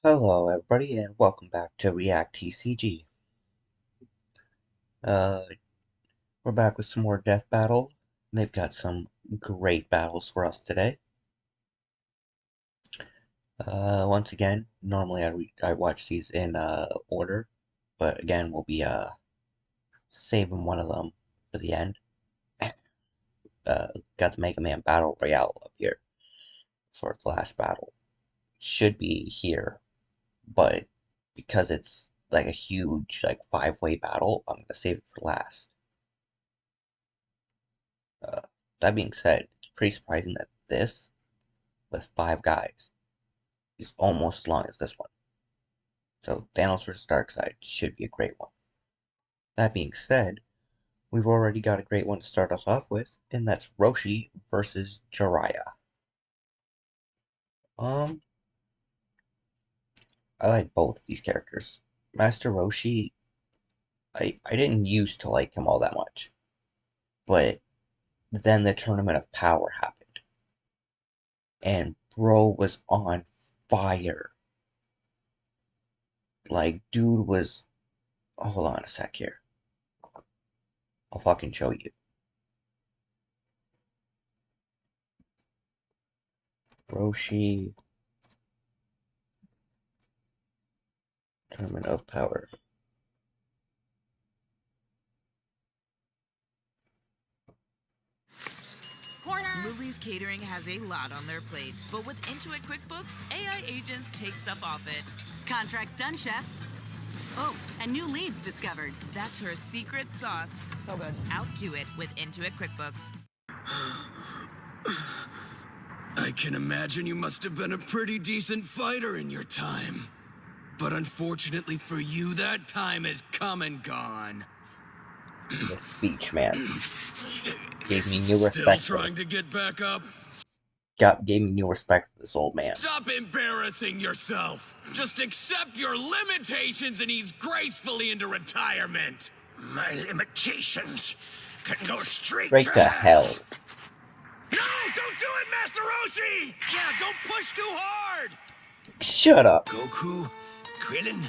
Hello everybody and welcome back to React TCG. Uh, we're back with some more Death Battle. They've got some great battles for us today. Once again, normally I watch these in order, but again we'll be saving one of them for the end. Got the Mega Man Battle Royale up here for the last battle. Should be here, but because it's like a huge five-way battle, I'm gonna save it for last. Uh, that being said, it's pretty surprising that this, with 5 guys, is almost as long as this one. So Thanos vs Darkseid should be a great one. That being said, we've already got a great one to start us off with, and that's Roshi vs Jiraiya. Um, I like both of these characters. Master Roshi, I didn't used to like him all that much, but then the Tournament of Power happened, and bro was on fire. Like, dude was. Hold on a sec here. I'll fucking show you. Roshi Tournament of Power. Lily's Catering has a lot on their plate, but with Intuit QuickBooks, AI agents take stuff off it. Contract's done, chef. Oh, and new leads discovered. That's her secret sauce. So good. Outdo it with Intuit QuickBooks. I can imagine you must have been a pretty decent fighter in your time. But unfortunately for you, that time has come and gone. The speech, man. Gave me new Still respect. Trying to get back up? Gave me new respect for this old man. Stop embarrassing yourself! Just accept your limitations and ease gracefully into retirement! My limitations can go straight to hell. No! Don't do it, Master Roshi! Yeah, don't push too hard! Shut up. Goku, Krillin,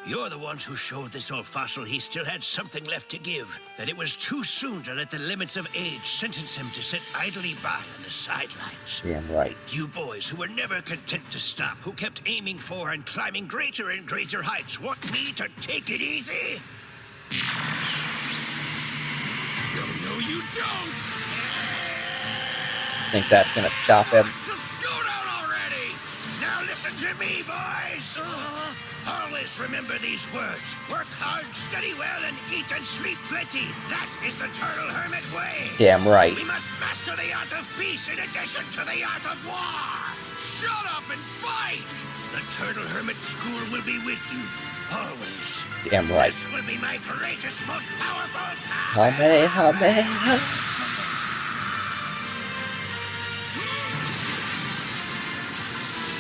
you're the ones who showed this old fossil he still had something left to give. That it was too soon to let the limits of age sentence him to sit idly by on the sidelines. Damn right. You boys who were never content to stop, who kept aiming for and climbing greater and greater heights, want me to take it easy? No, you don't! Think that's gonna stop him? Just go down already! Now listen to me, boys! Always remember these words. Work hard, study well, and eat and sleep plenty. That is the Turtle Hermit way. Damn right. We must master the art of peace in addition to the art of war. Shut up and fight! The Turtle Hermit School will be with you, always. Damn right. This will be my greatest, most powerful time.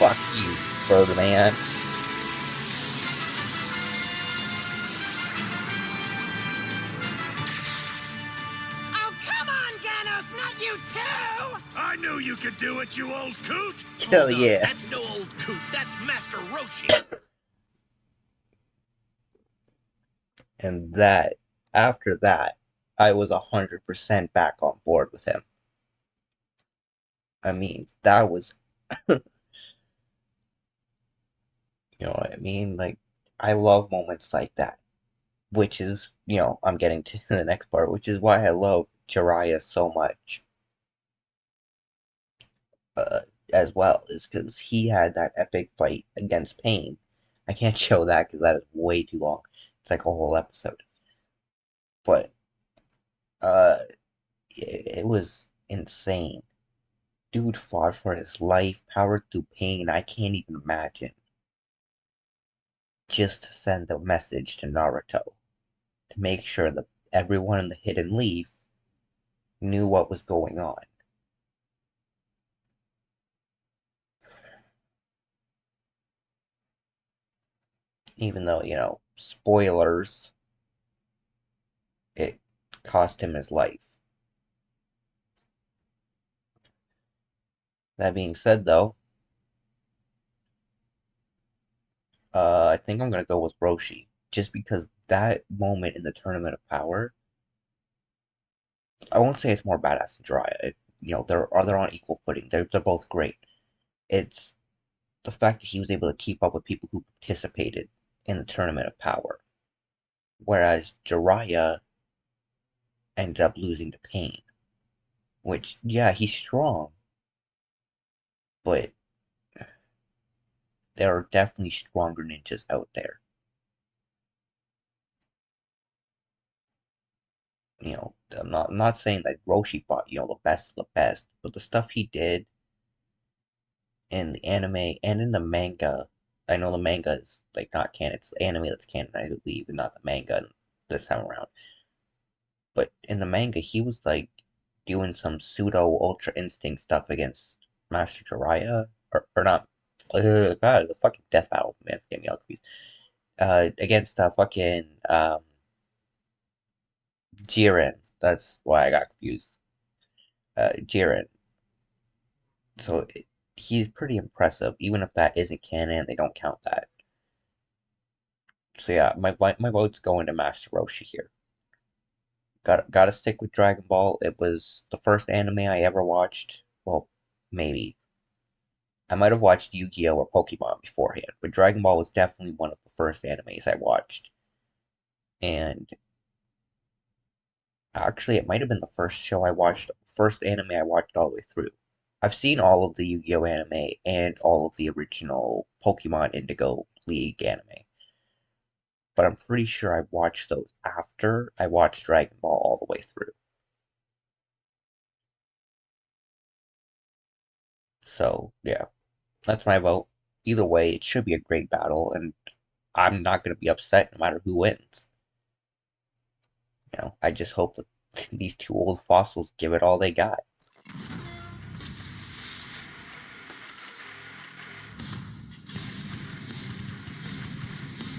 Fuck you, Birdman. Oh, come on, Ganos, not you too! I knew you could do it, you old coot! Hell yeah. That's no old coot, that's Master Roshi! And after that, I was 100% back on board with him. I mean, that was... You know what I mean? Like, I love moments like that. Which is, I'm getting to the next part, which is why I love Jiraiya so much. As well, is because he had that epic fight against Pain. I can't show that because that is way too long. It's like a whole episode. But, it was insane. Dude fought for his life, powered through pain. I can't even imagine. Just to send a message to Naruto. To make sure that everyone in the Hidden Leaf knew what was going on. Even though, spoilers, it cost him his life. That being said, though, I think I'm gonna go with Roshi, just because that moment in the Tournament of Power, I won't say it's more badass than Jiraiya. They're on equal footing. They're both great. It's the fact that he was able to keep up with people who participated in the Tournament of Power, whereas Jiraiya ended up losing to Pain. Which, yeah, he's strong, but there are definitely stronger ninjas out there. I'm not saying that Roshi fought, the best of the best, but the stuff he did in the anime and in the manga, I know the manga is like not canon, it's the anime that's canon, I believe, and not the manga this time around. But in the manga, he was like doing some pseudo Ultra Instinct stuff against Master Jiraiya, or not. God, the fucking death battle, man, it's getting me all confused. Against fucking Jiren. That's why I got confused. Jiren. So he's pretty impressive, even if that isn't canon. They don't count that. So yeah, my vote's going to Master Roshi here. Gotta stick with Dragon Ball. It was the first anime I ever watched. Well, maybe. I might have watched Yu-Gi-Oh! Or Pokemon beforehand, but Dragon Ball was definitely one of the first animes I watched. And actually, it might have been the first anime I watched all the way through. I've seen all of the Yu-Gi-Oh! Anime and all of the original Pokemon Indigo League anime, but I'm pretty sure I watched those after I watched Dragon Ball all the way through. So, yeah, that's my vote. Either way, it should be a great battle, and I'm not going to be upset no matter who wins. I just hope that these two old fossils give it all they got.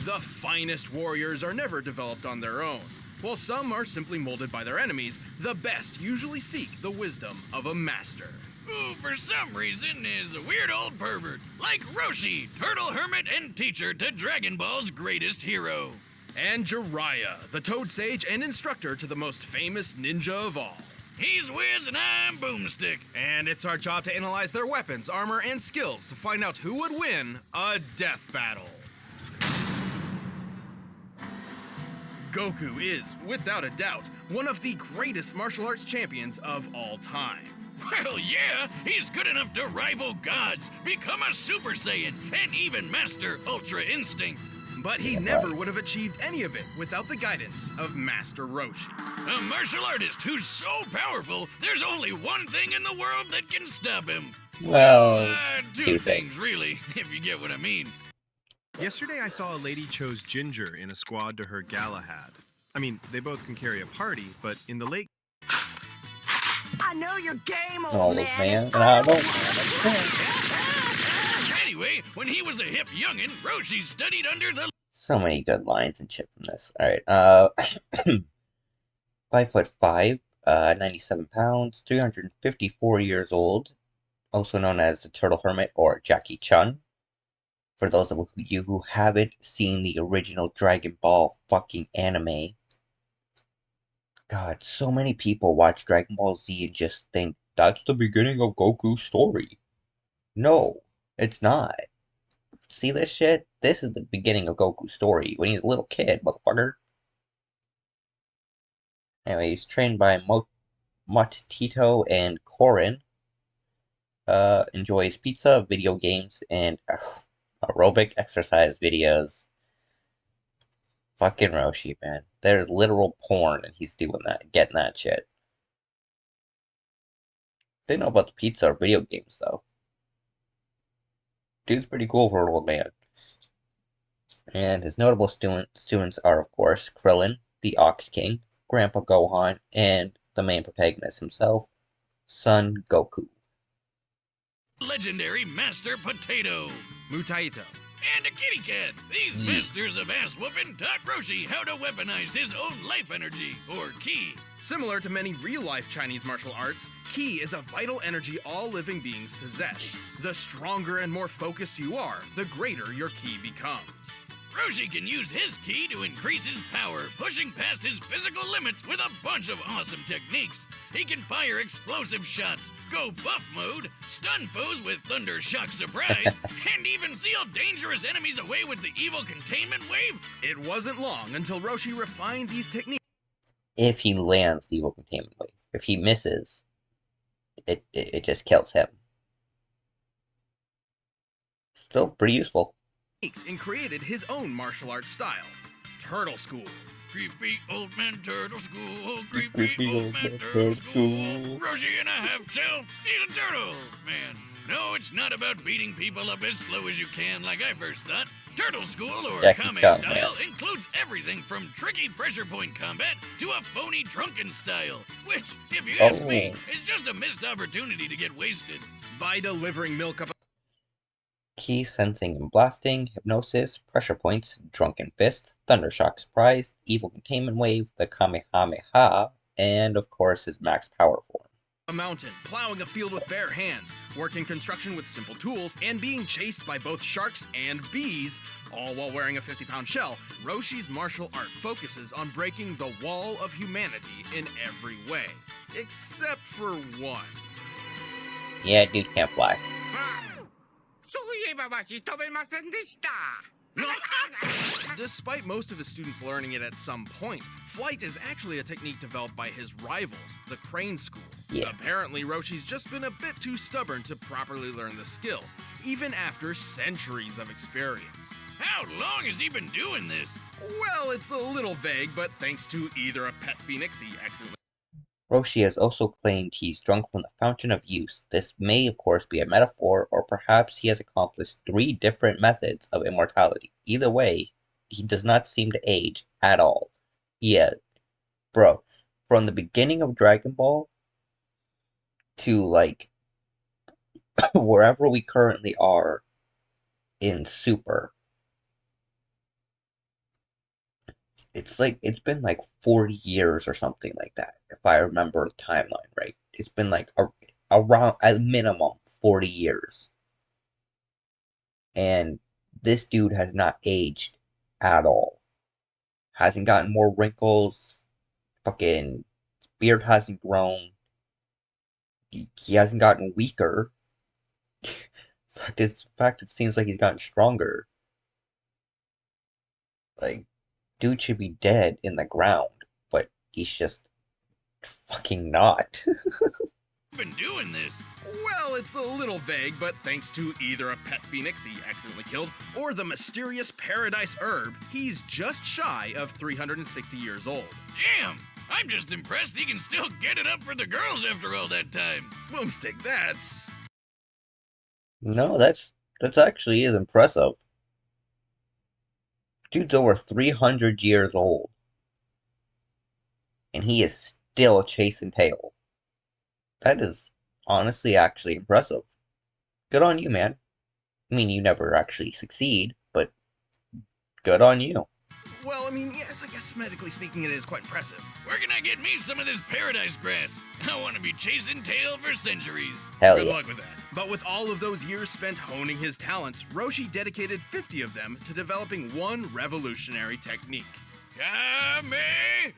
The finest warriors are never developed on their own. While some are simply molded by their enemies, the best usually seek the wisdom of a master. Who, for some reason, is a weird old pervert, like Roshi, turtle hermit and teacher to Dragon Ball's greatest hero. And Jiraiya, the Toad Sage and instructor to the most famous ninja of all. He's Wiz and I'm Boomstick. And it's our job to analyze their weapons, armor, and skills to find out who would win a death battle. Goku is, without a doubt, one of the greatest martial arts champions of all time. Well, yeah, he's good enough to rival gods, become a Super Saiyan, and even master Ultra Instinct. But he never would have achieved any of it without the guidance of Master Roshi. A martial artist who's so powerful, there's only one thing in the world that can stop him. Well, two things, really, if you get what I mean. Yesterday I saw a lady chose Ginger in a squad to her Galahad. I mean, they both can carry a party, but in the late... I know your game, old man. And I don't. Anyway, when he was a hip youngin', Roshi studied under the... So many good lines and shit from this. Alright, 5'5", 97 pounds, 354 years old, also known as the Turtle Hermit or Jackie Chun. For those of you who haven't seen the original Dragon Ball fucking anime, God, so many people watch Dragon Ball Z and just think that's the beginning of Goku's story. No, it's not. See this shit? This is the beginning of Goku's story when he's a little kid, motherfucker. Anyway, he's trained by Motito and Korin. Enjoys pizza, video games, and aerobic exercise videos. Fucking Roshi, man. There's literal porn and he's doing that, getting that shit. Didn't know about the pizza or video games, though. Dude's pretty cool for an old man. And his notable students are, of course, Krillin, the Ox King, Grandpa Gohan, and the main protagonist himself, Son Goku. Legendary Master Potato. Mutaito. And a kitty cat. These masters of ass whooping taught Roshi how to weaponize his own life energy, or ki. Similar to many real-life Chinese martial arts, Qi is a vital energy all living beings possess. The stronger and more focused you are, the greater your Qi becomes. Roshi can use his Qi to increase his power, pushing past his physical limits with a bunch of awesome techniques. He can fire explosive shots, go buff mode, stun foes with Thunder Shock Surprise, and even seal dangerous enemies away with the evil containment wave. It wasn't long until Roshi refined these techniques. If he lands the evil containment wave. If he misses, it just kills him. Still pretty useful. And created his own martial arts style, Turtle School. Creepy old man turtle school, creepy old man turtle school. Roshi and a half shell, he's a turtle man. No, it's not about beating people up as slow as you can like I first thought. Turtle School, or Kame style, includes everything from tricky pressure point combat to a phony drunken style, which, if you ask me, is just a missed opportunity to get wasted. By delivering milk up Key sensing and blasting, hypnosis, pressure points, drunken fist, thundershock surprise, evil containment wave, the Kamehameha, and of course his max power form. A mountain, plowing a field with bare hands, working construction with simple tools, and being chased by both sharks and bees, all while wearing a 50-pound shell, Roshi's martial art focuses on breaking the wall of humanity in every way. Except for one. Yeah, dude can't fly. Despite most of his students learning it at some point, flight is actually a technique developed by his rivals, the Crane School. Yeah. Apparently, Roshi's just been a bit too stubborn to properly learn the skill, even after centuries of experience. How long has he been doing this? Well, it's a little vague, but thanks to either a pet phoenix he accidentally... Roshi has also claimed he's drunk from the fountain of youth. This may, of course, be a metaphor, or perhaps he has accomplished 3 different methods of immortality. Either way, he does not seem to age at all. Yeah, bro, from the beginning of Dragon Ball to, like, wherever we currently are in Super, it's been like 40 years or something like that, if I remember the timeline right. It's been like around, at minimum, 40 years. And this dude has not aged at all. Hasn't gotten more wrinkles. Fucking beard hasn't grown. He hasn't gotten weaker. In fact, it seems like he's gotten stronger. Like, dude should be dead in the ground, but he's just fucking not. Been doing this. Well, it's a little vague, but thanks to either a pet phoenix he accidentally killed or the mysterious paradise herb, he's just shy of 360 years old. Damn! I'm just impressed he can still get it up for the girls after all that time. Boomstick, that's... No, that's actually is impressive. Dude's over 300 years old. And he is still chasing tail. That is honestly actually impressive. Good on you, man. I mean, you never actually succeed, but good on you. Well, I mean, yes, I guess medically speaking it is quite impressive. Where can I get me some of this paradise grass? I want to be chasing tail for centuries. Hell Good yeah. luck with that. But with all of those years spent honing his talents, Roshi dedicated 50 of them to developing one revolutionary technique. Kamehameha!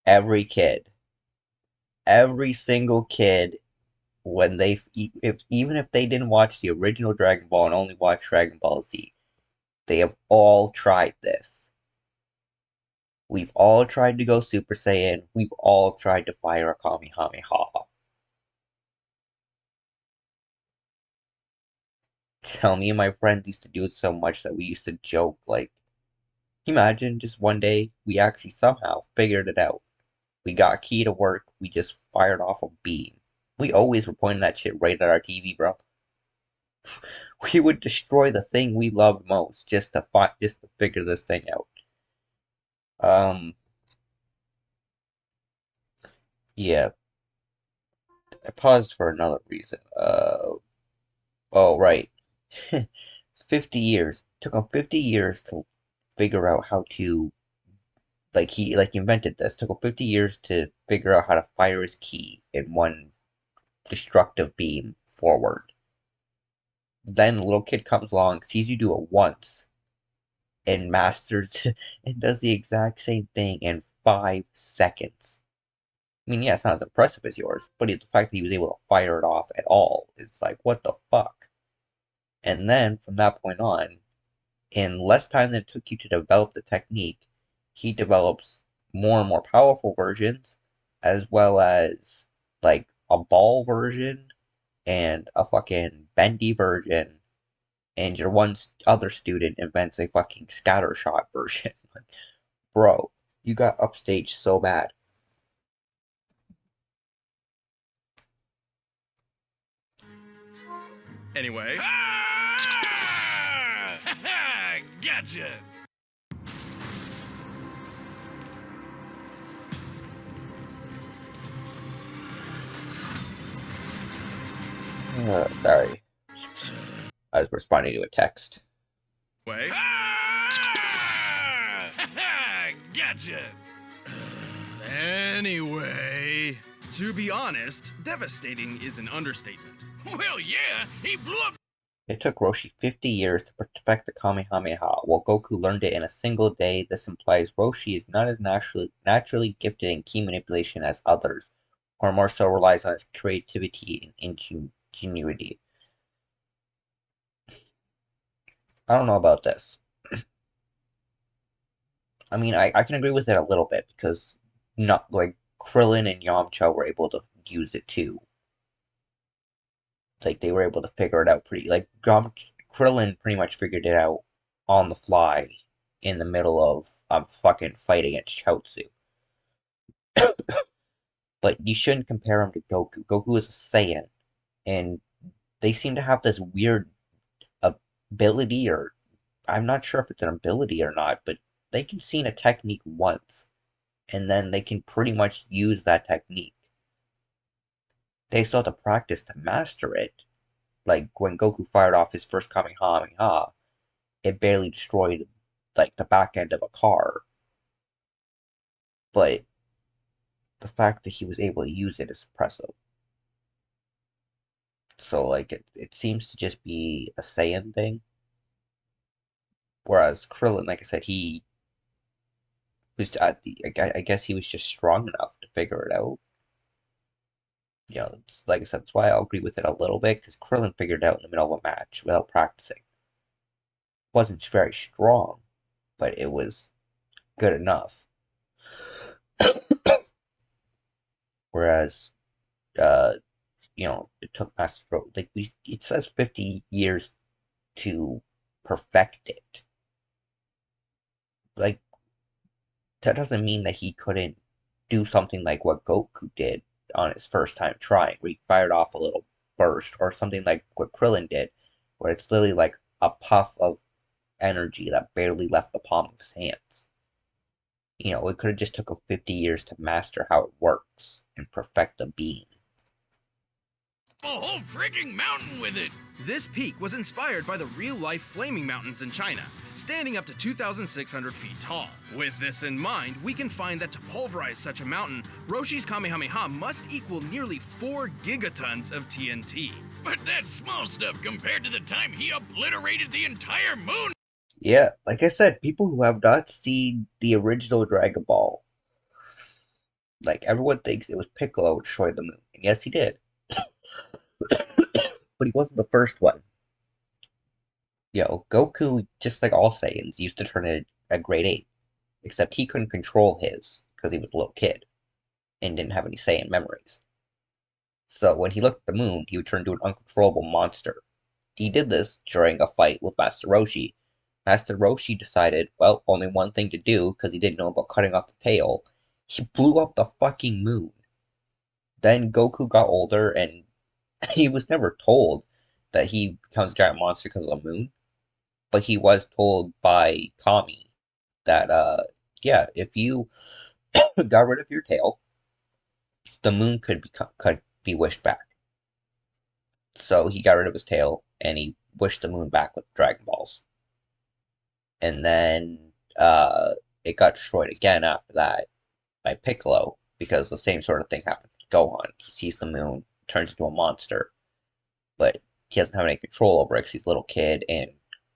Every kid, every single kid, when even if they didn't watch the original Dragon Ball and only watched Dragon Ball Z, they have all tried this. We've all tried to go Super Saiyan. We've all tried to fire a Kamehameha. Tell me and my friends used to do it so much that we used to joke, like, imagine just one day we actually somehow figured it out. We got Key to work, we just fired off a beam. We always were pointing that shit right at our TV, bro. We would destroy the thing we loved most just to figure this thing out. Yeah. I paused for another reason. Oh, right. 50 years. Took him 50 years to figure out how to, he invented this. Took him 50 years to figure out how to fire his ki in one destructive beam forward. Then a little kid comes along, sees you do it once, and masters and does the exact same thing in 5 seconds. I mean, yeah, it's not as impressive as yours, but the fact that he was able to fire it off at all, it's like, what the fuck? And then, from that point on, in less time than it took you to develop the technique, he develops more and more powerful versions, as well as, like, a ball version, and a fucking bendy version, and your one other student invents a fucking scattershot version. Bro, you got upstaged so bad. Anyway. Ah! Gotcha. Sorry. I was responding to a text. Way. Ah! Gotcha. Anyway, to be honest, devastating is an understatement. Well, yeah, he blew up. It took Roshi 50 years to perfect the Kamehameha, while Goku learned it in a single day. This implies Roshi is not as naturally gifted in ki manipulation as others, or more so relies on his creativity and ingenuity. I don't know about this. I mean, I can agree with it a little bit, because not like Krillin and Yamcha were able to use it too. Like, they were able to figure it out Krillin pretty much figured it out on the fly in the middle of a fucking fight against Chaozu. But you shouldn't compare him to Goku. Goku is a Saiyan, and they seem to have this weird ability, or I'm not sure if it's an ability or not, but they can see a technique once, and then they can pretty much use that technique. They still have to practice to master it. Like, when Goku fired off his first Kamehameha, it barely destroyed, like, the back end of a car. But the fact that he was able to use it is impressive. So, like, it seems to just be a Saiyan thing. Whereas Krillin, like I said, he was, I guess he was just strong enough to figure it out. You know, like I said, that's why I'll agree with it a little bit, because Krillin figured it out in the middle of a match without practicing. Wasn't very strong, but it was good enough. Whereas, it took Master Roshi, it says 50 years to perfect it. Like, that doesn't mean that he couldn't do something like what Goku did on his first time trying, where he fired off a little burst, or something like what Krillin did, where it's literally like a puff of energy that barely left the palm of his hands. It could have just took him 50 years to master how it works and perfect the beam. A whole freaking mountain with it. This peak was inspired by the real-life flaming mountains in China, standing up to 2,600 feet tall. With this in mind, we can find that to pulverize such a mountain, Roshi's Kamehameha must equal nearly 4 gigatons of TNT. But that's small stuff compared to the time he obliterated the entire moon. Yeah, like I said, people who have not seen the original Dragon Ball, like, everyone thinks it was Piccolo who destroyed the moon. And yes, he did. But he wasn't the first one. Goku, just like all Saiyans, used to turn in a grade 8. Except he couldn't control his, because he was a little kid, and didn't have any Saiyan memories. So when he looked at the moon, he would turn into an uncontrollable monster. He did this during a fight with Master Roshi. Master Roshi decided, well, only one thing to do, because he didn't know about cutting off the tail. He blew up the fucking moon. Then Goku got older, and he was never told that he becomes a giant monster because of the moon. But he was told by Kami that, if you got rid of your tail, the moon could be wished back. So he got rid of his tail, and he wished the moon back with Dragon Balls. And then it got destroyed again after that by Piccolo, because the same sort of thing happened to Gohan. He sees the moon, turns into a monster, but he doesn't have any control over it because he's a little kid, and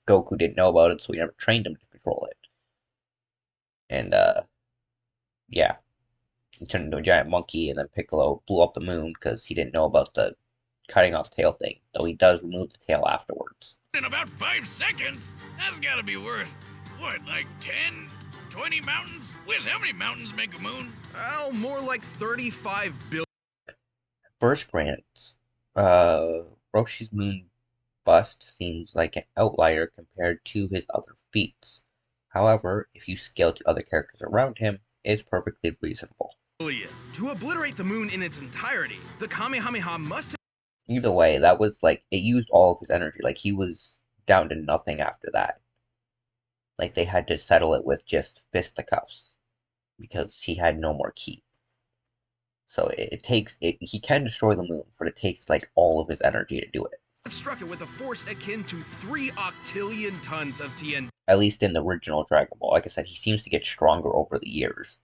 Goku didn't know about it, so he never trained him to control it. And, yeah. He turned into a giant monkey, and then Piccolo blew up the moon because he didn't know about the cutting off tail thing, though he does remove the tail afterwards. In about 5 seconds? That's gotta be worth, what, like 10, 20 mountains? Wiz, how many mountains make a moon? Oh, more like 35 billion. First glance, Roshi's moon bust seems like an outlier compared to his other feats. However, if you scale to other characters around him, it's perfectly reasonable. To obliterate the moon in its entirety, the Kamehameha must have... Either way, that was like, it used all of his energy. Like, he was down to nothing after that. Like, they had to settle it with just fisticuffs because he had no more ki. So he can destroy the moon, but it takes like all of his energy to do it. Struck it with a force akin to 3 octillion tons of TNT. At least in the original Dragon Ball. Like I said, he seems to get stronger over the years.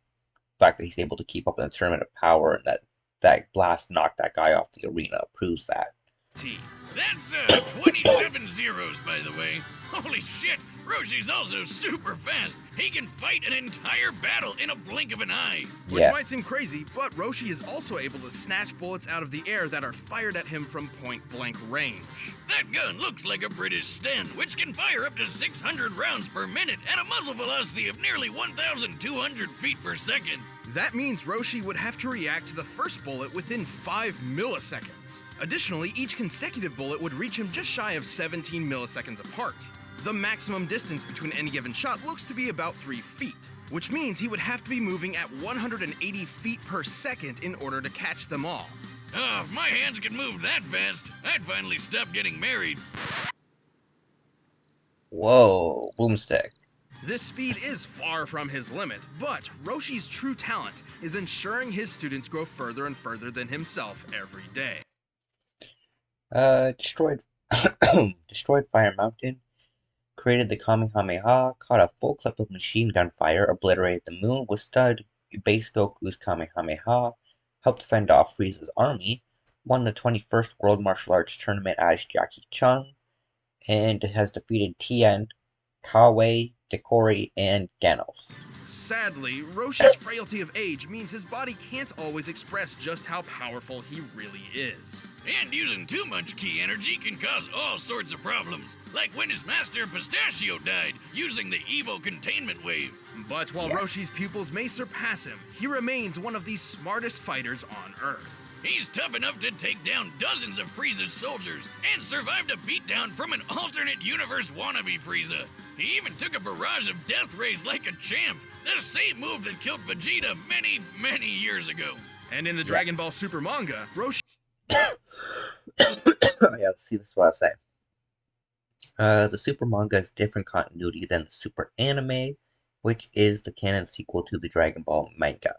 The fact that he's able to keep up in the Tournament of Power and that blast knocked that guy off the arena proves that. That's 27 zeros, by the way. Holy shit, Roshi's also super fast. He can fight an entire battle in a blink of an eye. Which might seem crazy, but Roshi is also able to snatch bullets out of the air that are fired at him from point-blank range. That gun looks like a British Sten, which can fire up to 600 rounds per minute at a muzzle velocity of nearly 1,200 feet per second. That means Roshi would have to react to the first bullet within 5 milliseconds. Additionally, each consecutive bullet would reach him just shy of 17 milliseconds apart. The maximum distance between any given shot looks to be about 3 feet, which means he would have to be moving at 180 feet per second in order to catch them all. Oh, if my hands could move that fast, I'd finally stop getting married. Whoa, boomstick. This speed is far from his limit, but Roshi's true talent is ensuring his students grow further and further than himself every day. Destroyed Fire Mountain, created the Kamehameha, caught a full clip of machine gun fire, obliterated the moon, withstood base Goku's Kamehameha, helped fend off Frieza's army, won the 21st World Martial Arts Tournament as Jackie Chun, and has defeated Tien, Kawaii, Dekori, and Ganos. Sadly, Roshi's frailty of age means his body can't always express just how powerful he really is. And using too much ki energy can cause all sorts of problems, like when his master Pistachio died using the evil containment wave. But while Roshi's pupils may surpass him, he remains one of the smartest fighters on Earth. He's tough enough to take down dozens of Frieza's soldiers and survived a beatdown from an alternate universe wannabe Frieza. He even took a barrage of death rays like a champ, the same move that killed Vegeta many, many years ago. And in the Dragon Ball Super manga, Roshi... Yeah, see, this is what I was saying. The Super manga is different continuity than the Super anime, which is the canon sequel to the Dragon Ball manga.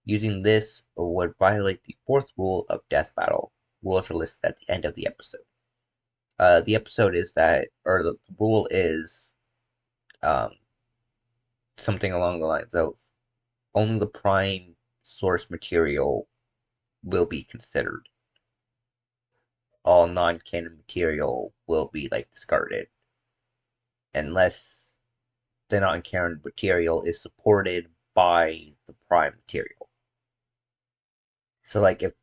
Using this would violate the 4th rule of Death Battle. Rules are listed at the end of the episode. The episode is that, or the rule is, something along the lines of only the prime source material will be considered. All non-canon material will be discarded unless the non-canon material is supported by the prime material. So if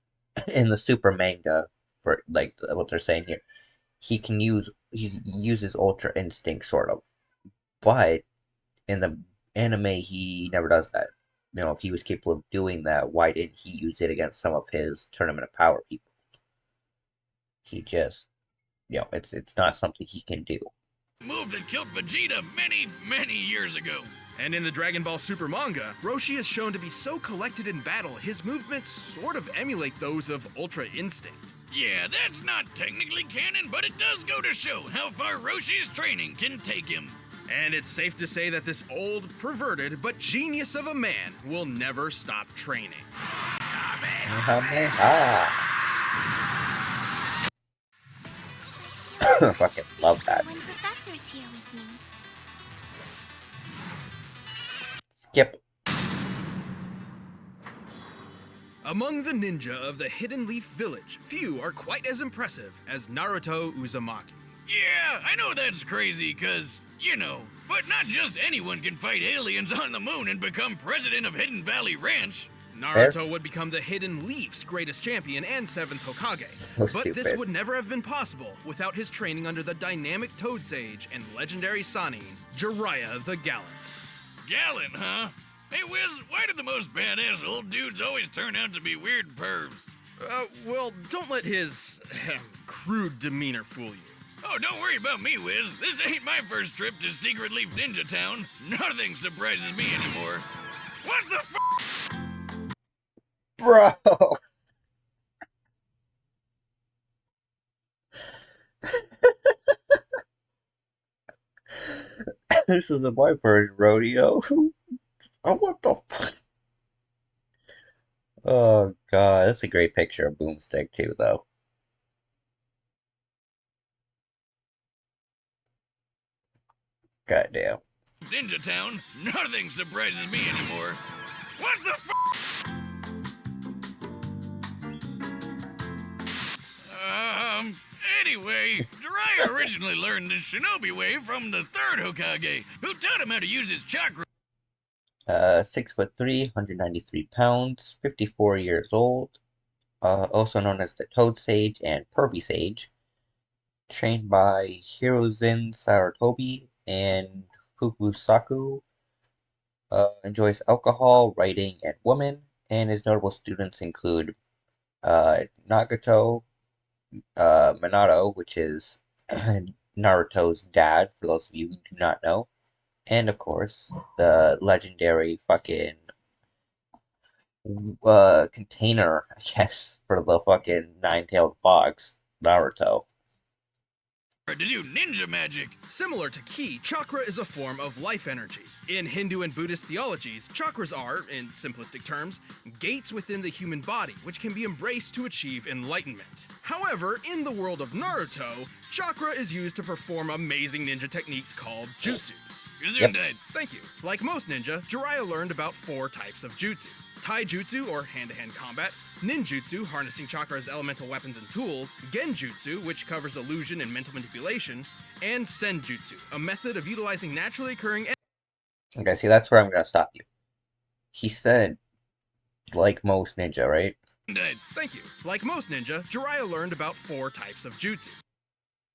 in the Super manga, for what they're saying here, he uses Ultra Instinct sort of, but in the anime he never does that. If he was capable of doing that, why didn't he use it against some of his Tournament of Power people? He just, it's not something he can do. Move that killed Vegeta many, many years ago. And in the Dragon Ball Super manga, Roshi is shown to be so collected in battle, his movements sort of emulate those of Ultra Instinct. Yeah, that's not technically canon, but it does go to show how far Roshi's training can take him. And it's safe to say that this old, perverted, but genius of a man will never stop training. Fucking love that. When Professor's here with me. Among the ninja of the Hidden Leaf Village, few are quite as impressive as Naruto Uzumaki. Yeah, I know that's crazy, cause, you know, but not just anyone can fight aliens on the moon and become president of Hidden Valley Ranch. Naruto would become the Hidden Leaf's greatest champion and 7th Hokage. So But this stupid. would never have been possible without his training under the dynamic Toad Sage and legendary Sannin, Jiraiya the Gallant. Gallant, huh? Hey, Wiz, why do the most badass old dudes always turn out to be weird pervs? Well, don't let his crude demeanor fool you. Oh, don't worry about me, Wiz. This ain't my first trip to Secret Leaf Ninja Town. Nothing surprises me anymore. What the f? Bro! This is my first rodeo. Oh, what the fuck? Oh, God. That's a great picture of Boomstick, too, though. Goddamn. Ninja Town? Nothing surprises me anymore. What the f? Anyway, Jiraiya originally learned the shinobi way from the third Hokage, who taught him how to use his chakra. 6'3", 193 pounds, 54 years old. Also known as the Toad Sage and Pervy Sage. Trained by Hirozen Sarutobi and Fukusaku. Enjoys alcohol, writing, and women. And his notable students include Nagato, Minato, which is Naruto's dad, for those of you who do not know. And of course, the legendary fucking container, I guess, for the fucking nine-tailed fox, Naruto. To do ninja magic. Similar to Ki, chakra is a form of life energy. In Hindu and Buddhist theologies, chakras are, in simplistic terms, gates within the human body, which can be embraced to achieve enlightenment. However, in the world of Naruto, chakra is used to perform amazing ninja techniques called jutsus. Gesundheit. Thank you. Like most ninja, Jiraiya learned about 4 types of jutsus. Taijutsu, or hand-to-hand combat, ninjutsu, harnessing chakra as elemental weapons and tools, genjutsu, which covers illusion and mental manipulation, and senjutsu, a method of utilizing naturally occurring... Okay, see, that's where I'm gonna stop you. He said, like most ninja, right? Thank you. Like most ninja, Jiraiya learned about 4 types of jutsu.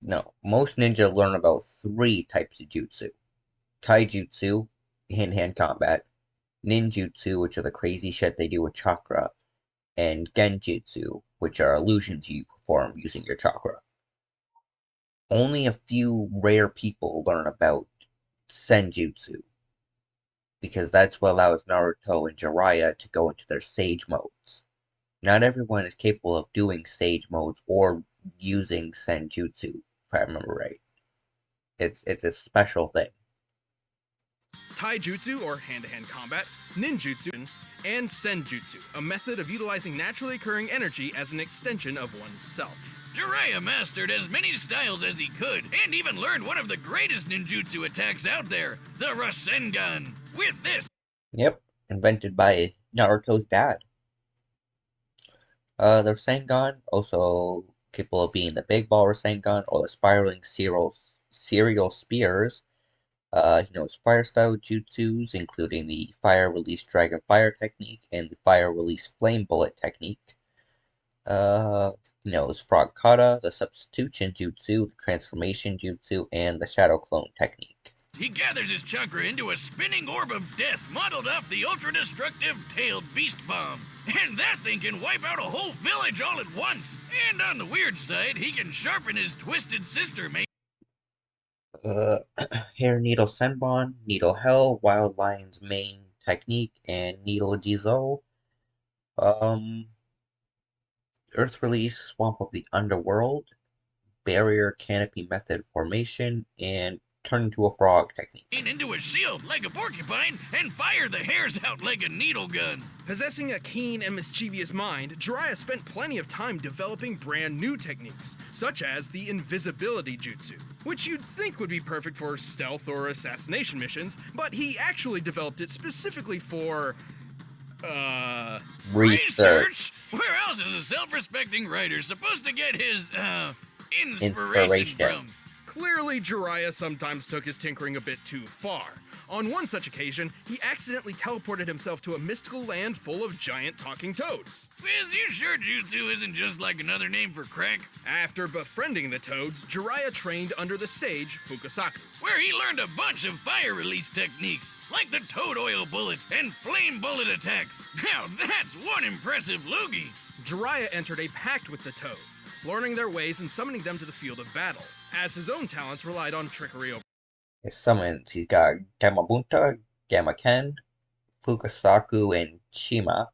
No, most ninja learn about 3 types of jutsu. Taijutsu, hand-to-hand combat, ninjutsu, which are the crazy shit they do with chakra, and genjutsu, which are illusions you perform using your chakra. Only a few rare people learn about senjutsu, because that's what allows Naruto and Jiraiya to go into their sage modes. Not everyone is capable of doing sage modes or using senjutsu, if I remember right. It's a special thing. Taijutsu, or hand-to-hand combat, ninjutsu, and senjutsu, a method of utilizing naturally occurring energy as an extension of one's self. Jiraiya mastered as many styles as he could, and even learned one of the greatest ninjutsu attacks out there, the Rasengan. With this... Yep, invented by Naruto's dad. The Rasengan, also capable of being the Big Ball Rasengan or the spiraling serial spears. He knows fire style jutsus, including the fire release dragon fire technique and the fire release flame bullet technique. He knows frog kata, the substitution jutsu, the transformation jutsu, and the shadow clone technique. He gathers his chakra into a spinning orb of death modeled off the ultra-destructive tailed beast bomb. And that thing can wipe out a whole village all at once. And on the weird side, he can sharpen his twisted sister mate. Hair Needle Senbon, Needle Hell, Wild Lion's Mane technique, and Needle Jizo. Earth Release, Swamp of the Underworld, Barrier Canopy Method Formation, and Turn into a Frog technique. Into a shield like a porcupine and fire the hairs out like a needle gun. Possessing a keen and mischievous mind, Jiraiya spent plenty of time developing brand new techniques, such as the invisibility jutsu, which you'd think would be perfect for stealth or assassination missions, but he actually developed it specifically for Research. Where else is a self-respecting writer supposed to get his, inspiration Inspiration. from? Clearly, Jiraiya sometimes took his tinkering a bit too far. On one such occasion, he accidentally teleported himself to a mystical land full of giant talking toads. Wiz, you sure jutsu isn't just like another name for crack? After befriending the toads, Jiraiya trained under the sage Fukasaku. Where he learned a bunch of fire release techniques, like the toad oil bullet and flame bullet attacks. Now that's one impressive loogie. Jiraiya entered a pact with the toads, learning their ways and summoning them to the field of battle, as his own talents relied on trickery. His summons, he's got Gamabunta, Gamaken, Fukasaku, and Shima.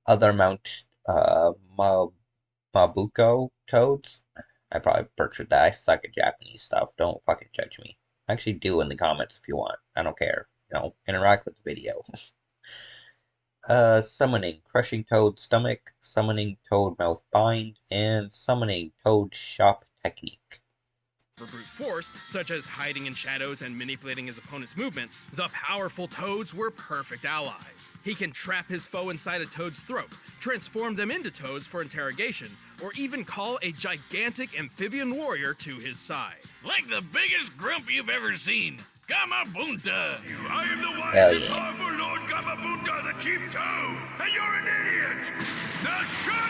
Other Mount Mabuko toads. I probably butchered that. I suck at Japanese stuff. Don't fucking judge me. Actually do in the comments if you want. I don't care. Interact with the video. Summoning Crushing Toad Stomach, Summoning Toad Mouth Bind, and Summoning Toad Shop Technique. For brute force, such as hiding in shadows and manipulating his opponent's movements, the powerful toads were perfect allies. He can trap his foe inside a toad's throat, transform them into toads for interrogation, or even call a gigantic amphibian warrior to his side. Like the biggest grump you've ever seen. Gamabunta! I am the Hell wise and yeah. powerful Lord Gamabunta, the Chief Toad, and you're an idiot! Now shut up!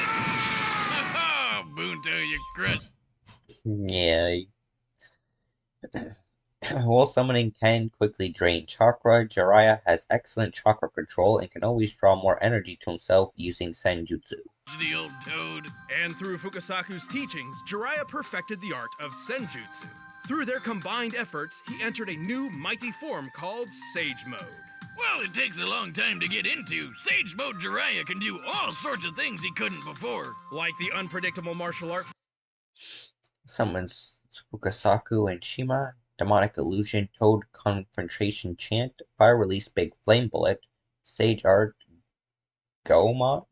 Haha, Bunta, you crud. Yeah. While summoning can quickly drain chakra, Jiraiya has excellent chakra control and can always draw more energy to himself using Senjutsu. The old toad. And through Fukasaku's teachings, Jiraiya perfected the art of Senjutsu. Through their combined efforts, he entered a new mighty form called Sage Mode. Well, it takes a long time to get into. Sage Mode Jiraiya can do all sorts of things he couldn't before. Like the unpredictable martial art Summons Fukasaku and Shima, Demonic Illusion, Toad Confrontation Chant, Fire Release Big Flame Bullet, Sage Art, Gomon,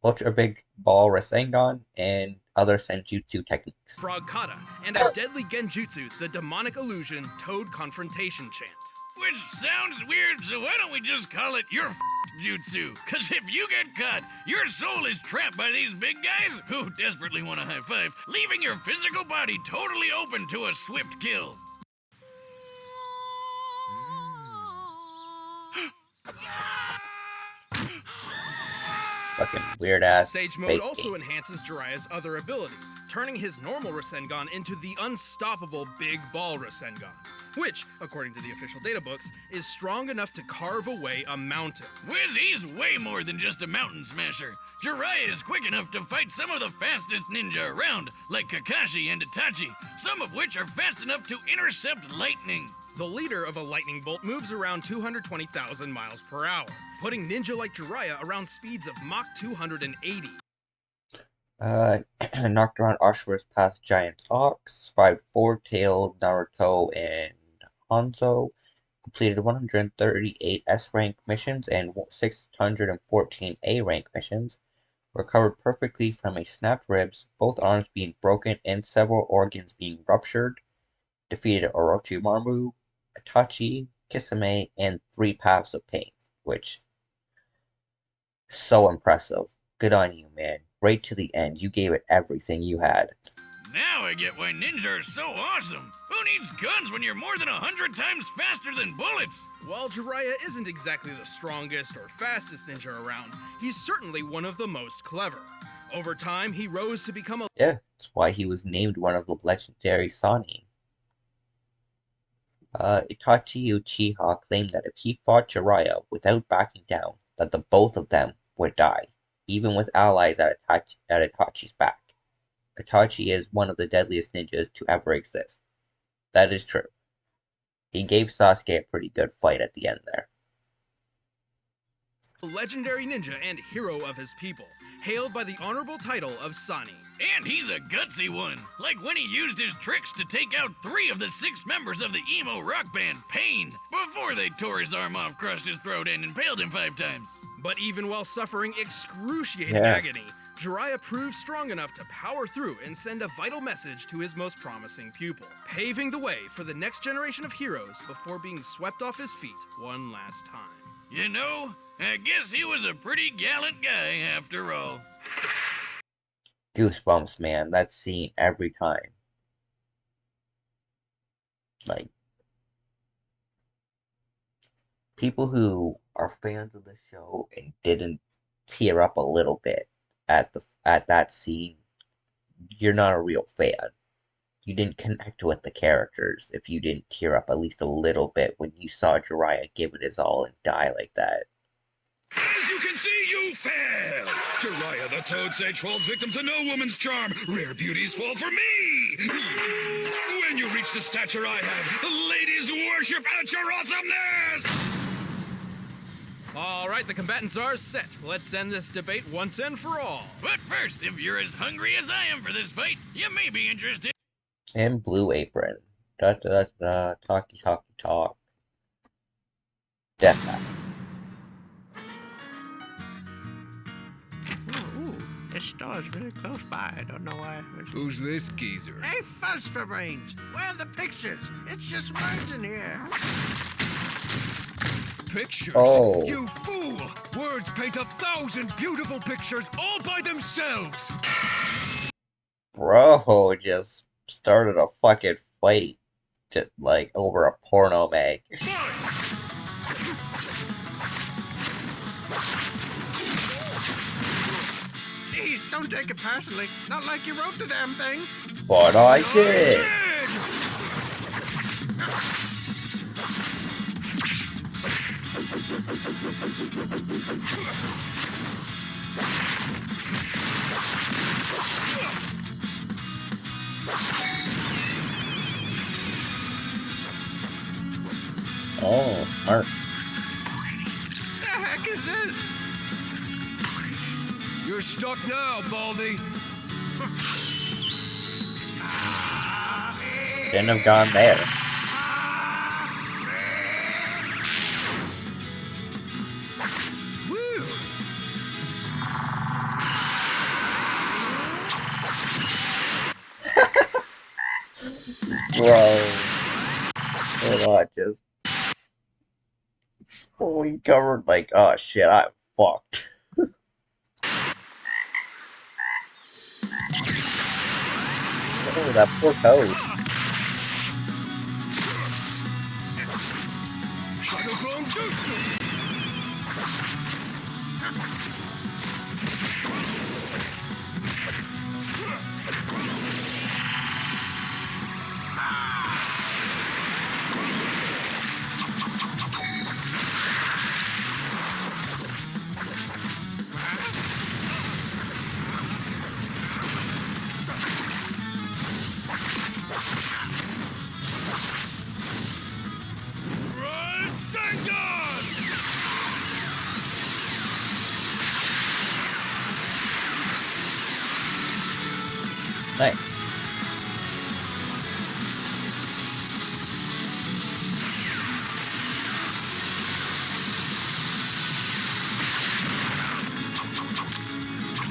Ultra Big Ball Rasengan, and other Senjutsu techniques. Frog Kata, and a deadly genjutsu, the Demonic Illusion Toad Confrontation Chant. Which sounds weird, so why don't we just call it your jutsu? Cause if you get caught, your soul is trapped by these big guys who desperately want a high five, leaving your physical body totally open to a swift kill. Fucking weird ass. Sage Mode also enhances Jiraiya's other abilities, turning his normal Rasengan into the unstoppable Big Ball Rasengan, which, according to the official data books, is strong enough to carve away a mountain. Wiz, he's way more than just a mountain smasher. Jiraiya is quick enough to fight some of the fastest ninja around, like Kakashi and Itachi, some of which are fast enough to intercept lightning. The leader of a lightning bolt moves around 220,000 miles per hour, putting ninja like Jiraiya around speeds of Mach 280. Knocked around Ashura's Path Giant Ox, 5 tailed Naruto and Hanzo, completed 138 S-rank missions and 614 A-rank missions, recovered perfectly from a snapped ribs, both arms being broken and several organs being ruptured, defeated Orochimaru, Itachi, Kisame, and 3 Paths of Pain, which, so impressive. Good on you, man. Right to the end, you gave it everything you had. Now I get why ninja are so awesome. Who needs guns when you're more than 100 times faster than bullets? While Jiraiya isn't exactly the strongest or fastest ninja around, he's certainly one of the most clever. Over time, he rose to become a Yeah, that's why he was named one of the legendary Sannin. Itachi Uchiha claimed that if he fought Jiraiya without backing down, that the both of them would die, even with allies at Itachi's back. Itachi is one of the deadliest ninjas to ever exist. That is true. He gave Sasuke a pretty good fight at the end there. legendary ninja and hero of his people, hailed by the honorable title of Sannin. And he's a gutsy one, like when he used his tricks to take out 3 of the 6 members of the emo rock band, Pain, before they tore his arm off, crushed his throat, and impaled him 5 times. But even while suffering excruciating Yeah. agony, Jiraiya proved strong enough to power through and send a vital message to his most promising pupil, paving the way for the next generation of heroes before being swept off his feet one last time. You know, I guess he was a pretty gallant guy after all. Goosebumps, man. That scene every time. Like, people who are fans of the show and didn't tear up a little bit at that scene, you're not a real fan. You didn't connect with the characters if you didn't tear up at least a little bit when you saw Jiraiya give it his all and die like that. As you can see, you fail! Jiraiya the Toad Sage falls victim to no woman's charm. Rare beauties fall for me! When you reach the stature I have, the ladies worship at your awesomeness! All right, the combatants are set. Let's end this debate once and for all. But first, if you're as hungry as I am for this fight, you may be interested. And Blue Apron. Da da da, talky talky talk. Death Pass. Ooh, this store's really close by. I don't know why. Who's this geezer? Hey, Fuzz for Brains! Where are the pictures? It's just words in here. Pictures? Oh. You fool! Words paint 1,000 beautiful pictures all by themselves! Bro just started a fucking fight. Just like over a porno mag. Geez, don't take it personally. Not like you wrote the damn thing. But I did. Oh, smart. The heck is this? You're stuck now, Baldy. Shouldn't have gone there. Woo! Bro. Hold on, just fully covered like, oh shit, I'm fucked. Oh, that poor toad. Shadow Clone Jutsu! Nice.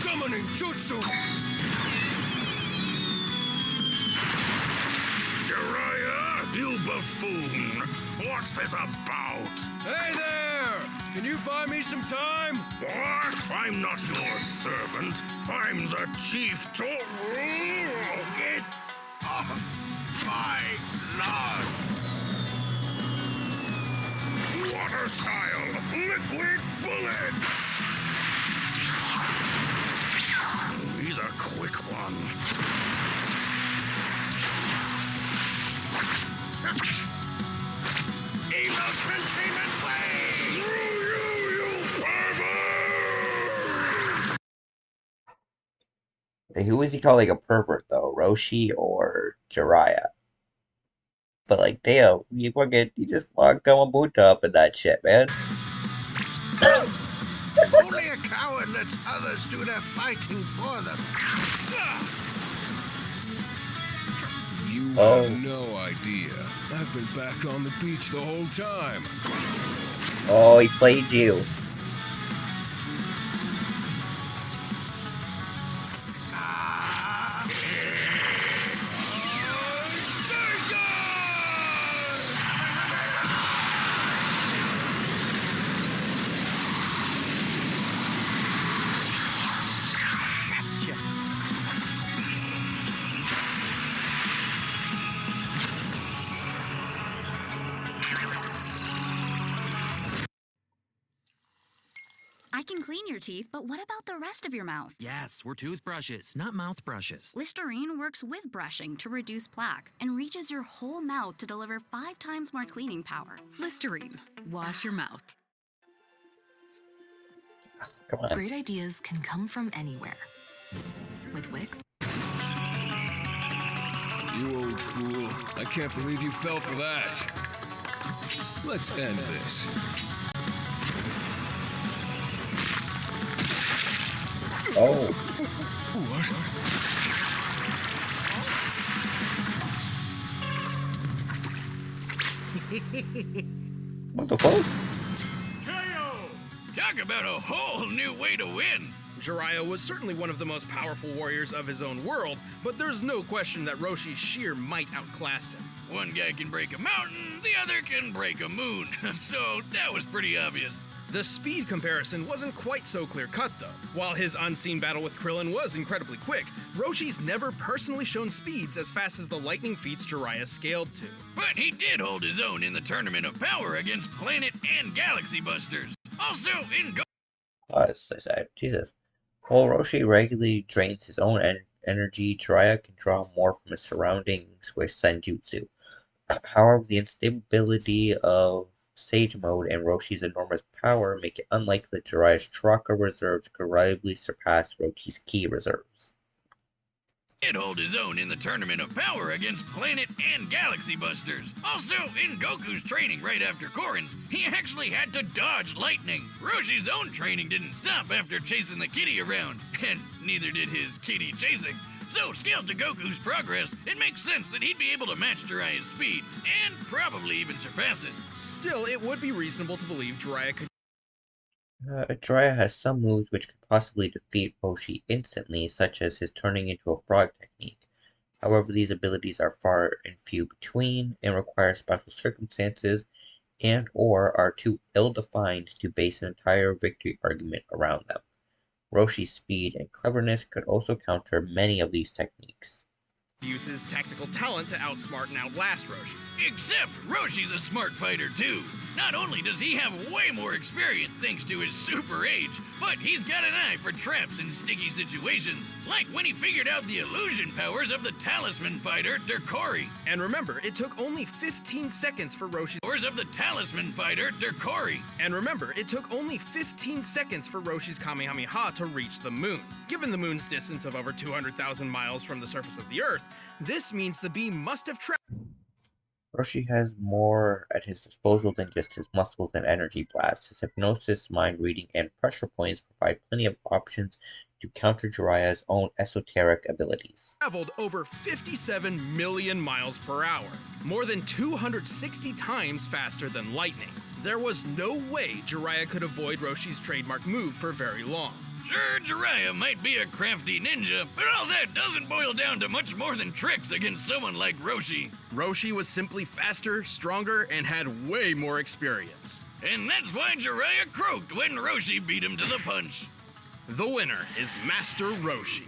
Summoning Jutsu! Jiraiya, you buffoon! What's this about? Hey there! Can you buy me some time? What? I'm not your servant. I'm the chief to... Get off my lawn! Water style! Liquid bullet! He's a quick one. Evil containment wave! Screw you pervert! Who is he calling a pervert though? Roshi or Jiraiya? But like, damn, you just locked Kawabuta up in that shit, man. Only a coward lets others do their fighting for them. You Oh. have no idea. I've been back on the beach the whole time. Oh, he played you. can clean your teeth, but what about the rest of your mouth? Yes, we're toothbrushes, not mouth brushes. Listerine works with brushing to reduce plaque and reaches your whole mouth to deliver 5 times more cleaning power. Listerine. Wash your mouth. Come on. Great ideas can come from anywhere. With Wix. You old fool. I can't believe you fell for that. Let's end this. Oh. What? What the fuck? Talk about a whole new way to win! Jiraiya was certainly one of the most powerful warriors of his own world, but there's no question that Roshi's sheer might outclassed him. One guy can break a mountain, the other can break a moon, so that was pretty obvious. The speed comparison wasn't quite so clear-cut, though. While his unseen battle with Krillin was incredibly quick, Roshi's never personally shown speeds as fast as the lightning feats Jiraiya scaled to. But he did hold his own in the Tournament of Power against Planet and Galaxy Busters. Also, in Oh, that's so sad. Jesus. While Roshi regularly drains his own energy, Jiraiya can draw more from his surroundings with Senjutsu. However, the instability of Sage Mode and Roshi's enormous power make it unlikely that Jiraiya's chakra reserves could reliably surpass Roshi's ki reserves. did hold his own in the Tournament of Power against Planet and Galaxy Busters. Also, in Goku's training right after Korin's, he actually had to dodge lightning. Roshi's own training didn't stop after chasing the kitty around, and neither did his kitty chasing. So, scaled to Goku's progress, it makes sense that he'd be able to match Jiraiya's speed, and probably even surpass it. Still, it would be reasonable to believe Jiraiya could... Jiraiya has some moves which could possibly defeat Roshi instantly, such as his turning into a frog technique. However, these abilities are far and few between, and require special circumstances, and or are too ill-defined to base an entire victory argument around them. Roshi's speed and cleverness could also counter many of these techniques. use his tactical talent to outsmart and outlast Roshi. Except Roshi's a smart fighter too. Not only does he have way more experience thanks to his super age, but he's got an eye for traps in sticky situations, like when he figured out the illusion powers of the talisman fighter Derkori. And remember, it took only 15 seconds for Roshi's powers of the talisman fighter Derkori. And remember, it took only 15 seconds for Roshi's Kamehameha to reach the moon. Given the moon's distance of over 200,000 miles from the surface of the Earth, this means the beam must have traveled. Roshi has more at his disposal than just his muscles and energy blasts. His hypnosis, mind reading, and pressure points provide plenty of options to counter Jiraiya's own esoteric abilities. Traveled over 57 million miles per hour, more than 260 times faster than lightning. There was no way Jiraiya could avoid Roshi's trademark move for very long. Sure, Jiraiya might be a crafty ninja, but all that doesn't boil down to much more than tricks against someone like Roshi. Roshi was simply faster, stronger, and had way more experience. And that's why Jiraiya croaked when Roshi beat him to the punch. The winner is Master Roshi.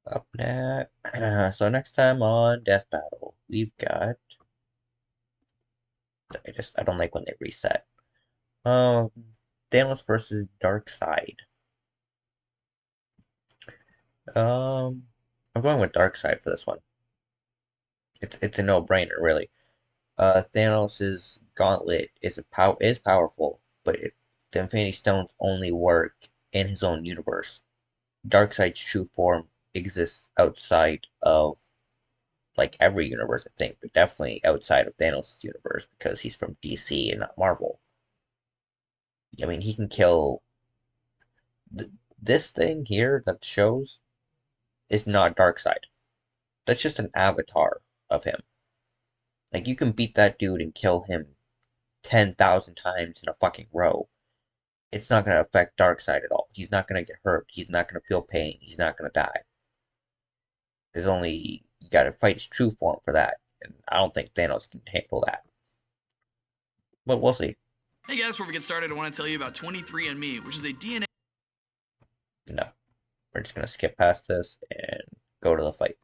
Up next, so next time on Death Battle, we've got. I don't like when they reset. Thanos versus Darkseid. I'm going with Darkseid for this one. It's a no-brainer, really. Thanos' gauntlet is powerful, but the Infinity Stones only work in his own universe. Darkseid's true form exists outside of, like, every universe, I think, but definitely outside of Thanos' universe, because he's from DC and not Marvel. I mean, he can kill... This thing here that shows is not Darkseid. That's just an avatar of him. Like, you can beat that dude and kill him 10,000 times in a fucking row. It's not going to affect Darkseid at all. He's not going to get hurt. He's not going to feel pain. He's not going to die. There's only... You gotta fight his true form for that. And I don't think Thanos can handle that. But we'll see. Hey guys, before we get started, I want to tell you about 23andMe, which is a DNA... No. We're just gonna skip past this and go to the fight.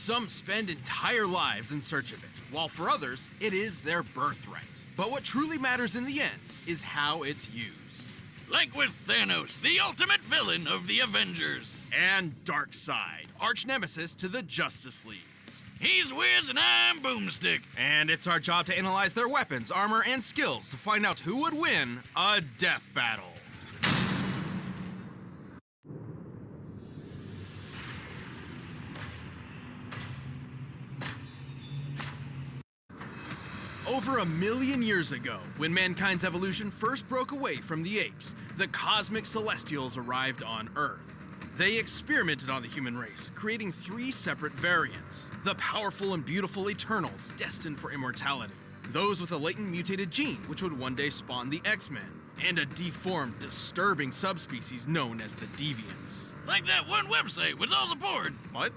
Some spend entire lives in search of it, while for others, it is their birthright. But what truly matters in the end is how it's used. Like with Thanos, the ultimate villain of the Avengers. And Darkseid, arch nemesis to the Justice League. He's Wiz and I'm Boomstick. And it's our job to analyze their weapons, armor, and skills to find out who would win a death battle. Over 1 million years ago, when mankind's evolution first broke away from the apes, the cosmic celestials arrived on Earth. They experimented on the human race, creating 3 separate variants. The powerful and beautiful Eternals, destined for immortality. Those with a latent mutated gene, which would one day spawn the X-Men. And a deformed, disturbing subspecies known as the Deviants. Like that one website with all the porn. What?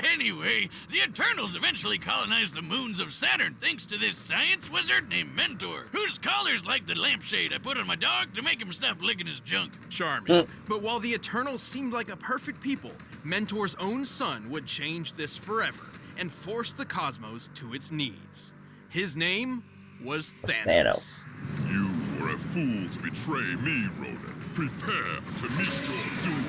Anyway, the Eternals eventually colonized the moons of Saturn thanks to this science wizard named Mentor, whose collar's like the lampshade I put on my dog to make him stop licking his junk. Charming. But while the Eternals seemed like a perfect people, Mentor's own son would change this forever and force the cosmos to its knees. His name was Thanos. You were a fool to betray me, Ronan. Prepare to meet your doom.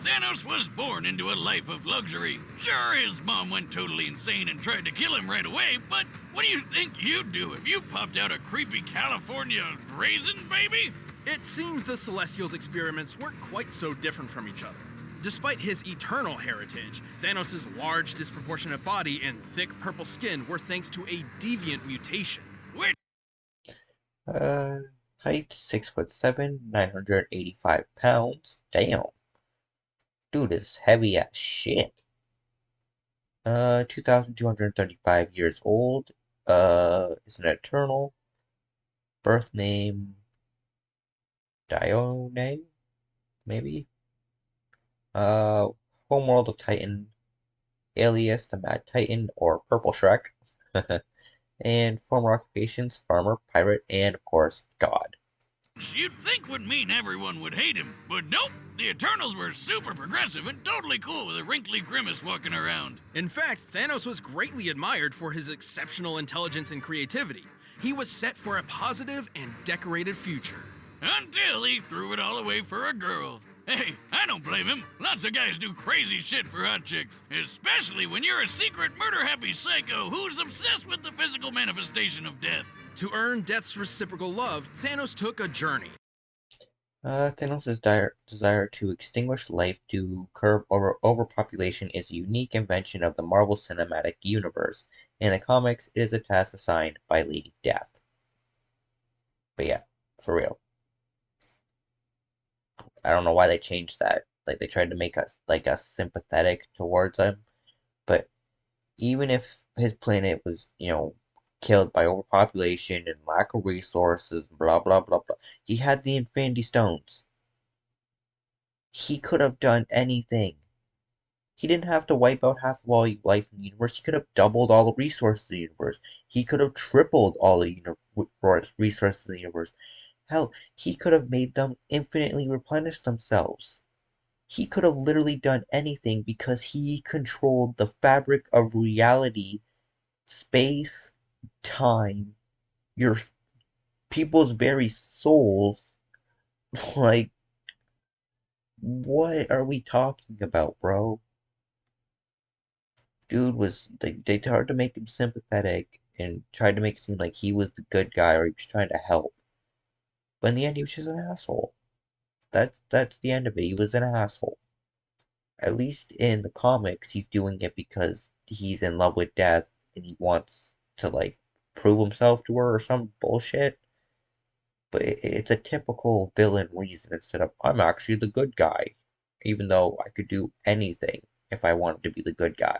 Thanos was born into a life of luxury. Sure, his mom went totally insane and tried to kill him right away, but what do you think you'd do if you popped out a creepy California raisin baby? It seems the Celestials' experiments weren't quite so different from each other. Despite his eternal heritage, Thanos' large, disproportionate body and thick purple skin were thanks to a deviant mutation. Wait. Height 6'7", 985 pounds. Damn. Dude is heavy as shit. 2,235 years old. Is an Eternal. Birth name Dione, maybe. Homeworld of Titan, alias the Mad Titan or Purple Shrek. And former occupations, farmer, pirate, and of course, God. You'd think would mean everyone would hate him, but nope. The Eternals were super progressive and totally cool with a wrinkly grimace walking around. In fact, Thanos was greatly admired for his exceptional intelligence and creativity. He was set for a positive and decorated future. Until he threw it all away for a girl. Hey, I don't blame him. Lots of guys do crazy shit for hot chicks, especially when you're a secret murder-happy psycho who's obsessed with the physical manifestation of death. To earn Death's reciprocal love, Thanos took a journey. Thanos' desire to extinguish life to curb overpopulation is a unique invention of the Marvel Cinematic Universe. In the comics, it is a task assigned by Lady Death. But yeah, for real. I don't know why they changed that. Like, they tried to make us sympathetic towards him. But even if his planet was, killed by overpopulation and lack of resources, blah, blah, blah, blah, he had the Infinity Stones. He could have done anything. He didn't have to wipe out half of all life in the universe. He could have doubled all the resources in the universe. He could have tripled all the resources in the universe. Hell, he could have made them infinitely replenish themselves. He could have literally done anything because he controlled the fabric of reality, space, time, your people's very souls. Like, what are we talking about, bro? Dude was, they tried to make him sympathetic and tried to make it seem like he was the good guy or he was trying to help. But in the end, he was just an asshole. That's the end of it. He was an asshole. At least in the comics, he's doing it because he's in love with Death and he wants to, prove himself to her or some bullshit. But it's a typical villain reason instead of, I'm actually the good guy. Even though I could do anything if I wanted to be the good guy.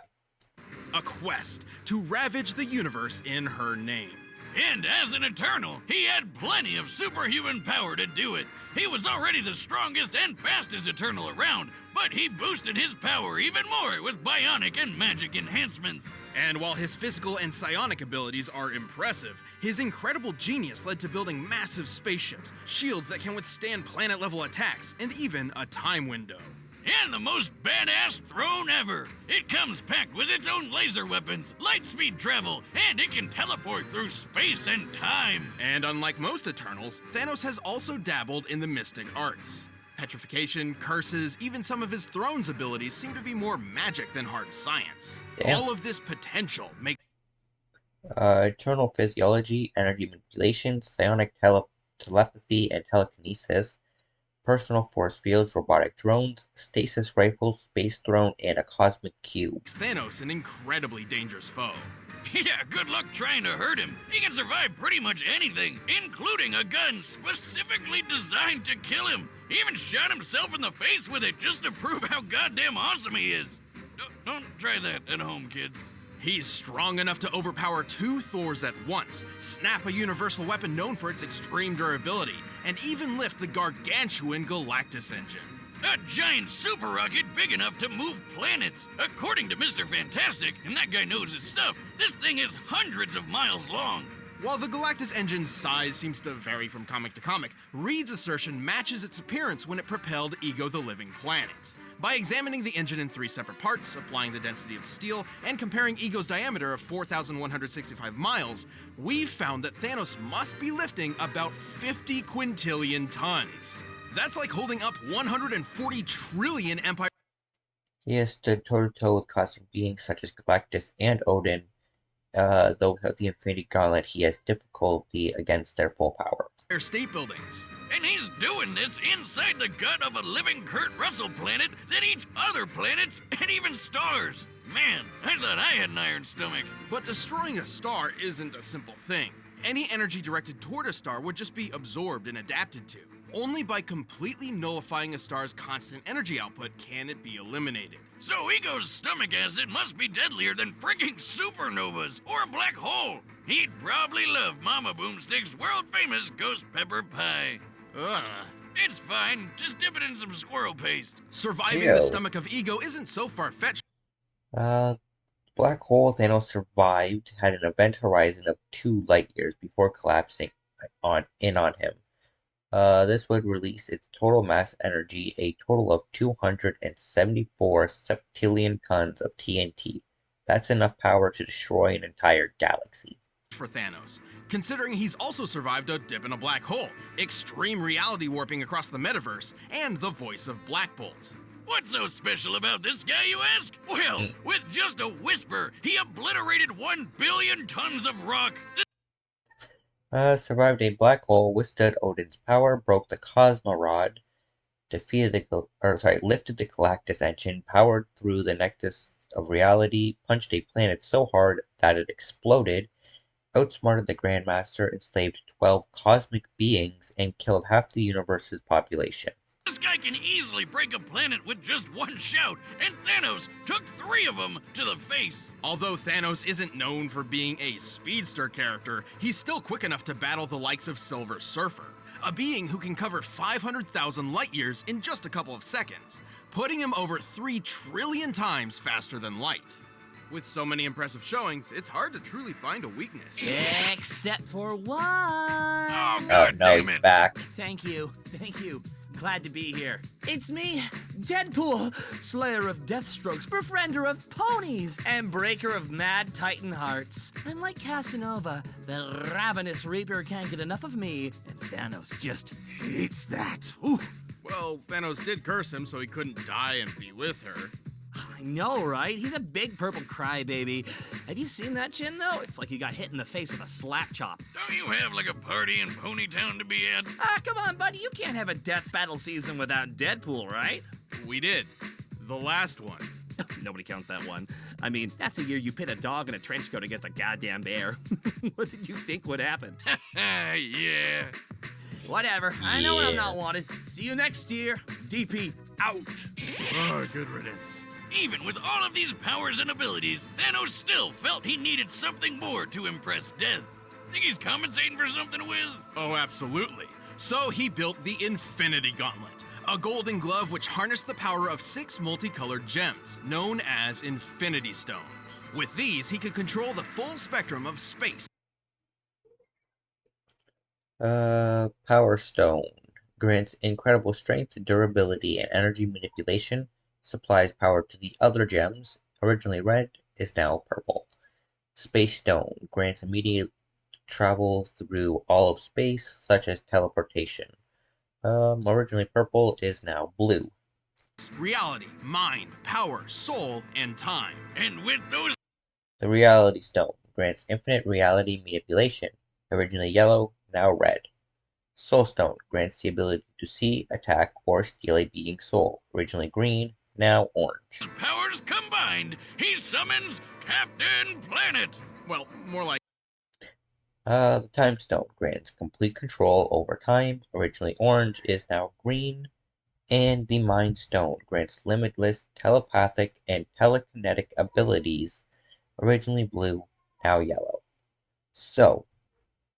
A quest to ravage the universe in her name. And as an Eternal, he had plenty of superhuman power to do it. He was already the strongest and fastest Eternal around, but he boosted his power even more with bionic and magic enhancements. And while his physical and psionic abilities are impressive, his incredible genius led to building massive spaceships, shields that can withstand planet-level attacks, and even a time window. And the most badass throne ever. It comes packed with its own laser weapons, light speed travel, and it can teleport through space and time. And unlike most Eternals, Thanos has also dabbled in the mystic arts. Petrification, curses, even some of his throne's abilities seem to be more magic than hard science. Damn. All of this potential makes Eternal physiology, energy manipulation, psionic telepathy and telekinesis, personal force fields, robotic drones, stasis rifles, space throne, and a cosmic cube. Thanos an incredibly dangerous foe. Yeah, good luck trying to hurt him. He can survive pretty much anything, including a gun specifically designed to kill him. He even shot himself in the face with it just to prove how goddamn awesome he is. Don't try that at home, kids. He's strong enough to overpower 2 Thors at once, snap a universal weapon known for its extreme durability, and even lift the gargantuan Galactus engine. A giant super rocket big enough to move planets. According to Mr. Fantastic, and that guy knows his stuff, this thing is hundreds of miles long. While the Galactus engine's size seems to vary from comic to comic, Reed's assertion matches its appearance when it propelled Ego the Living Planet. By examining the engine in 3 separate parts, applying the density of steel, and comparing Ego's diameter of 4,165 miles, we've found that Thanos must be lifting about 50 quintillion tons. That's like holding up 140 trillion Empire. He has stood toe-to-toe with cosmic beings such as Galactus and Odin. Though without the Infinity Gauntlet, he has difficulty against their full power. State buildings. And he's doing this inside the gut of a living Kurt Russell planet that eats other planets and even stars. Man, I thought I had an iron stomach. But destroying a star isn't a simple thing. Any energy directed toward a star would just be absorbed and adapted to. Only by completely nullifying a star's constant energy output can it be eliminated. So Ego's stomach acid must be deadlier than freaking supernovas or a black hole. He'd probably love Mama Boomstick's world-famous ghost pepper pie. Ugh. It's fine, just dip it in some squirrel paste. Surviving the stomach of Ego isn't so far-fetched. Black hole Thanos survived had an event horizon of 2 light years before collapsing on him. This would release its total mass energy, a total of 274 septillion tons of TNT. That's enough power to destroy an entire galaxy. For Thanos, considering he's also survived a dip in a black hole, extreme reality warping across the metaverse, and the voice of Black Bolt. What's so special about this guy, you ask? Well, with just a whisper, he obliterated 1 billion tons of rock. Survived a black hole, withstood Odin's power, broke the Cosmo Rod, lifted the Galactus engine, powered through the Nexus of Reality, punched a planet so hard that it exploded, outsmarted the Grandmaster, enslaved 12 cosmic beings, and killed half the universe's population. This guy can easily break a planet with just one shout, and Thanos took 3 of them to the face. Although Thanos isn't known for being a speedster character, he's still quick enough to battle the likes of Silver Surfer, a being who can cover 500,000 light years in just a couple of seconds, putting him over 3 trillion times faster than light. With so many impressive showings, it's hard to truly find a weakness. Except for one. Oh, God damn it. He's back. Thank you. Glad to be here. It's me, Deadpool, slayer of Deathstrokes, befriender of ponies, and breaker of mad titan hearts. I'm like Casanova, the ravenous reaper can't get enough of me, and Thanos just hates that. Ooh. Well, Thanos did curse him so he couldn't die and be with her. I know, right? He's a big purple crybaby. Have you seen that chin, though? It's like he got hit in the face with a slap chop. Don't you have like a party in Ponytown to be at? Ah, come on, buddy. You can't have a death battle season without Deadpool, right? We did. The last one. Nobody counts that one. I mean, that's a year you pit a dog in a trench coat against a goddamn bear. What did you think would happen? Yeah. Whatever. I know I'm not wanted. See you next year. DP out. Oh, good riddance. Even with all of these powers and abilities, Thanos still felt he needed something more to impress Death. Think he's compensating for something, Wiz? Oh, absolutely. So he built the Infinity Gauntlet, a golden glove which harnessed the power of 6 multicolored gems, known as Infinity Stones. With these, he could control the full spectrum of space. Power Stone grants incredible strength, durability, and energy manipulation. supplies power to the other gems. Originally red, is now purple. Space Stone grants immediate travel through all of space, such as teleportation. Originally purple, is now blue. Reality, mind, power, soul, and time. And with those... The Reality Stone grants infinite reality manipulation. Originally yellow, now red. Soul Stone grants the ability to see, attack, or steal a being's soul. Originally green, now orange. powers combined, he summons Captain Planet. Well, more like... The Time Stone grants complete control over time. Originally orange, is now green. And the Mind Stone grants limitless telepathic and telekinetic abilities. Originally blue, now yellow. So,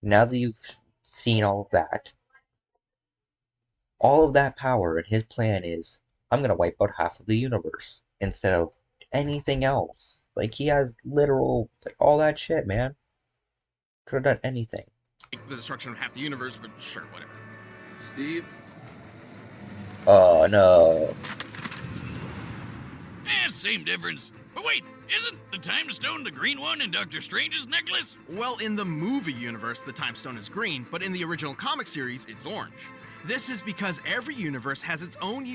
now that you've seen all of that power, and his plan is, I'm gonna wipe out half of the universe instead of anything else. Like, he has literal, like, all that shit, man. Could have done anything. The destruction of half the universe, but sure, whatever. Steve? Oh, no. Same difference. But wait, isn't the Time Stone the green one in Doctor Strange's necklace? Well, in the movie universe, the Time Stone is green, but in the original comic series, it's orange. This is because every universe has its own...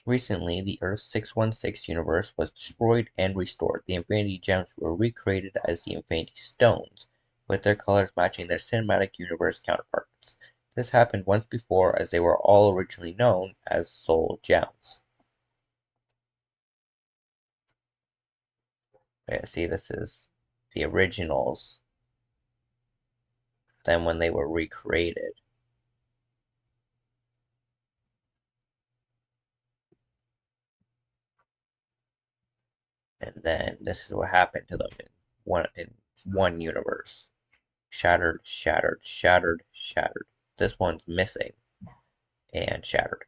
Recently, the Earth 616 universe was destroyed and restored. The Infinity Gems were recreated as the Infinity Stones, with their colors matching their cinematic universe counterparts. This happened once before, as they were all originally known as Soul Gems. Yeah, see, this is the originals. Then when they were recreated. And then this is what happened to them in one universe. Shattered, shattered, shattered, shattered. This one's missing. And shattered.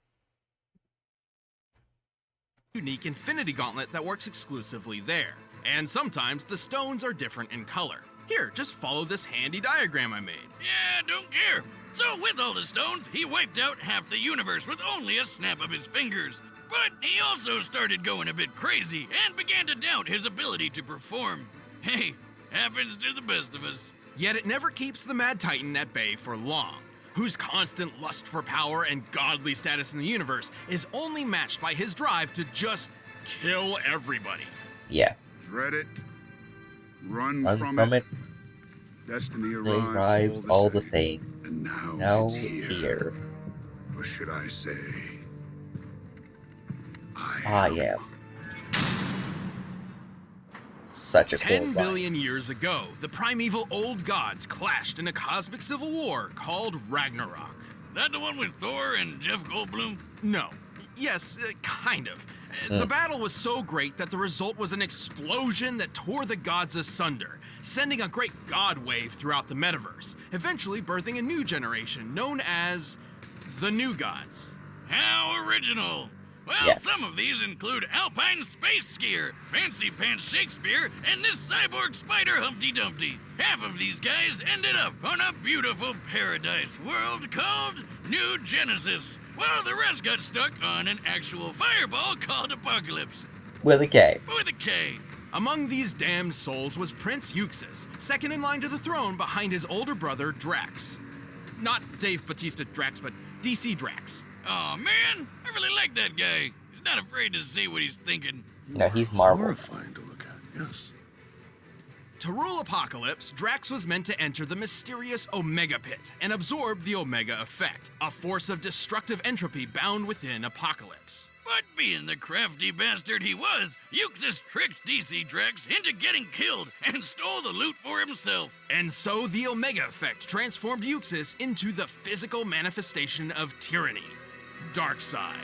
Unique Infinity Gauntlet that works exclusively there. And sometimes the stones are different in color. Here, just follow this handy diagram I made. Yeah, don't care. So with all the stones, he wiped out half the universe with only a snap of his fingers. But he also started going a bit crazy and began to doubt his ability to perform. Hey, happens to the best of us. Yet it never keeps the Mad Titan at bay for long, whose constant lust for power and godly status in the universe is only matched by his drive to just kill everybody. Yeah. Dread it. Run from it. Destiny arrives all the same. And now it's here. Or should I say, I am. Such a cool 10 billion years ago, the primeval old gods clashed in a cosmic civil war called Ragnarok. That the one with Thor and Jeff Goldblum? No. Yes, kind of. The battle was so great that the result was an explosion that tore the gods asunder, sending a great god wave throughout the metaverse, eventually birthing a new generation known as the New Gods. How original! Well, some of these include Alpine Space Skier, Fancy Pants Shakespeare, and this cyborg spider Humpty Dumpty. Half of these guys ended up on a beautiful paradise world called New Genesis, while the rest got stuck on an actual fireball called Apocalypse. With a K. With a K. Among these damned souls was Prince Euxis, second in line to the throne behind his older brother Drax. Not Dave Bautista Drax, but DC Drax. Aw, man, I really like that guy. He's not afraid to say what he's thinking. No, he's Marvel. Horrifying to look at, yes. To rule Apocalypse, Drax was meant to enter the mysterious Omega Pit and absorb the Omega Effect, a force of destructive entropy bound within Apocalypse. But being the crafty bastard he was, Euxis tricked DC Drax into getting killed and stole the loot for himself. And so the Omega Effect transformed Euxis into the physical manifestation of tyranny, Darkseid.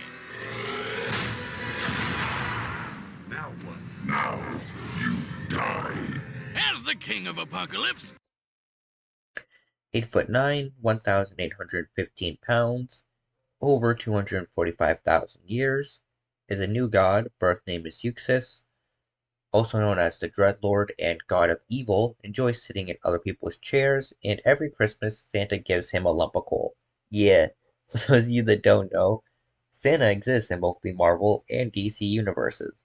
Now what? Now you die. As the king of Apocalypse, 8'9", 1,815 pounds, over 245,000 years, is a new god. Birth name is Euxis, also known as the Dreadlord and God of Evil. Enjoys sitting in other people's chairs, and every Christmas Santa gives him a lump of coal. Yeah, for those of you that don't know, Santa exists in both the Marvel and DC universes.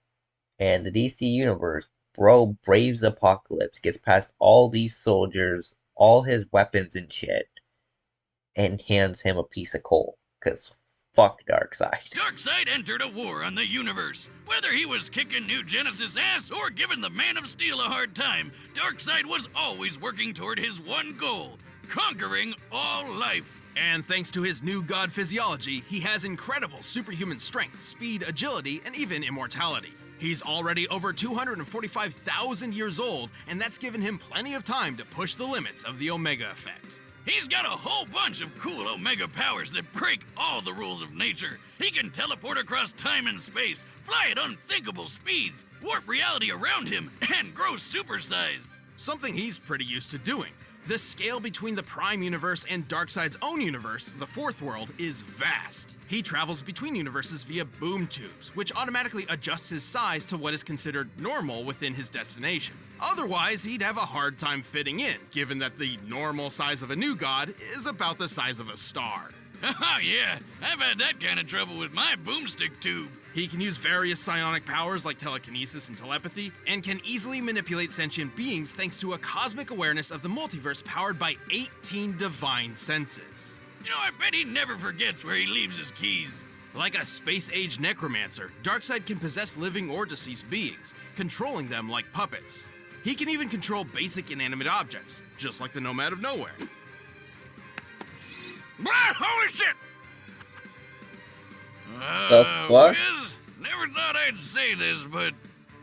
And the DC universe, bro braves apocalypse, gets past all these soldiers, all his weapons and shit, and hands him a piece of coal. Cause fuck Darkseid. Darkseid entered a war on the universe. Whether he was kicking New Genesis' ass or giving the Man of Steel a hard time, Darkseid was always working toward his one goal: conquering all life. And thanks to his new god physiology, he has incredible superhuman strength, speed, agility, and even immortality. He's already over 245,000 years old, and that's given him plenty of time to push the limits of the Omega effect. He's got a whole bunch of cool Omega powers that break all the rules of nature. He can teleport across time and space, fly at unthinkable speeds, warp reality around him, and grow supersized. Something he's pretty used to doing. The scale between the Prime universe and Darkseid's own universe, the Fourth World, is vast. He travels between universes via boom tubes, which automatically adjusts his size to what is considered normal within his destination. Otherwise, he'd have a hard time fitting in, given that the normal size of a new god is about the size of a star. Oh yeah, I've had that kind of trouble with my boomstick tube. He can use various psionic powers like telekinesis and telepathy, and can easily manipulate sentient beings thanks to a cosmic awareness of the multiverse powered by 18 divine senses. You know, I bet he never forgets where he leaves his keys. Like a space-age necromancer, Darkseid can possess living or deceased beings, controlling them like puppets. He can even control basic inanimate objects, just like the Nomad of Nowhere. Holy shit! The fuck? Wiz, never thought I'd say this, but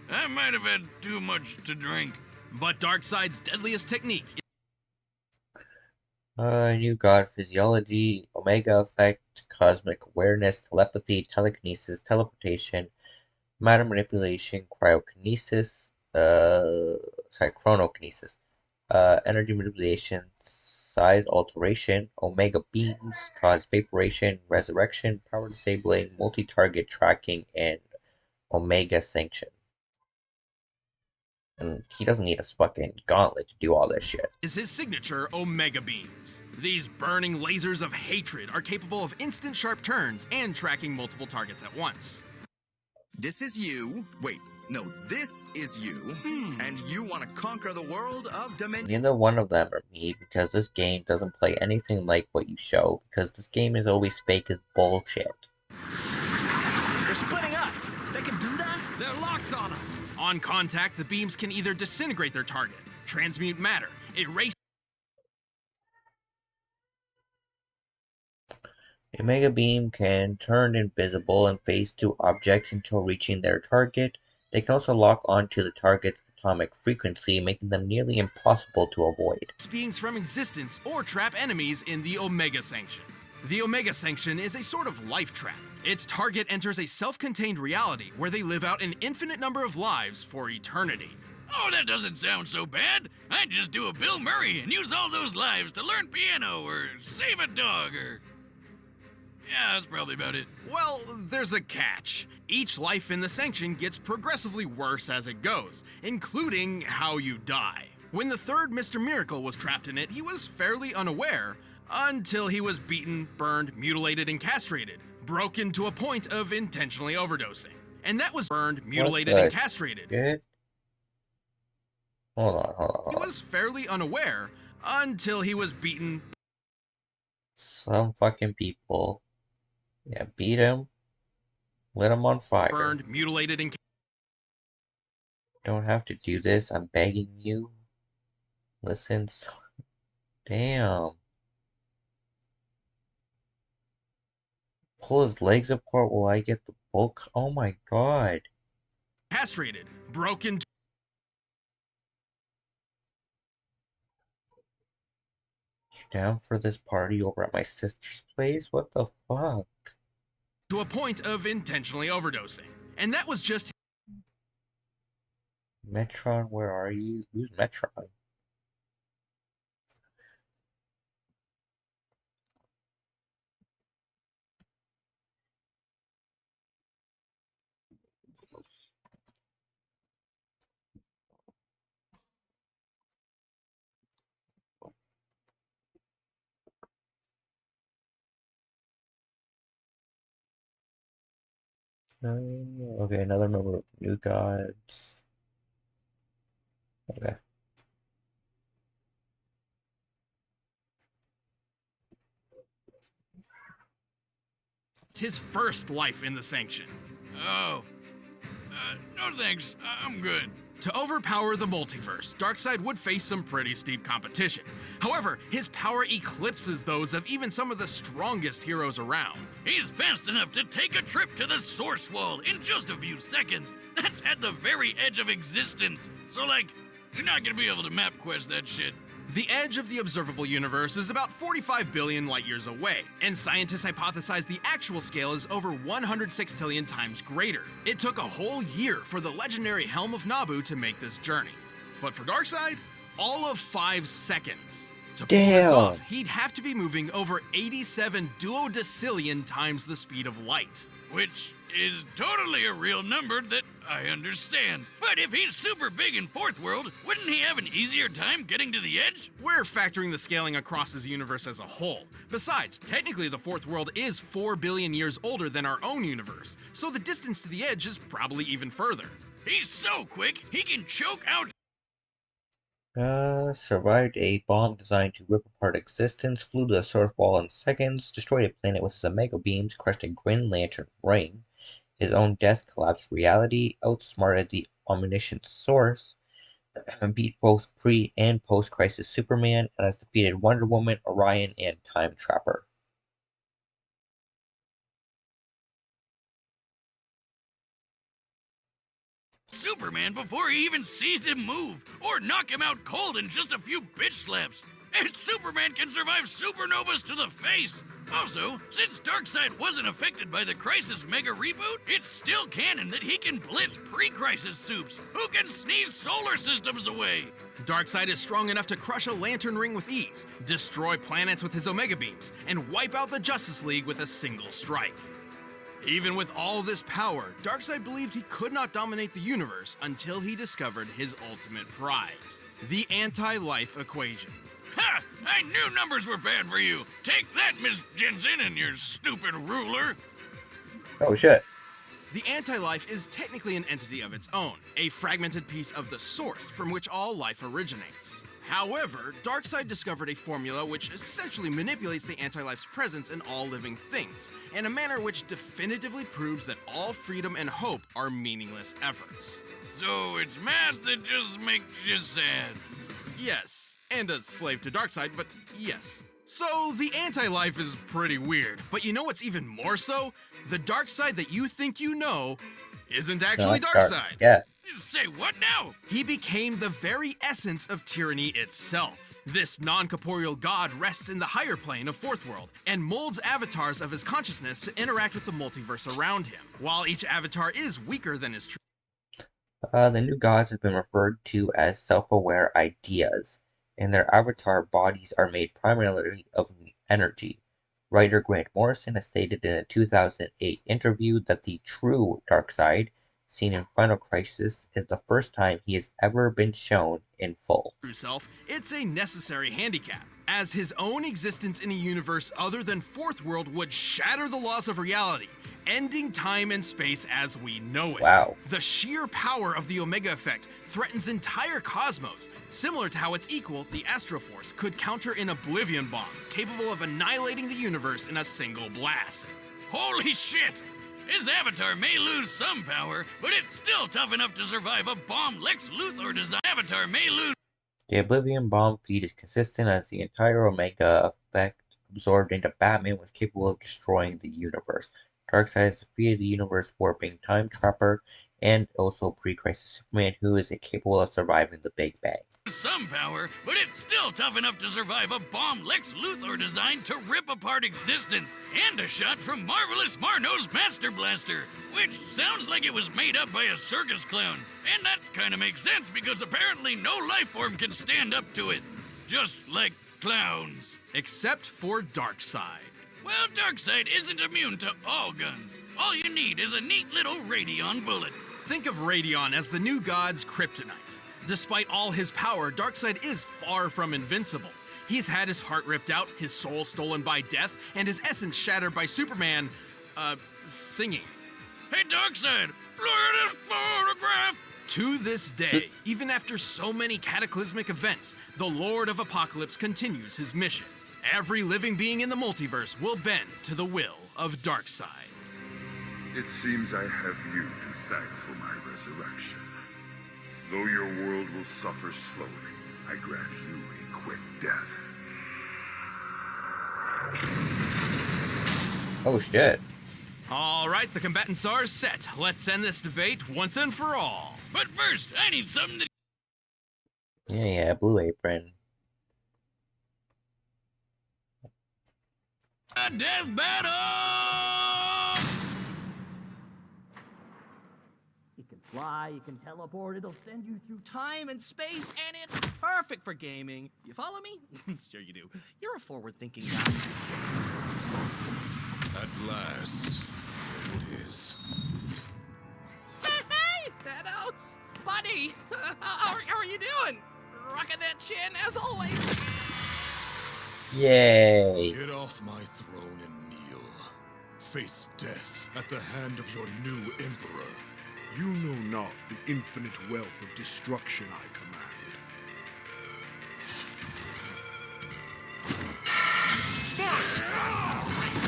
I might have had too much to drink. But Darkseid's deadliest technique New god physiology, Omega effect, cosmic awareness, telepathy, telekinesis, teleportation, matter manipulation, cryokinesis, chronokinesis, energy manipulation, size alteration, Omega beams, cause vaporation, resurrection, power disabling, multi-target tracking, and Omega sanction. And he doesn't need a fucking gauntlet to do all this shit. is his signature Omega beams. These burning lasers of hatred are capable of instant sharp turns and tracking multiple targets at once. This is you. Wait, no, this is you. And you want to conquer the world of Dimension. Neither one of them are me, because this game doesn't play anything like what you show, because this game is always fake as bullshit. They're splitting up. They can do that? They're locked on us. On contact, the beams can either disintegrate their target, transmute matter, erase. A Mega Beam can turn invisible and phase through objects until reaching their target. They can also lock onto the target's atomic frequency, making them nearly impossible to avoid. Beings from existence or trap enemies in the Omega Sanction. The Omega Sanction is a sort of life trap. Its target enters a self-contained reality where they live out an infinite number of lives for eternity. Oh, that doesn't sound so bad. I'd just do a Bill Murray and use all those lives to learn piano or save a dog or... Yeah, that's probably about it. Well, there's a catch. Each life in the Sanction gets progressively worse as it goes, including how you die. When the third Mr. Miracle was trapped in it, he was fairly unaware until he was beaten, burned, mutilated, and castrated, broken to a point of intentionally overdosing. And that was burned, mutilated, and castrated. Shit? Hold on. He was fairly unaware until he was beaten. Some fucking people. Yeah, beat him. Lit him on fire. Burned, mutilated, and... Don't have to do this, I'm begging you. Listen, damn. Pull his legs apart while I get the bulk. Oh my god. Castrated, broken... You down for this party over at my sister's place? What the fuck? To a point of intentionally overdosing. And that was just... Metron, where are you? Who's Metron? Okay, another member of the New Gods. Okay. His first life in the Sanction. Oh. No thanks. I'm good. To overpower the multiverse, Darkseid would face some pretty steep competition. However, his power eclipses those of even some of the strongest heroes around. He's fast enough to take a trip to the Source Wall in just a few seconds. That's at the very edge of existence. So, like, you're not gonna be able to map quest that shit. The edge of the observable universe is about 45 billion light years away, and scientists hypothesize the actual scale is over 100 sextillion times greater. It took a whole year for the legendary Helm of Nabu to make this journey. But for Darkseid, all of 5 seconds. To pull this off, he'd have to be moving over 87 duodecillion times the speed of light. Which is totally a real number that I understand. But if he's super big in Fourth World, wouldn't he have an easier time getting to the edge? We're factoring the scaling across his universe as a whole. Besides, technically the Fourth World is 4 billion years older than our own universe, so the distance to the edge is probably even further. He's so quick, he can choke out. Survived a bomb designed to rip apart existence, flew to the Source Wall in seconds, destroyed a planet with his Omega beams, crushed a Green Lantern ring. His own death collapsed reality, outsmarted the omniscient Source, beat both pre- and post-crisis Superman, and has defeated Wonder Woman, Orion, and Time Trapper. Superman before he even sees him move, or knock him out cold in just a few bitch slaps. And Superman can survive supernovas to the face. Also, since Darkseid wasn't affected by the Crisis Mega Reboot, it's still canon that he can blitz pre-Crisis soups who can sneeze solar systems away. Darkseid is strong enough to crush a lantern ring with ease, destroy planets with his Omega beams, and wipe out the Justice League with a single strike. Even with all this power, Darkseid believed he could not dominate the universe until he discovered his ultimate prize, the anti-life equation. Ha! I knew numbers were bad for you. Take that, Miss Jensen, and your stupid ruler. Oh shit. The anti-life is technically an entity of its own, a fragmented piece of the source from which all life originates. However, Darkseid discovered a formula which essentially manipulates the anti-life's presence in all living things, in a manner which definitively proves that all freedom and hope are meaningless efforts. So it's math that just makes you sad. Yes. And a slave to Darkseid, but yes. So the anti-life is pretty weird, but you know what's even more so? The Darkseid that you think you know isn't actually Darkseid. Yeah. Say what now? He became the very essence of tyranny itself. This non-corporeal god rests in the higher plane of Fourth World and molds avatars of his consciousness to interact with the multiverse around him. While each avatar is weaker than his true. The New Gods have been referred to as self-aware ideas, and their avatar bodies are made primarily of energy. Writer Grant Morrison has stated in a 2008 interview that the true Darkseid, seen in Final Crisis, is the first time he has ever been shown in full. Self, it's a necessary handicap, as his own existence in a universe other than Fourth World would shatter the laws of reality, ending time and space as we know it. Wow. The sheer power of the Omega effect threatens entire cosmos, similar to how its equal, the Astroforce, could counter an Oblivion bomb, capable of annihilating the universe in a single blast. Holy shit! His avatar may lose some power, but it's still tough enough to survive a bomb Lex Luthor design. Avatar may lose. The Oblivion bomb feed is consistent as the entire Omega effect absorbed into Batman was capable of destroying the universe. Darkseid has defeated the universe warping Time Trapper and also pre-Crisis Superman, who is capable of surviving the Big Bang. Some power, but it's still tough enough to survive a bomb Lex Luthor designed to rip apart existence, and a shot from Marvelous Marno's Master Blaster, which sounds like it was made up by a circus clown. And that kind of makes sense because apparently no life form can stand up to it. Just like clowns. Except for Darkseid. Well, Darkseid isn't immune to all guns. All you need is a neat little Radion bullet. Think of Radion as the New God's kryptonite. Despite all his power, Darkseid is far from invincible. He's had his heart ripped out, his soul stolen by death, and his essence shattered by Superman, singing. Hey, Darkseid, look at this photograph! To this day, even after so many cataclysmic events, the Lord of Apocalypse continues his mission. Every living being in the multiverse will bend to the will of Darkseid. It seems I have you to thank for my resurrection. Though your world will suffer slowly, I grant you a quick death. Oh shit. All right, the combatants are set. Let's end this debate once and for all. But first, I need something to... Yeah, Blue Apron. A death battle! You can fly, you can teleport, it'll send you through time and space, and it's perfect for gaming. You follow me? Sure you do. You're a forward-thinking guy. At last, there it is. Hey, Thanos! Buddy! How are you doing? Rocking that chin, as always. Yay! Get off my throne and kneel. Face death at the hand of your new emperor. You know not the infinite wealth of destruction I command.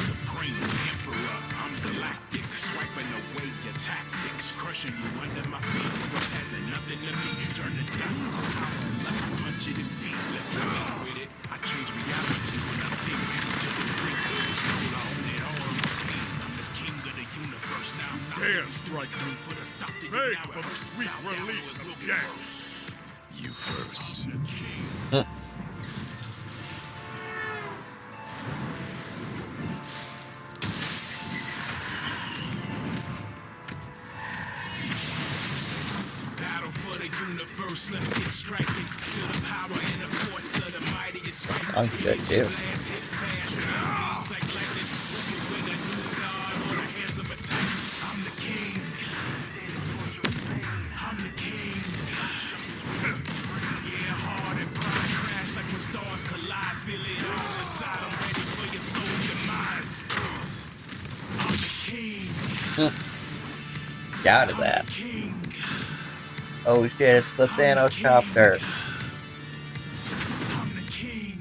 Supreme Emperor, I'm galactic, swiping away your tactics, crushing you under my feet, realizing nothing to me, turn the dust to power, let's punch it and feet, let's go with it, I change reality when I'm thinking, to the brink of the soul, I own it all on my feet, I'm the king of the universe, now I'm not Dare strike me, put a stop to beg you now, for the sweet release of gas. You first. Battle for the universe, let's get striking to the power and the force of the mightiest. I'm good too. I'm the king. I'm the king. Yeah, hard and pride crash like when stars collide. Feel it all inside. I'm ready for your soul demise. I'm the king. Get out of that. Oh shit, it's the Thanos chopper. I'm the king.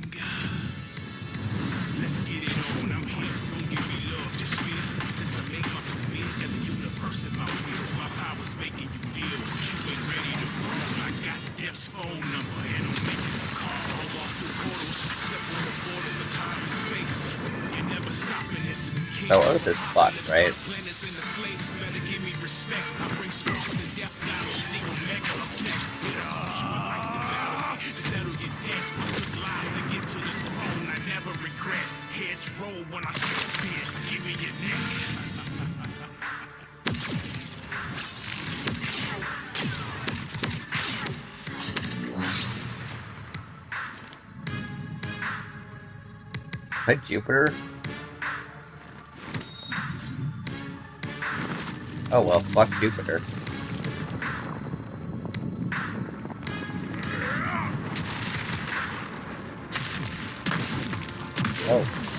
Let's get it on. I'm here. Don't give me love, just feel. Since I made my commit as the universe in my will, my power's making you deal. You ain't ready to roll. I got Death's phone number and I'm making a call. I'll walk through portals, step on the borders of time and space. You're never stopping this. Oh, Earth is fucked, right? Planets in the slaves better give me respect. I bring sparks and death down. Nigga, mega effect. Settle your debt. Live to get to the throne. I never regret. Heads roll when I step in. Give me your Hi, Jupiter. Oh well, fuck Jupiter.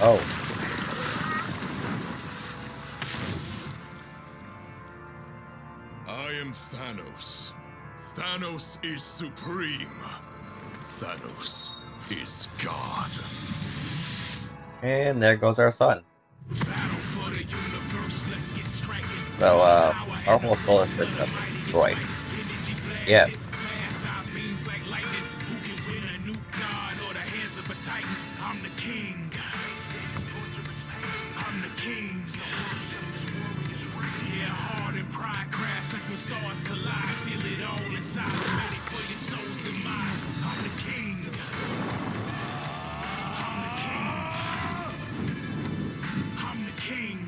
Oh. I am Thanos. Thanos is supreme. Thanos is God. And there goes our sun. So, our whole solar system is destroyed. Yeah. I'm the king. I'm the king. Yeah, hard and pride crash like when stars collide. Feel it all inside. Ready for your soul's demise. I'm the king. I'm the king.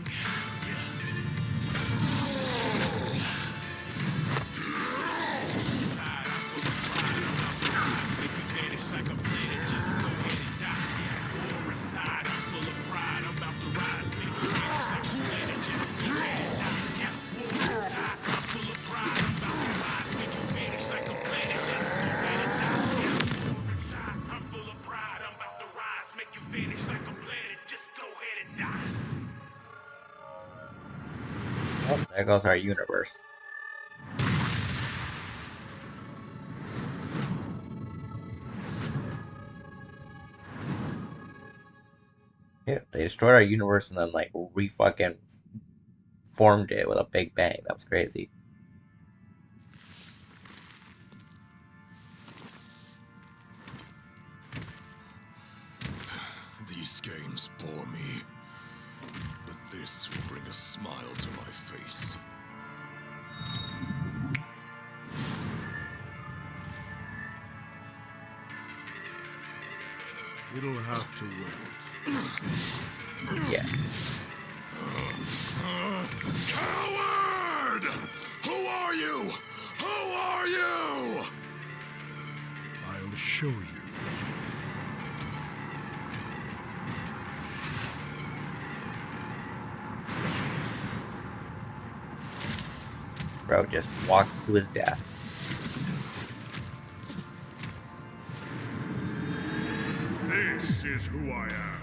Side There goes our universe. Yeah, they destroyed our universe and then like re-fucking formed it with a big bang. That was crazy. These games bore me, but this will bring a smile to my face. It'll have to wait. Yeah. Coward! Who are you? Who are you? I'll show you. Bro just walked to his death. This is who I am.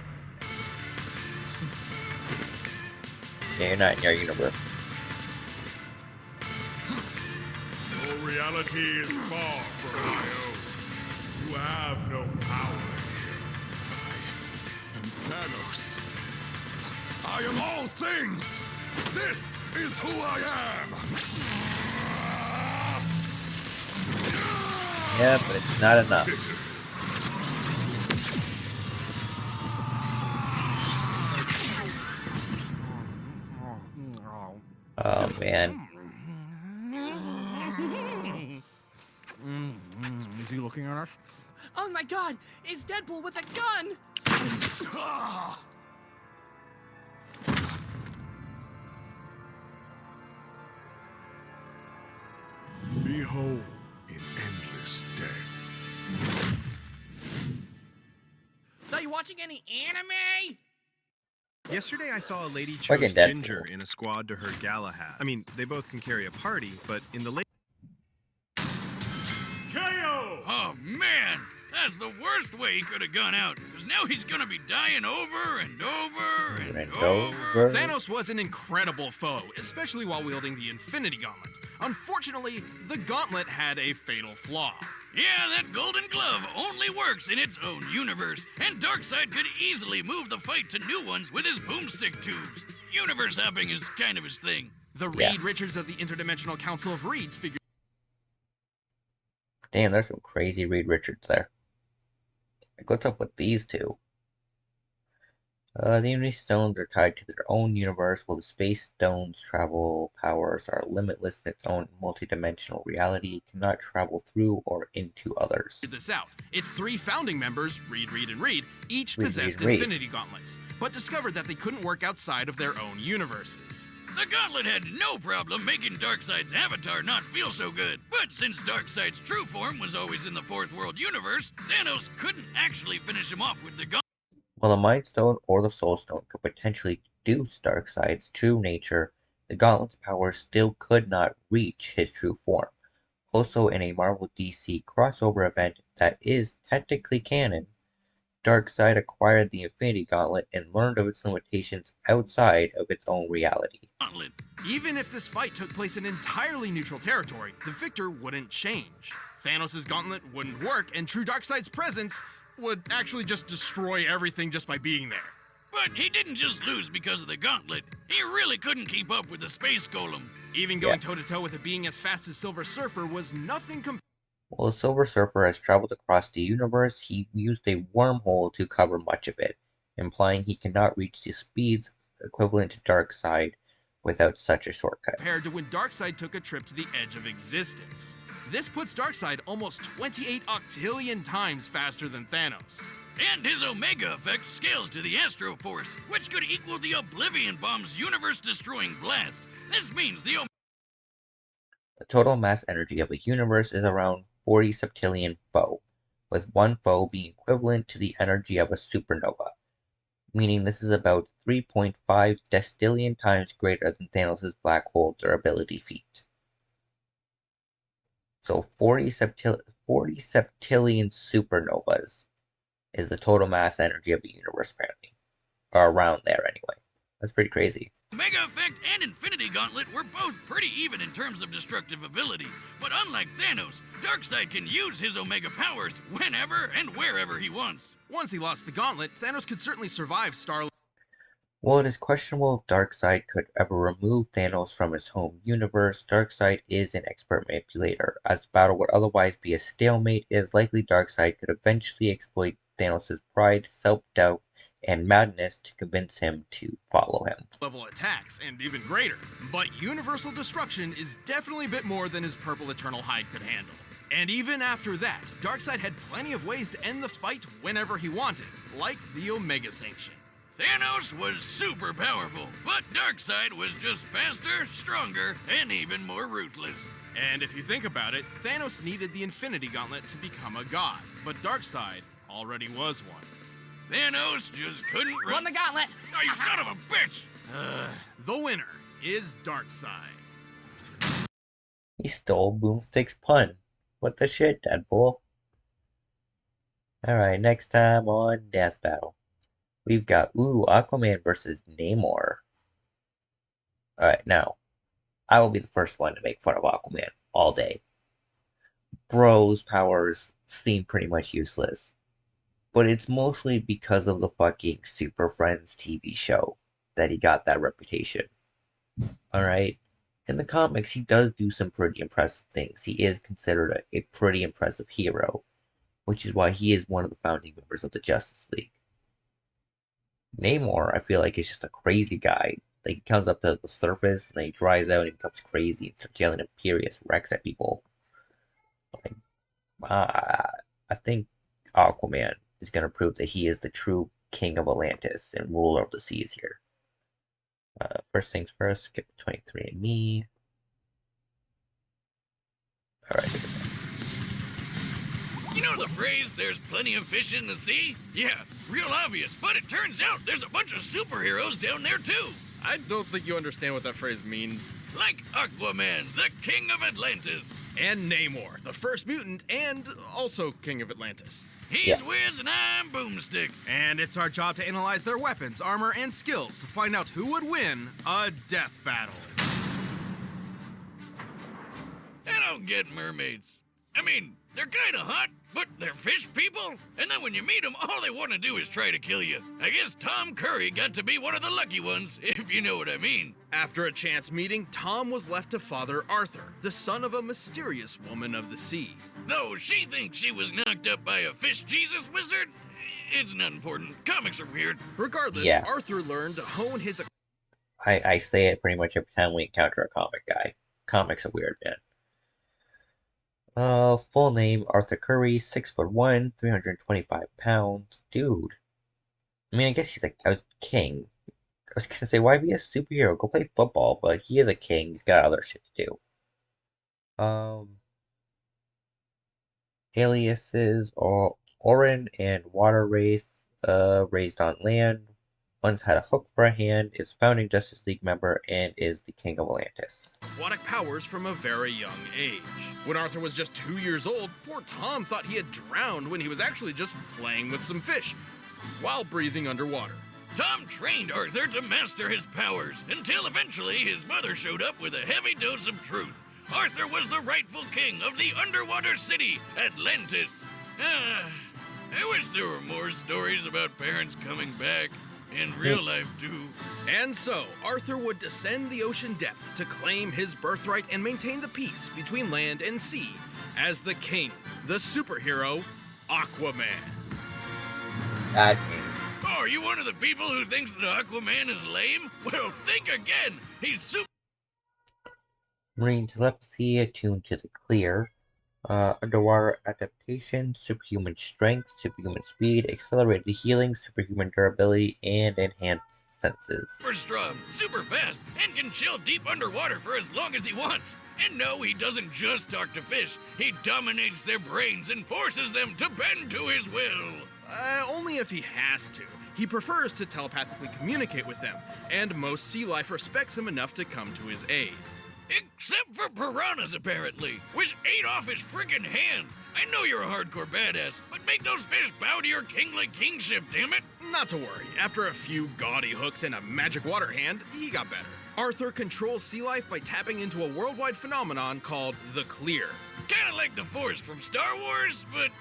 Yeah, you're not in your universe. Your reality is far from my own. You have no power I am Thanos. I am all things. This is who I am. Yeah, but it's not enough. Oh man. Is he looking at us? Oh my god, it's Deadpool with a gun! Behold in endless death. So you watching any anime? Yesterday I saw a lady Fucking chose Deadpool. Ginger in a squad to her gala hat. I mean, they both can carry a party, but in the late KO! Oh, man! That's the worst way he could have gone out, because now he's gonna be dying over and over and over. Thanos was an incredible foe, especially while wielding the Infinity Gauntlet. Unfortunately, the gauntlet had a fatal flaw. Yeah, that golden glove only works in its own universe, and Darkseid could easily move the fight to new ones with his boomstick tubes. Universe hopping is kind of his thing. The Reed Richards of the Interdimensional Council of Reeds figured. Damn, there's some crazy Reed Richards there. Like, what's up with these two? The Unity Stones are tied to their own universe, while the Space Stones' travel powers are limitless in its own multidimensional reality, cannot travel through or into others. This out. Its three founding members, Reed, Reed, and Reed, each Reed, possessed Reed, Reed. Infinity Gauntlets, but discovered that they couldn't work outside of their own universes. The gauntlet had no problem making Darkseid's avatar not feel so good. But since Darkseid's true form was always in the Fourth World universe, Thanos couldn't actually finish him off with the gauntlet. While the Mind Stone or the Soul Stone could potentially reduce Darkseid's true nature, the Gauntlet's power still could not reach his true form. Also, in a Marvel DC crossover event that is technically canon, Darkseid acquired the Infinity Gauntlet and learned of its limitations outside of its own reality. Even if this fight took place in entirely neutral territory, the victor wouldn't change. Thanos' gauntlet wouldn't work, and true Darkseid's presence would actually just destroy everything just by being there. But he didn't just lose because of the gauntlet. He really couldn't keep up with the space golem. Even going toe-to-toe with a being as fast as Silver Surfer was nothing While the Silver Surfer has traveled across the universe, he used a wormhole to cover much of it, implying he cannot reach the speeds equivalent to Darkseid without such a shortcut. compared to when Darkseid took a trip to the edge of existence. This puts Darkseid almost 28 octillion times faster than Thanos. And his Omega effect scales to the Astro Force, which could equal the Oblivion Bomb's universe-destroying blast. This means the The total mass energy of a universe is around 40 septillion foe, with one foe being equivalent to the energy of a supernova, meaning this is about 3.5 decillion times greater than Thanos' black hole durability feat. So 40 septillion supernovas is the total mass energy of the universe, apparently. Or around there, anyway. That's pretty crazy. Mega Effect and Infinity Gauntlet were both pretty even in terms of destructive ability, but unlike Thanos, Darkseid can use his Omega powers whenever and wherever he wants. Once he lost the gauntlet, Thanos could certainly survive Star. While it is questionable if Darkseid could ever remove Thanos from his home universe, Darkseid is an expert manipulator. As the battle would otherwise be a stalemate, it is likely Darkseid could eventually exploit Thanos' pride, self-doubt, and madness to convince him to follow him. Level attacks, and even greater. But universal destruction is definitely a bit more than his purple eternal hide could handle. And even after that, Darkseid had plenty of ways to end the fight whenever he wanted, like the Omega Sanction. Thanos was super powerful, but Darkseid was just faster, stronger, and even more ruthless. And if you think about it, Thanos needed the Infinity Gauntlet to become a god, but Darkseid already was one. Thanos just couldn't Run the gauntlet! Oh, you son of a bitch! The winner is Darkseid. He stole Boomstick's pun. What the shit, Deadpool? Alright, next time on Death Battle. We've got, Aquaman versus Namor. Alright, now, I will be the first one to make fun of Aquaman all day. Bro's powers seem pretty much useless. But it's mostly because of the fucking Super Friends TV show that he got that reputation. Alright? In the comics, he does do some pretty impressive things. He is considered a pretty impressive hero, which is why he is one of the founding members of the Justice League. Namor, I feel like, is just a crazy guy. Like, he comes up to the surface, and then he dries out, and he becomes crazy, and starts yelling imperious wrecks at people. Like, I think Aquaman is going to prove that he is the true king of Atlantis and ruler of the seas here. First things first, skip 23andMe. Alright, here we go. You know the phrase, there's plenty of fish in the sea? Yeah, real obvious, but it turns out there's a bunch of superheroes down there too. I don't think you understand what that phrase means. Like Aquaman, the king of Atlantis. And Namor, the first mutant and also king of Atlantis. He's Wiz and I'm Boomstick. And it's our job to analyze their weapons, armor, and skills to find out who would win a death battle. I don't get mermaids. I mean, they're kinda hot, but they're fish people. And then when you meet them, all they want to do is try to kill you. I guess Tom Curry got to be one of the lucky ones, if you know what I mean. After a chance meeting, Tom was left to father Arthur, the son of a mysterious woman of the sea. Though she thinks she was knocked up by a fish Jesus wizard, it's not important. Comics are weird. Regardless, Arthur learned to hone his... I say it pretty much every time we encounter a comic guy. Comics are weird, man. Full name, Arthur Curry, 6'1", 325 pounds. Dude. I mean, I guess he's a king. I was gonna say, why be a superhero? Go play football, but he is a king. He's got other shit to do. Aliases are Orin and Water Wraith, raised on land. Once had a hook for a hand, is founding Justice League member, and is the king of Atlantis. Aquatic powers from a very young age. When Arthur was just 2 years old, poor Tom thought he had drowned when he was actually just playing with some fish while breathing underwater. Tom trained Arthur to master his powers, until eventually his mother showed up with a heavy dose of truth. Arthur was the rightful king of the underwater city, Atlantis. I wish there were more stories about parents coming back. In real life, too. And so, Arthur would descend the ocean depths to claim his birthright and maintain the peace between land and sea as the king, the superhero, Aquaman. That Oh, are you one of the people who thinks that Aquaman is lame? Well, think again. He's super... Marine telepathy attuned to the clear. Underwater adaptation, superhuman strength, superhuman speed, accelerated healing, superhuman durability, and enhanced senses. Super strong, super fast, and can chill deep underwater for as long as he wants. And no, he doesn't just talk to fish. He dominates their brains and forces them to bend to his will. Only if he has to. He prefers to telepathically communicate with them, and most sea life respects him enough to come to his aid. Except for piranhas, apparently, which ate off his frickin' hand. I know you're a hardcore badass, but make those fish bow to your kingly kingship, damn it! Not to worry, after a few gaudy hooks and a magic water hand, he got better. Arthur controls sea life by tapping into a worldwide phenomenon called the Clear. Kinda like the Force from Star Wars, but...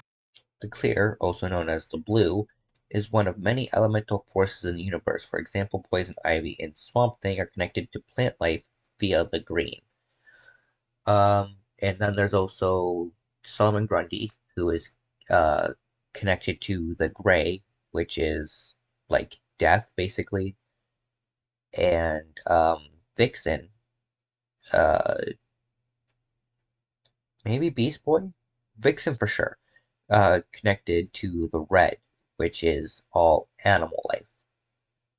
The Clear, also known as the Blue, is one of many elemental forces in the universe. For example, poison ivy and swamp thing are connected to plant life via the green. And then there's also Solomon Grundy, who is connected to the gray, which is like death, basically. And Vixen, maybe Beast Boy? Vixen for sure. Connected to the red, which is all animal life,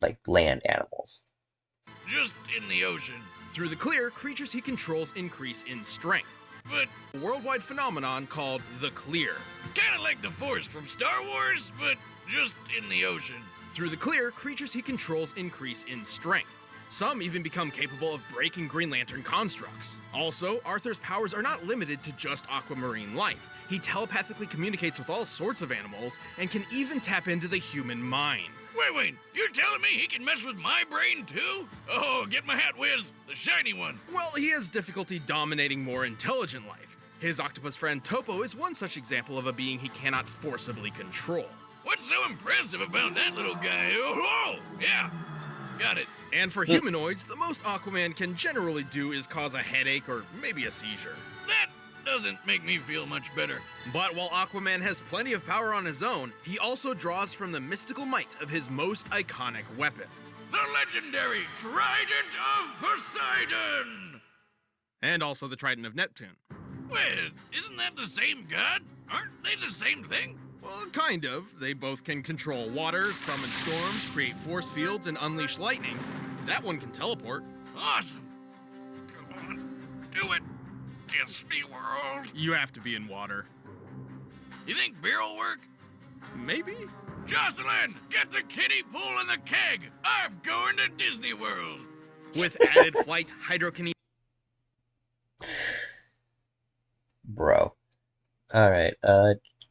like land animals. Just in the ocean. Through the Clear, creatures he controls increase in strength. But... a worldwide phenomenon called the Clear. Kinda like the Force from Star Wars, but just in the ocean. Through the Clear, creatures he controls increase in strength. Some even become capable of breaking Green Lantern constructs. Also, Arthur's powers are not limited to just aquamarine life. He telepathically communicates with all sorts of animals and can even tap into the human mind. Wait, you're telling me he can mess with my brain too? Oh, get my hat whiz, the shiny one. Well, he has difficulty dominating more intelligent life. His octopus friend Topo is one such example of a being he cannot forcibly control. What's so impressive about that little guy? Oh, yeah, got it. And for humanoids, the most Aquaman can generally do is cause a headache or maybe a seizure. That doesn't make me feel much better. But while Aquaman has plenty of power on his own, he also draws from the mystical might of his most iconic weapon. The legendary Trident of Poseidon! And also the Trident of Neptune. Wait, isn't that the same god? Aren't they the same thing? Well, kind of. They both can control water, summon storms, create force fields, and unleash lightning. That one can teleport. Awesome. Come on, do it. Disney World. You have to be in water. You think beer will work? Maybe. Jocelyn, get the kiddie pool and the keg. I'm going to Disney World. With added flight, hydrokinesis. Bro. Alright,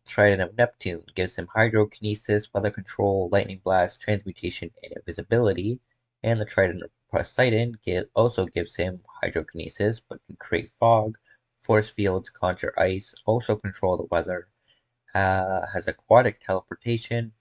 Trident of Neptune gives him hydrokinesis, weather control, lightning blast, transmutation, and invisibility. And the Trident of Poseidon also gives him hydrokinesis, but can create fog, force fields, conjure ice, also control the weather, has aquatic teleportation,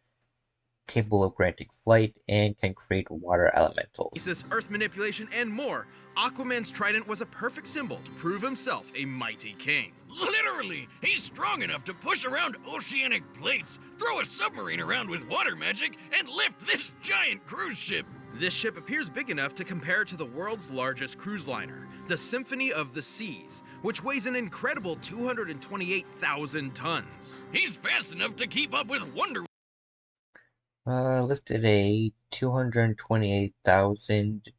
capable of granting flight, and can create water elementals. Earth manipulation, and more. Aquaman's trident was a perfect symbol to prove himself a mighty king. Literally, he's strong enough to push around oceanic plates, throw a submarine around with water magic, and lift this giant cruise ship. This ship appears big enough to compare to the world's largest cruise liner, the Symphony of the Seas, which weighs an incredible 228,000 tons. He's fast enough to keep up with Wonder Lifted a 228,000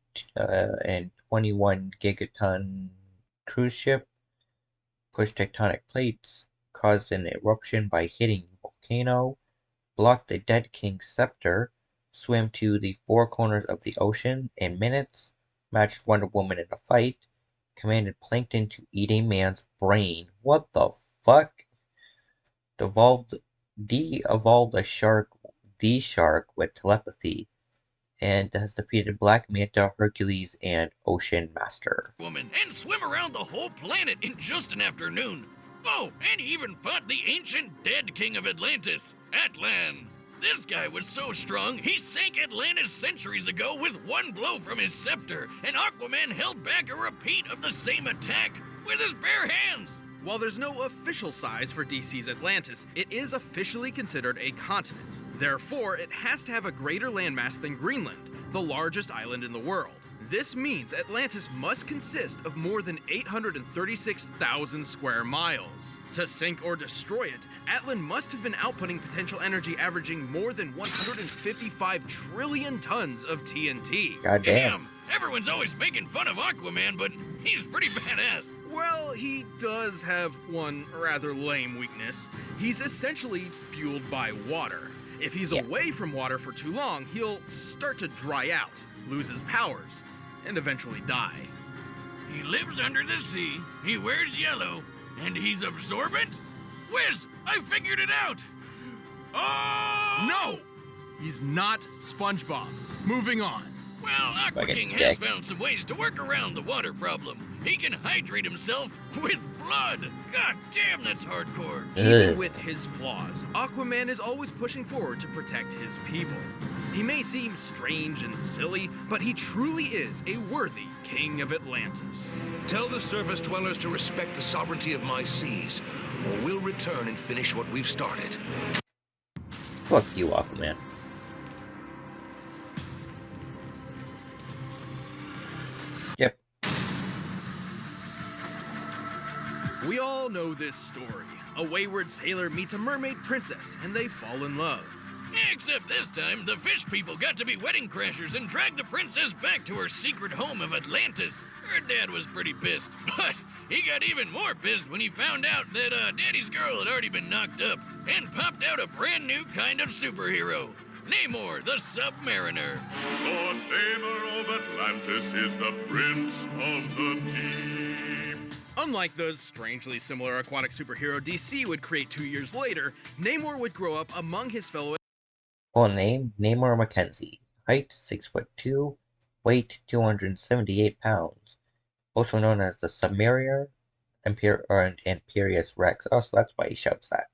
and 21 gigaton cruise ship, pushed tectonic plates, caused an eruption by hitting a volcano, blocked the dead king's scepter, swam to the four corners of the ocean in minutes, matched Wonder Woman in a fight, commanded Plankton to eat a man's brain. What the fuck? De-evolved a shark, the shark, with telepathy, and has defeated Black Manta, Hercules, and Ocean Master. Woman, and swim around the whole planet in just an afternoon. Oh, and he even fought the ancient dead king of Atlantis, Atlan. This guy was so strong, he sank Atlantis centuries ago with one blow from his scepter, and Aquaman held back a repeat of the same attack with his bare hands. While there's no official size for DC's Atlantis, it is officially considered a continent. Therefore, it has to have a greater landmass than Greenland, the largest island in the world. This means Atlantis must consist of more than 836,000 square miles. To sink or destroy it, Atlan must have been outputting potential energy averaging more than 155 trillion tons of TNT. Goddamn. Everyone's always making fun of Aquaman, but he's pretty badass. Well, he does have one rather lame weakness. He's essentially fueled by water. If he's away from water for too long, he'll start to dry out, lose his powers, and eventually die. He lives under the sea, he wears yellow, and he's absorbent? Whiz! I figured it out! Oh! No! He's not SpongeBob. Moving on. Well, Aqua King has found some ways to work around the water problem. He can hydrate himself with blood. God damn, that's hardcore. Even with his flaws, Aquaman is always pushing forward to protect his people. He may seem strange and silly, but he truly is a worthy king of Atlantis. Tell the surface dwellers to respect the sovereignty of my seas, or we'll return and finish what we've started. Fuck you, Aquaman. Yep. We all know this story. A wayward sailor meets a mermaid princess, and they fall in love. Except this time, the fish people got to be wedding crashers and dragged the princess back to her secret home of Atlantis. Her dad was pretty pissed, but he got even more pissed when he found out that Daddy's girl had already been knocked up and popped out a brand new kind of superhero. Namor, the Submariner. Lord Namor of Atlantis is the prince of the deep. Unlike those strangely similar aquatic superhero DC would create 2 years later, Namor would grow up among his fellow. Full name, Namor Mackenzie. Height, 6'2", weight, 278 pounds. Also known as the Submariner, and Imperious Rex. Oh, so that's why he shouts that.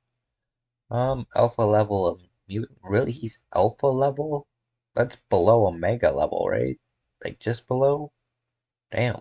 Alpha level of mutant. Really? He's alpha level? That's below Omega level, right? Like, just below? Damn.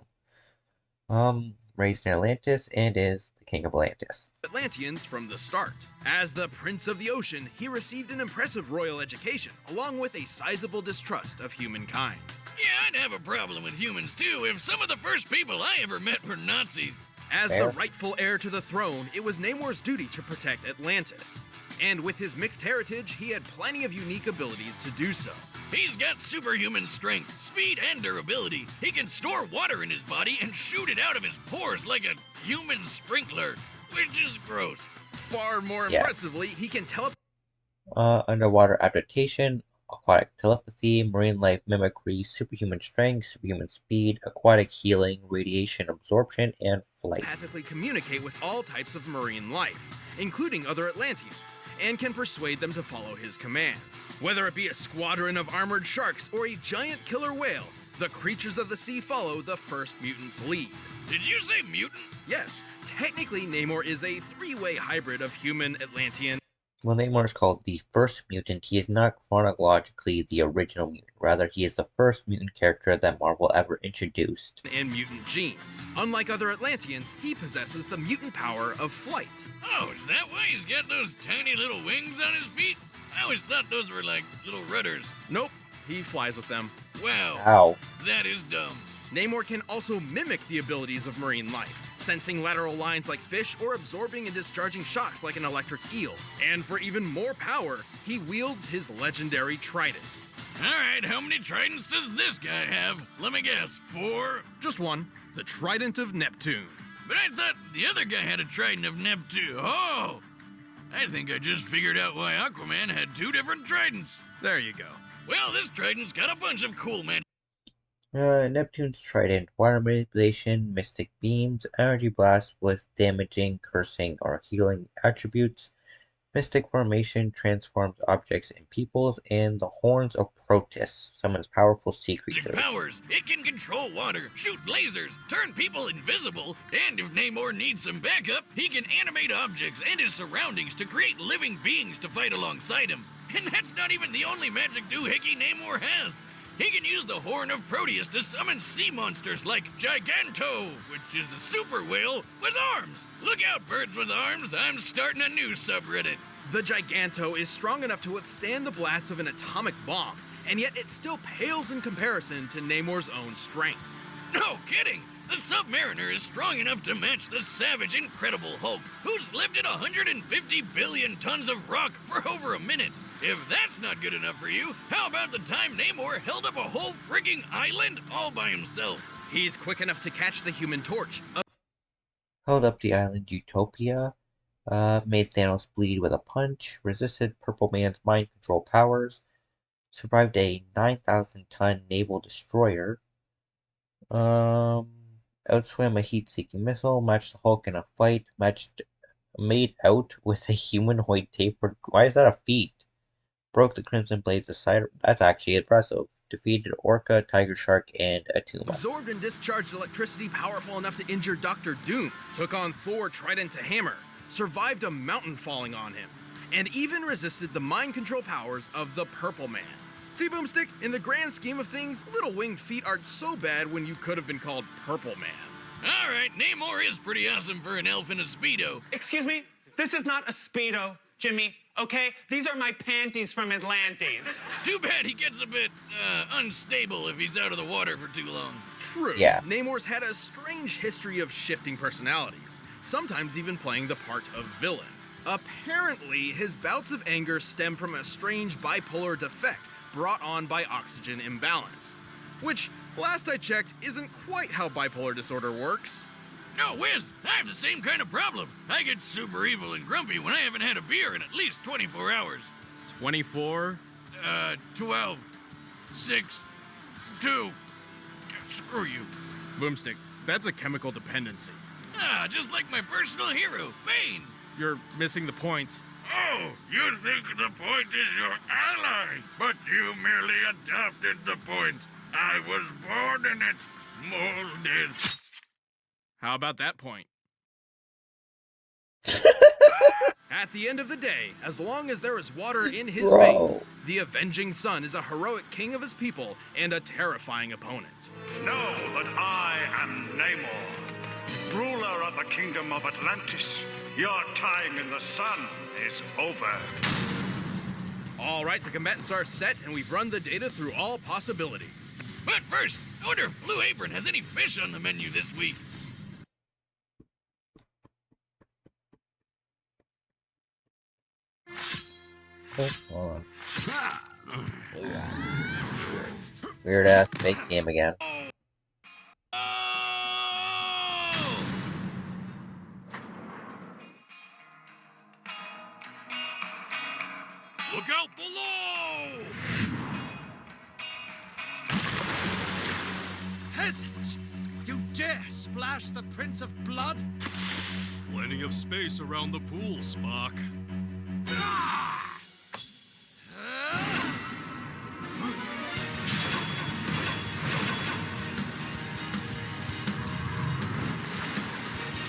Raised in Atlantis and is the king of Atlantis. Atlanteans from the start. As the Prince of the Ocean, he received an impressive royal education, along with a sizable distrust of humankind. Yeah, I'd have a problem with humans too if some of the first people I ever met were Nazis. As the rightful heir to the throne, it was Namor's duty to protect Atlantis. And with his mixed heritage, he had plenty of unique abilities to do so. He's got superhuman strength, speed, and durability. He can store water in his body and shoot it out of his pores like a human sprinkler, which is gross. Far more impressively, he can teleport. Underwater adaptation, aquatic telepathy, marine life mimicry, superhuman strength, superhuman speed, aquatic healing, radiation absorption, and flight. Telepathically communicate with all types of marine life, including other Atlanteans, and can persuade them to follow his commands. Whether it be a squadron of armored sharks or a giant killer whale, the creatures of the sea follow the first mutant's lead. Did you say mutant? Yes, technically Namor is a three-way hybrid of human, Atlantean. While Namor is called the first mutant, he is not chronologically the original mutant. Rather, he is the first mutant character that Marvel ever introduced. And mutant genes. Unlike other Atlanteans, he possesses the mutant power of flight. Oh, is that why he's got those tiny little wings on his feet? I always thought those were like little rudders. Nope, he flies with them. Wow. Ow. That is dumb. Namor can also mimic the abilities of marine life, sensing lateral lines like fish or absorbing and discharging shocks like an electric eel. And for even more power, he wields his legendary trident. Alright, how many tridents does this guy have? Let me guess, 4? Just one, the Trident of Neptune. But I thought the other guy had a trident of Neptune. Oh! I think I just figured out why Aquaman had 2 different tridents. There you go. Well, this trident's got a bunch of cool magic. Neptune's trident, water manipulation, mystic beams, energy blast with damaging, cursing, or healing attributes, mystic formation transforms objects and peoples, and the horns of Proteus summons powerful sea creatures. Powers. It can control water, shoot lasers, turn people invisible, and if Namor needs some backup, he can animate objects and his surroundings to create living beings to fight alongside him. And that's not even the only magic doohickey Namor has. He can use the horn of Proteus to summon sea monsters like Giganto, which is a super whale with arms. Look out, birds with arms, I'm starting a new subreddit. The Giganto is strong enough to withstand the blast of an atomic bomb, and yet it still pales in comparison to Namor's own strength. No kidding! The Submariner is strong enough to match the savage, incredible Hulk, who's lifted 150 billion tons of rock for over a minute. If that's not good enough for you, how about the time Namor held up a whole frigging island all by himself? He's quick enough to catch the Human Torch. Held up the island Utopia, made Thanos bleed with a punch, resisted Purple Man's mind control powers, survived a 9,000-ton naval destroyer, outswam a heat-seeking missile, matched the Hulk in a fight, matched Made out with a humanoid tapered. Why is that a feat? Broke the Crimson Blades aside. That's actually impressive. Defeated Orca, Tiger Shark, and Atuma. Absorbed and discharged electricity powerful enough to injure Dr. Doom. Took on Thor Trident to Hammer. Survived a mountain falling on him. And even resisted the mind control powers of the Purple Man. See, Boomstick, in the grand scheme of things, little winged feet aren't so bad when you could have been called Purple Man. All right, Namor is pretty awesome for an elf in a Speedo. Excuse me? This is not a Speedo, Jimmy, okay? These are my panties from Atlantis. Too bad he gets a bit, unstable if he's out of the water for too long. True. Yeah. Namor's had a strange history of shifting personalities, sometimes even playing the part of villain. Apparently, his bouts of anger stem from a strange bipolar defect brought on by oxygen imbalance, which, last I checked, isn't quite how bipolar disorder works. No, Wiz, I have the same kind of problem. I get super evil and grumpy when I haven't had a beer in at least 24 hours. 24? 12, 6, 2. Screw you. Boomstick, that's a chemical dependency. Ah, just like my personal hero, Bane. You're missing the point. Oh, you think the point is your ally, but you merely adopted the point. I was born in it, molded. How about that point? At the end of the day, as long as there is water in his veins, the Avenging Sun is a heroic king of his people and a terrifying opponent. Know that I am Namor, ruler of the kingdom of Atlantis. Your time in the sun is over. All right, the combatants are set, and we've run the data through all possibilities. But first, I wonder if Blue Apron has any fish on the menu this week. Hold on. Weird ass fake game again. Look out below! Peasant! You dare splash the Prince of Blood? Plenty of space around the pool, Spock.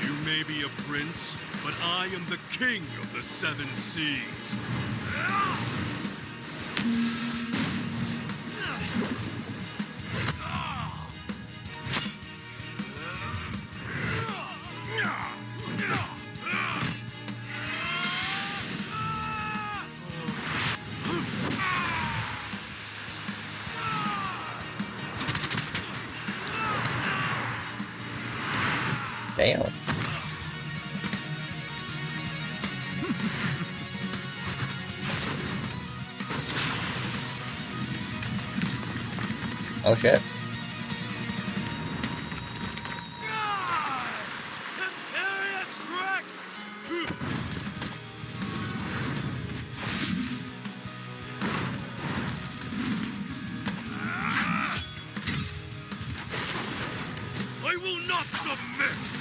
You may be a prince, but I am the king of the seven seas. Damn. Oh shit. I will not submit!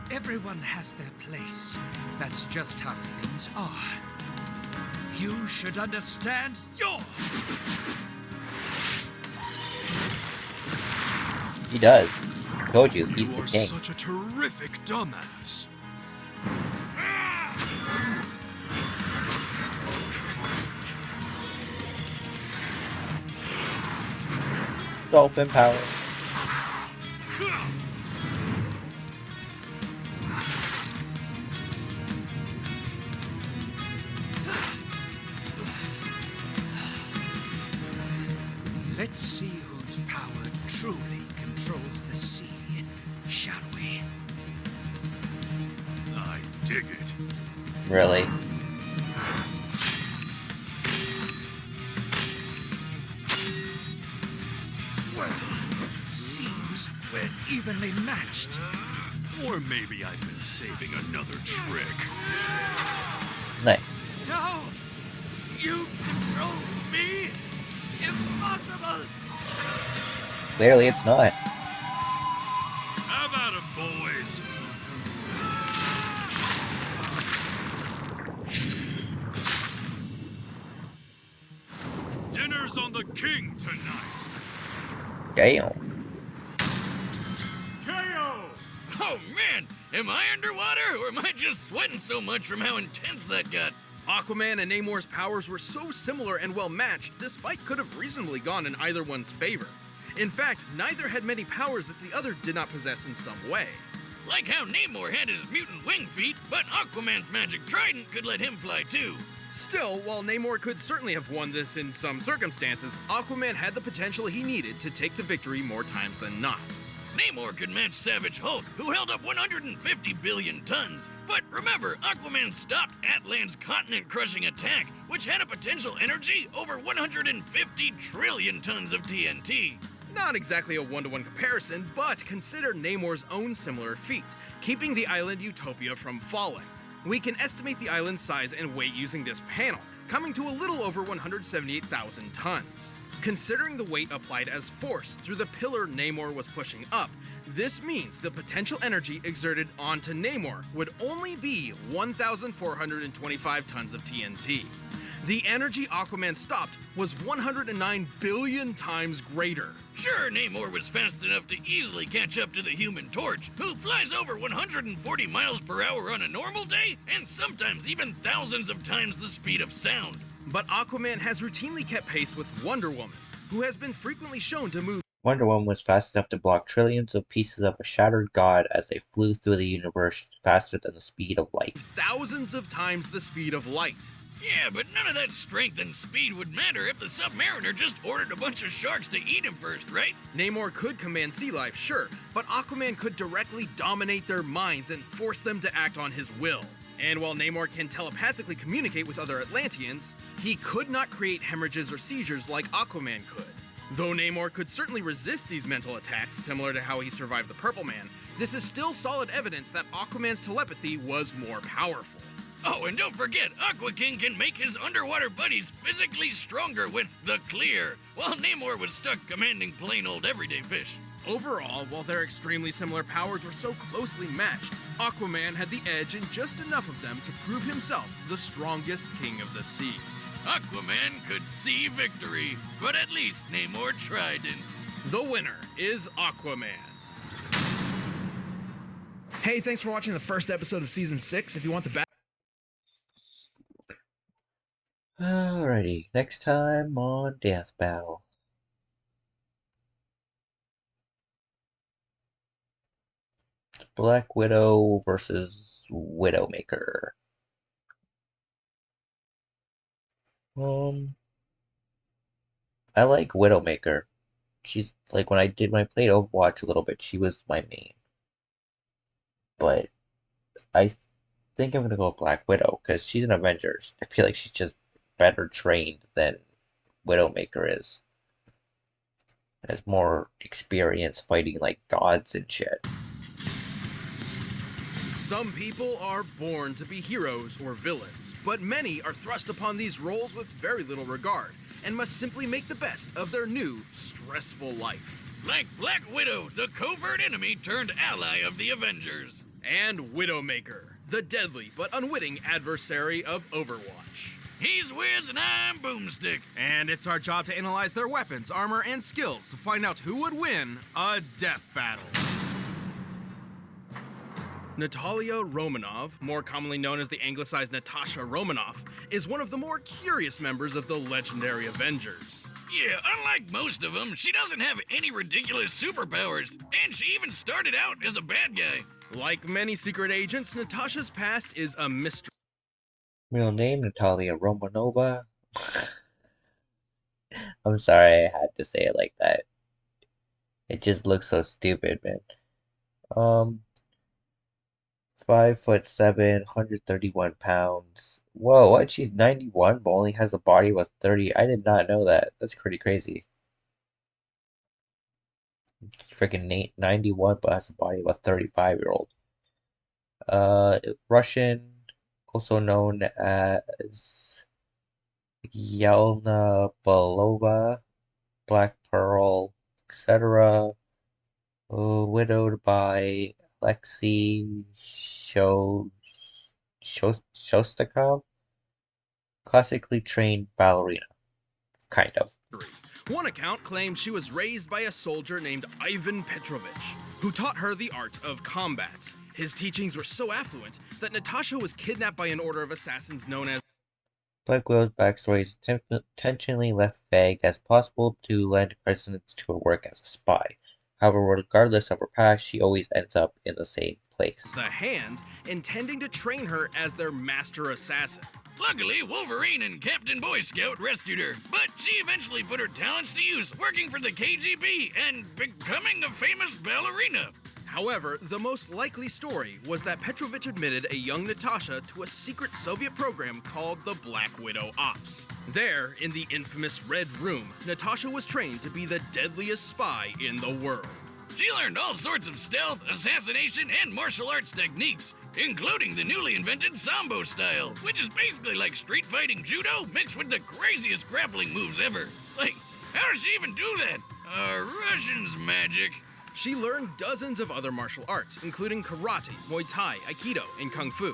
Everyone has their place. That's just how things are. You should understand yours. He does. I told you, he's the You are king. such a terrific dumbass. Dolphin power. Let's see whose power truly controls the sea, shall we? I dig it. Really? evenly matched. Or maybe I've been saving another trick. Nice. No! You control me? Impossible! Clearly it's not. Have at 'em, boys! Dinner's on the king tonight. Damn. KO! Oh man, am I underwater or am I just sweating so much from how intense that got? Aquaman and Namor's powers were so similar and well matched, this fight could have reasonably gone in either one's favor. In fact, neither had many powers that the other did not possess in some way. Like how Namor had his mutant wing feet, but Aquaman's magic trident could let him fly too. Still, while Namor could certainly have won this in some circumstances, Aquaman had the potential he needed to take the victory more times than not. Namor could match Savage Hulk, who held up 150 billion tons. But remember, Aquaman stopped Atlan's continent-crushing attack, which had a potential energy over 150 trillion tons of TNT. Not exactly a one-to-one comparison, but consider Namor's own similar feat, keeping the island Utopia from falling. We can estimate the island's size and weight using this panel, coming to a little over 178,000 tons. Considering the weight applied as force through the pillar Namor was pushing up, this means the potential energy exerted onto Namor would only be 1,425 tons of TNT. The energy Aquaman stopped was 109 billion times greater. Sure, Namor was fast enough to easily catch up to the Human Torch, who flies over 140 miles per hour on a normal day, and sometimes even thousands of times the speed of sound. But Aquaman has routinely kept pace with Wonder Woman, who has been frequently shown to move. Wonder Woman was fast enough to block trillions of pieces of a shattered god as they flew through the universe faster than the speed of light. Thousands of times the speed of light. Yeah, but none of that strength and speed would matter if the Submariner just ordered a bunch of sharks to eat him first, right? Namor could command sea life, sure, but Aquaman could directly dominate their minds and force them to act on his will. And while Namor can telepathically communicate with other Atlanteans, he could not create hemorrhages or seizures like Aquaman could. Though Namor could certainly resist these mental attacks, similar to how he survived the Purple Man, this is still solid evidence that Aquaman's telepathy was more powerful. Oh, and don't forget, Aqua King can make his underwater buddies physically stronger with the Clear, while Namor was stuck commanding plain old everyday fish. Overall, while their extremely similar powers were so closely matched, Aquaman had the edge in just enough of them to prove himself the strongest king of the sea. Aquaman could see victory, but at least Namor trident. The winner is Aquaman. Hey, thanks for watching the first episode of Season 6. If you want the back... Alrighty, next time on Death Battle. Black Widow versus Widowmaker. I like Widowmaker. She's like when I played Overwatch a little bit, she was my main. But I think I'm gonna go Black Widow because she's an Avengers. I feel like she's just better trained than Widowmaker is. Has more experience fighting like gods and shit. Some people are born to be heroes or villains, but many are thrust upon these roles with very little regard, and must simply make the best of their new, stressful life. Like Black Widow, the covert enemy turned ally of the Avengers. And Widowmaker, the deadly but unwitting adversary of Overwatch. He's Wiz and I'm Boomstick. And it's our job to analyze their weapons, armor, and skills to find out who would win a death battle. Natalia Romanov, more commonly known as the anglicized Natasha Romanoff, is one of the more curious members of the legendary Avengers. Yeah, unlike most of them, she doesn't have any ridiculous superpowers, and she even started out as a bad guy. Like many secret agents, Natasha's past is a mystery. Real name, Natalia Romanova. I'm sorry I had to say it like that. It just looks so stupid, man. 5'7", 131 pounds. Whoa, what? She's 91 but only has a body with 30. I did not know that. That's pretty crazy. freaking 91, but has the body of a 35-year-old. Russian, also known as Yelena Belova, Black Pearl, etc. Widowed by Alexei Shostakov, classically trained ballerina, kind of. One account claims she was raised by a soldier named Ivan Petrovich, who taught her the art of combat. His teachings were so affluent that Natasha was kidnapped by an order of assassins known as Black Widow's backstory is intentionally left vague as possible to lend precedence to her work as a spy. However, regardless of her past, she always ends up in the same place. the Hand, intending to train her as their master assassin. Luckily, Wolverine and Captain Boy Scout rescued her, but she eventually put her talents to use, working for the KGB and becoming a famous ballerina. However, the most likely story was that Petrovich admitted a young Natasha to a secret Soviet program called the Black Widow Ops. There, in the infamous Red Room, Natasha was trained to be the deadliest spy in the world. She learned all sorts of stealth, assassination, and martial arts techniques, including the newly invented Sambo style, which is basically like street fighting judo mixed with the craziest grappling moves ever. Like, how does she even do that? Russian's magic. She learned dozens of other martial arts, including karate, Muay Thai, Aikido, and Kung Fu.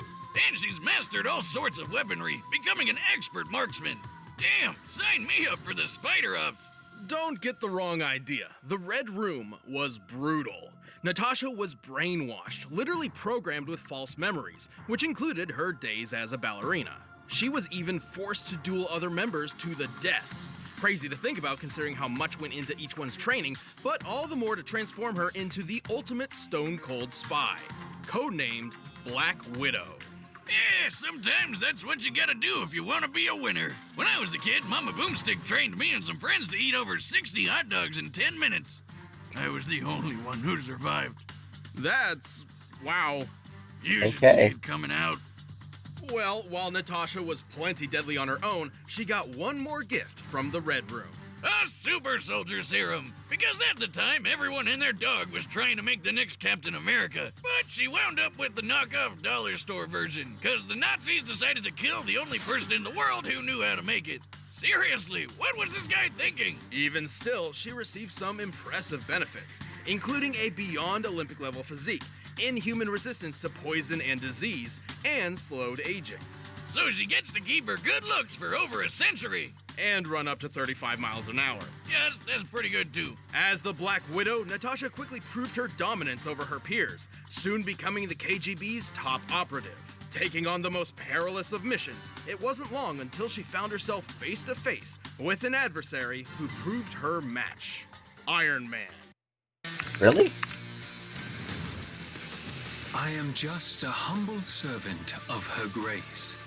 And she's mastered all sorts of weaponry, becoming an expert marksman. Damn, sign me up for the Spider Ops. Don't get the wrong idea. The Red Room was brutal. Natasha was brainwashed, literally programmed with false memories, which included her days as a ballerina. She was even forced to duel other members to the death. Crazy to think about considering how much went into each one's training, but all the more to transform her into the ultimate stone-cold spy, codenamed Black Widow. Yeah, sometimes that's what you gotta do if you wanna be a winner. When I was a kid, Mama Boomstick trained me and some friends to eat over 60 hot dogs in 10 minutes. I was the only one who survived. That's... wow. You should see it coming out. Well, while Natasha was plenty deadly on her own, she got one more gift from the Red Room. A super soldier serum. Because at the time, everyone and their dog was trying to make the next Captain America. But she wound up with the knockoff dollar store version, because the Nazis decided to kill the only person in the world who knew how to make it. Seriously, what was this guy thinking? Even still, she received some impressive benefits, including a beyond Olympic level physique, inhuman resistance to poison and disease, and slowed aging. So she gets to keep her good looks for over a century. And run up to 35 miles an hour. Yes, that's pretty good too. As the Black Widow, Natasha quickly proved her dominance over her peers, soon becoming the KGB's top operative. Taking on the most perilous of missions, it wasn't long until she found herself face to face with an adversary who proved her match, Iron Man. Really? I am just a humble servant of her grace.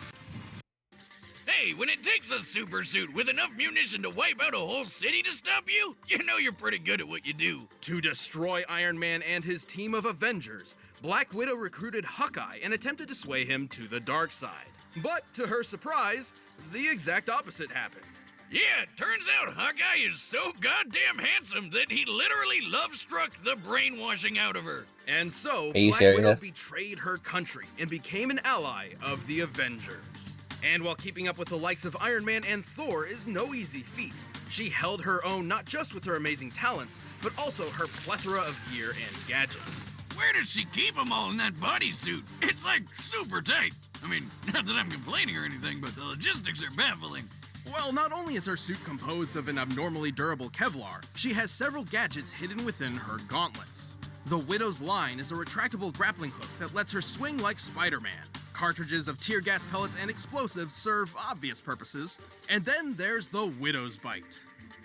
Hey, when it takes a super suit with enough munition to wipe out a whole city to stop you, you know you're pretty good at what you do. To destroy Iron Man and his team of Avengers, Black Widow recruited Hawkeye and attempted to sway him to the dark side. But to her surprise, the exact opposite happened. Yeah, it turns out Hawkeye is so goddamn handsome that he literally love-struck the brainwashing out of her. And so, Black Widow betrayed her country and became an ally of the Avengers. And while keeping up with the likes of Iron Man and Thor is no easy feat, she held her own not just with her amazing talents, but also her plethora of gear and gadgets. Where does she keep them all in that bodysuit? It's like super tight. I mean, not that I'm complaining or anything, but the logistics are baffling. Well, not only is her suit composed of an abnormally durable Kevlar, she has several gadgets hidden within her gauntlets. The Widow's line is a retractable grappling hook that lets her swing like Spider-Man. Cartridges of tear gas pellets and explosives serve obvious purposes. And then there's the Widow's Bite.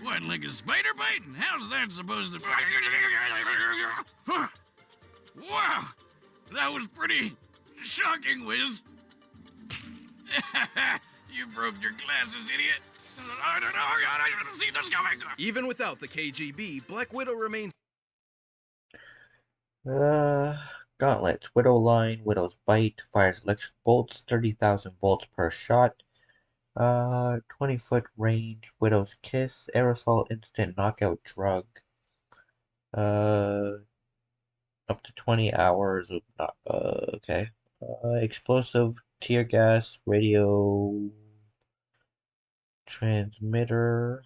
What, like a spider bite? And how's that supposed to... Wow! That was pretty shocking, Wiz. You broke your glasses, idiot. I don't know, I shouldn't see this coming. Even without the KGB, Black Widow remains... Gauntlets. Widow line. Widow's Bite. Fires electric bolts. 30,000 volts per shot. 20-foot range. Widow's Kiss. Aerosol instant knockout drug. Up to 20 hours of not, okay. Explosive tear gas, radio transmitter,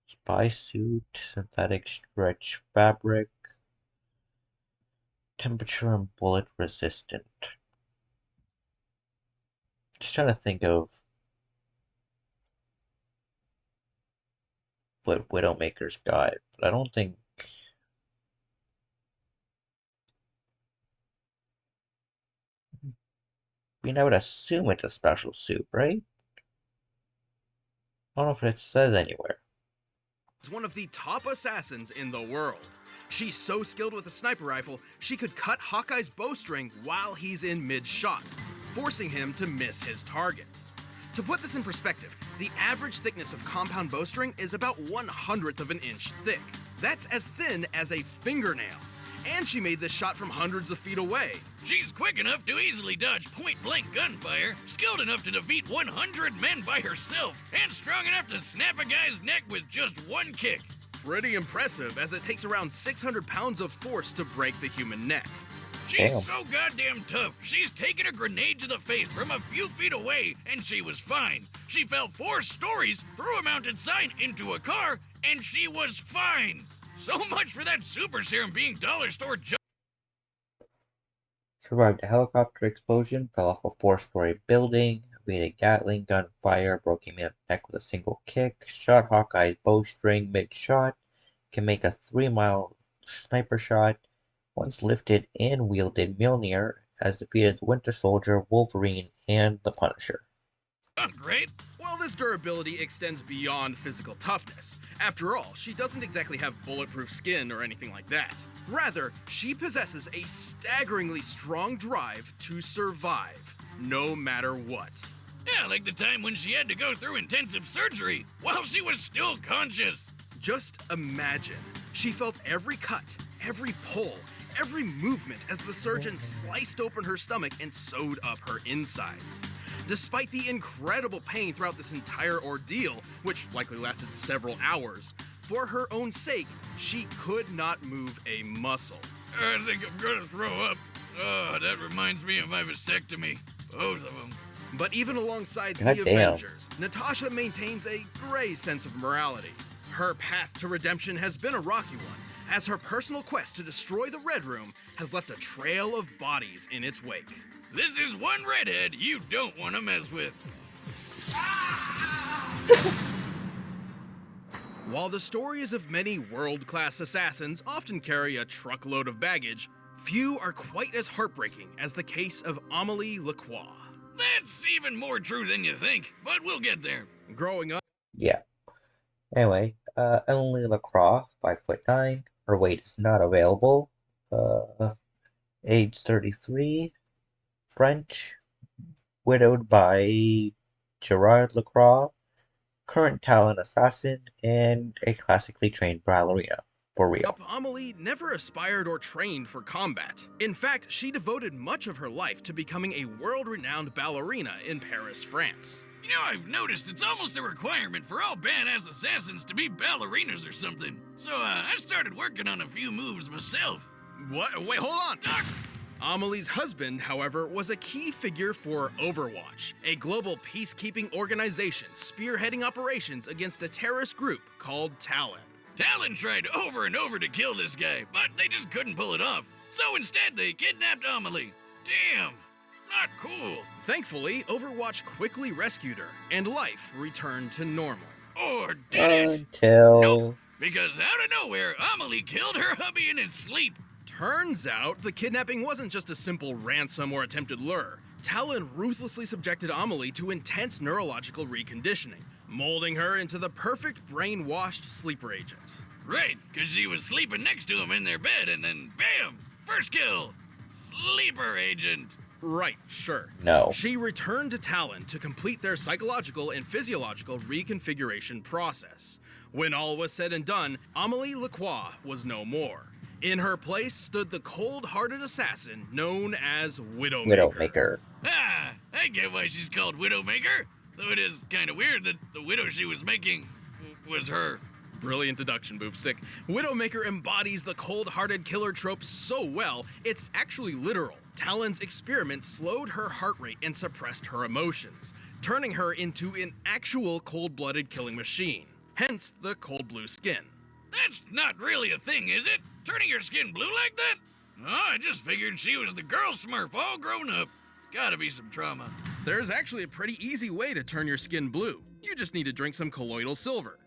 spy suit, synthetic stretch fabric, temperature and bullet resistant. Just trying to think of what Widowmaker's got, but I don't think. I mean, I would assume it's a special suit, right? I don't know if it says anywhere. Is one of the top assassins in the world. She's so skilled with a sniper rifle, she could cut Hawkeye's bowstring while he's in mid-shot, forcing him to miss his target. To put this in perspective, the average thickness of compound bowstring is about 1/100th of an inch thick. That's as thin as a fingernail. And she made this shot from hundreds of feet away. She's quick enough to easily dodge point-blank gunfire, skilled enough to defeat 100 men by herself, and strong enough to snap a guy's neck with just one kick. Pretty impressive, as it takes around 600 pounds of force to break the human neck. She's Damn. so goddamn tough. She's taken a grenade to the face from a few feet away, and she was fine. She fell 4 stories, threw a mounted sign into a car, and she was fine. So much for that super serum being dollar store junk. Survived a helicopter explosion, fell off a 4-story building, evaded Gatling gun fire, broke him in the neck with a single kick, shot Hawkeye's bowstring mid-shot, can make a 3-mile sniper shot, once lifted and wielded Mjolnir, has defeated the Winter Soldier, Wolverine, and the Punisher. Great. Well, this durability extends beyond physical toughness. After all, she doesn't exactly have bulletproof skin or anything like that. Rather, she possesses a staggeringly strong drive to survive, no matter what. Yeah, like the time when she had to go through intensive surgery while she was still conscious. Just imagine. She felt every cut, every pull, every movement as the surgeon sliced open her stomach and sewed up her insides. Despite the incredible pain throughout this entire ordeal, which likely lasted several hours, for her own sake, she could not move a muscle. I think I'm gonna throw up. Oh, that reminds me of my vasectomy. Both of them. But even alongside the Goddamn. Avengers, Natasha maintains a gray sense of morality. Her path to redemption has been a rocky one, as her personal quest to destroy the Red Room has left a trail of bodies in its wake. This is one redhead you don't want to mess with. While the stories of many world-class assassins often carry a truckload of baggage, few are quite as heartbreaking as the case of Amélie Lacroix. That's even more true than you think, but we'll get there. Growing up, Yeah. Anyway, Emily Lacroix, 5'9". Her weight is not available. Age 33. French. Widowed by Gerard Lacroix. Current talent assassin and a classically trained ballerina. For real. Amélie never aspired or trained for combat. In fact, she devoted much of her life to becoming a world-renowned ballerina in Paris, France. You know, I've noticed it's almost a requirement for all badass assassins to be ballerinas or something. So, I started working on a few moves myself. What? Wait, hold on! Doc! Amelie's husband, however, was a key figure for Overwatch, a global peacekeeping organization spearheading operations against a terrorist group called Talon. Talon tried over and over to kill this guy, but they just couldn't pull it off. So instead, they kidnapped Amélie. Damn, not cool. Thankfully, Overwatch quickly rescued her, and life returned to normal. Or did it? Until... Nope, because out of nowhere, Amélie killed her hubby in his sleep. Turns out, the kidnapping wasn't just a simple ransom or attempted lure. Talon ruthlessly subjected Amélie to intense neurological reconditioning, molding her into the perfect brainwashed sleeper agent. Right, because she was sleeping next to him in their bed, and then bam! First kill! Sleeper agent. Right, sure. No. She returned to Talon to complete their psychological and physiological reconfiguration process. When all was said and done, Amélie Lacroix was no more. In her place stood the cold-hearted assassin known as Widowmaker. Ah, I get why she's called Widowmaker. Though it is kind of weird that the widow she was making was her. Brilliant deduction, Boopstick. Widowmaker embodies the cold-hearted killer trope so well, it's actually literal. Talon's experiment slowed her heart rate and suppressed her emotions, turning her into an actual cold-blooded killing machine. Hence the cold blue skin. That's not really a thing, is it? Turning your skin blue like that? Oh, I just figured she was the girl Smurf all grown up. It's gotta be some trauma. There's actually a pretty easy way to turn your skin blue. You just need to drink some colloidal silver.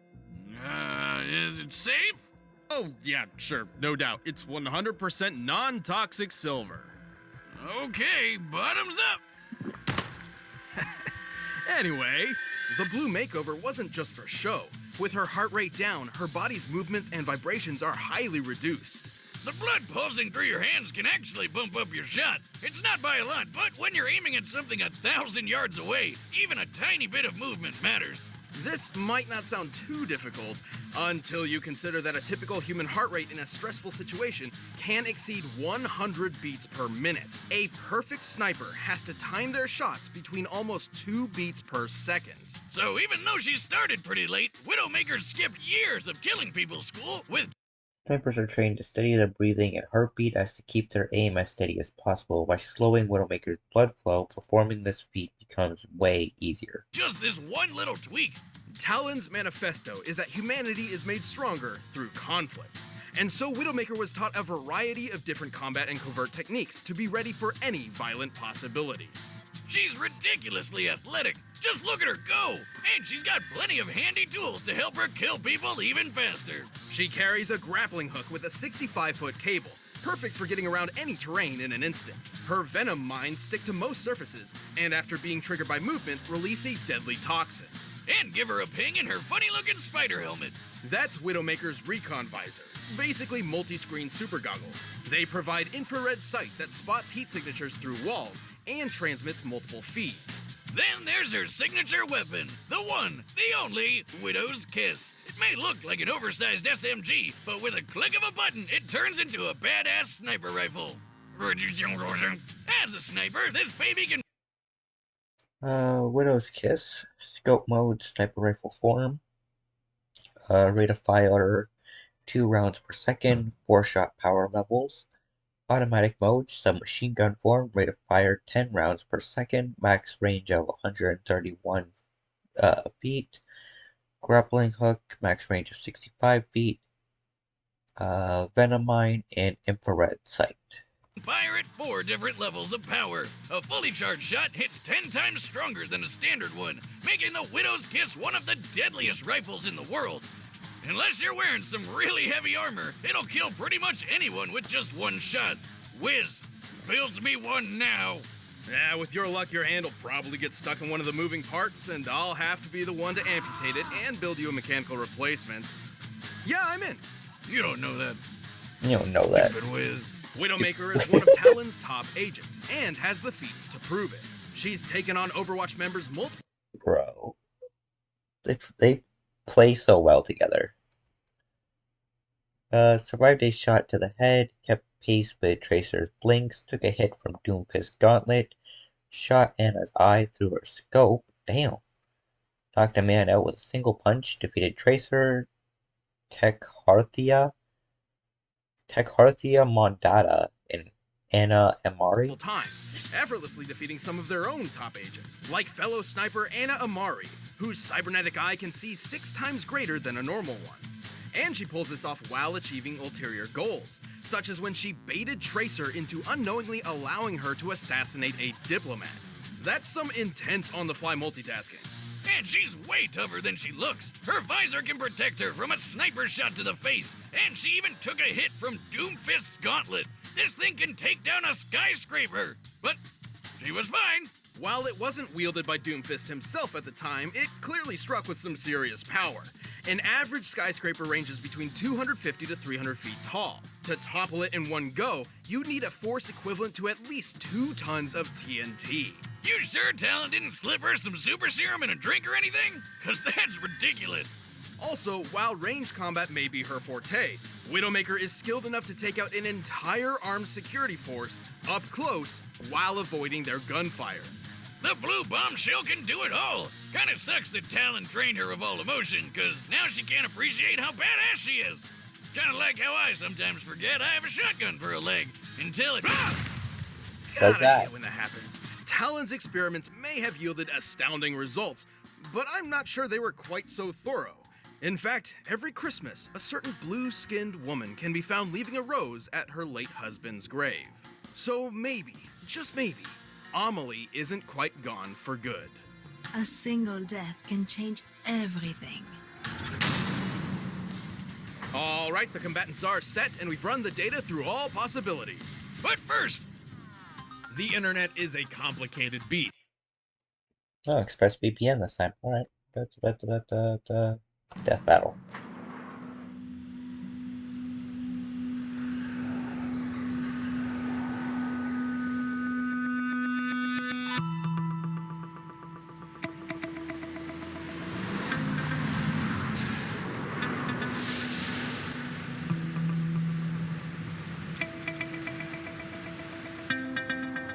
Is it safe? Oh, yeah, sure, no doubt. It's 100% non-toxic silver. Okay, bottoms up. Anyway, the blue makeover wasn't just for show. With her heart rate down, her body's movements and vibrations are highly reduced. The blood pulsing through your hands can actually bump up your shot. It's not by a lot, but when you're aiming at something 1,000 yards away, even a tiny bit of movement matters. This might not sound too difficult until you consider that a typical human heart rate in a stressful situation can exceed 100 beats per minute. A perfect sniper has to time their shots between almost 2 beats per second. So even though she started pretty late, Widowmaker skipped years of killing people school with... Snipers are trained to steady their breathing and heartbeat as to keep their aim as steady as possible. By slowing Widowmaker's blood flow, performing this feat becomes way easier. Just this one little tweak. Talon's manifesto is that humanity is made stronger through conflict. And so Widowmaker was taught a variety of different combat and covert techniques to be ready for any violent possibilities. She's ridiculously athletic. Just look at her go. And she's got plenty of handy tools to help her kill people even faster. She carries a grappling hook with a 65-foot cable, perfect for getting around any terrain in an instant. Her venom mines stick to most surfaces, and after being triggered by movement, release a deadly toxin. And give her a ping in her funny-looking spider helmet. That's Widowmaker's Recon Visor, basically multi-screen super goggles. They provide infrared sight that spots heat signatures through walls and transmits multiple feeds. Then there's her signature weapon, the one, the only, Widow's Kiss. It may look like an oversized SMG, but with a click of a button, it turns into a badass sniper rifle. As a sniper, this baby can... Widow's Kiss, scope mode, sniper rifle form, rate of fire 2 rounds per second, 4-shot power levels, automatic mode, submachine gun form, rate of fire 10 rounds per second, max range of 131 feet, grappling hook, max range of 65 feet, venom mine, and infrared sight. Fire at 4 different levels of power. A fully charged shot hits 10 times stronger than a standard one, making the Widow's Kiss one of the deadliest rifles in the world. Unless you're wearing some really heavy armor, it'll kill pretty much anyone with just one shot. Whiz, build me one now. Yeah, with your luck, your hand will probably get stuck in one of the moving parts, and I'll have to be the one to amputate it and build you a mechanical replacement. Yeah, I'm in. You don't know that. You don't know that. Whiz. Widowmaker is one of Talon's top agents, and has the feats to prove it. She's taken on Overwatch members multiple... Bro. They play so well together. Survived a shot to the head, kept pace with Tracer's blinks, took a hit from Doomfist's gauntlet, shot Anna's eye through her scope. Damn. Knocked a man out with a single punch, defeated Tracer, Tekharthia Mondada, and Anna Amari. Times, effortlessly defeating some of their own top agents, like fellow sniper Anna Amari, whose cybernetic eye can see 6 times greater than a normal one. And she pulls this off while achieving ulterior goals, such as when she baited Tracer into unknowingly allowing her to assassinate a diplomat. That's some intense on-the-fly multitasking. And she's way tougher than she looks. Her visor can protect her from a sniper shot to the face, and she even took a hit from Doomfist's gauntlet. This thing can take down a skyscraper, but she was fine. While it wasn't wielded by Doomfist himself at the time, it clearly struck with some serious power. An average skyscraper ranges between 250 to 300 feet tall. To topple it in one go, you'd need a force equivalent to at least 2 tons of TNT. You sure Talon didn't slip her some super serum in a drink or anything? Cause that's ridiculous. Also, while ranged combat may be her forte, Widowmaker is skilled enough to take out an entire armed security force up close while avoiding their gunfire. The blue bombshell can do it all. Kinda sucks that Talon drained her of all emotion, cause now she can't appreciate how badass she is. Kinda like how I sometimes forget I have a shotgun for a leg until it. God, I hate when that happens. Talon's experiments may have yielded astounding results, but I'm not sure they were quite so thorough. In fact, every Christmas, a certain blue-skinned woman can be found leaving a rose at her late husband's grave. So maybe, just maybe, Amelie isn't quite gone for good. A single death can change everything. All right, the combatants are set, and we've run the data through all possibilities. But first, the internet is a complicated beast. Oh, ExpressVPN this time. Alright. Death battle.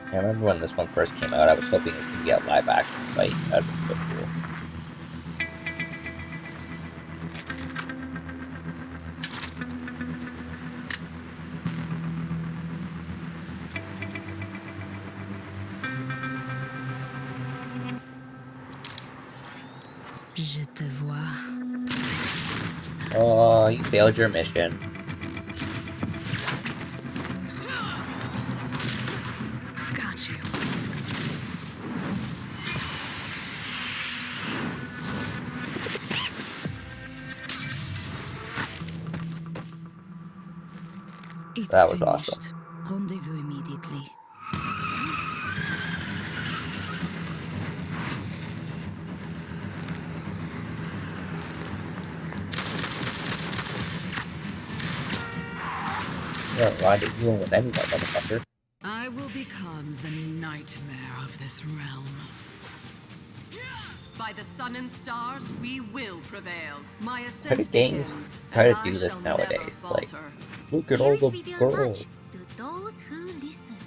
I remember when this one first came out, I was hoping it was going to be a live action fight. That'd be so cool. Je te vois. Oh, you failed your mission. Got you. It's That was finished. awesome. Rendezvous immediately. Yeah, rendezvous with anyone, motherfucker. I will become the nightmare of this realm. By the sun and stars, we will prevail. My How ascent do games begins, try and to I do this shall nowadays? never Like, falter. look at all the girls. To those who listen.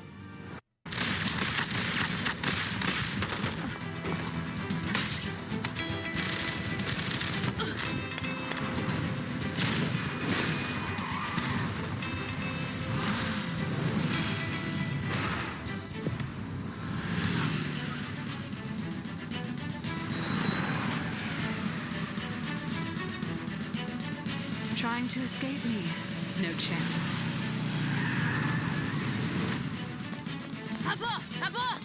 Trying to escape me? No chance. À bord!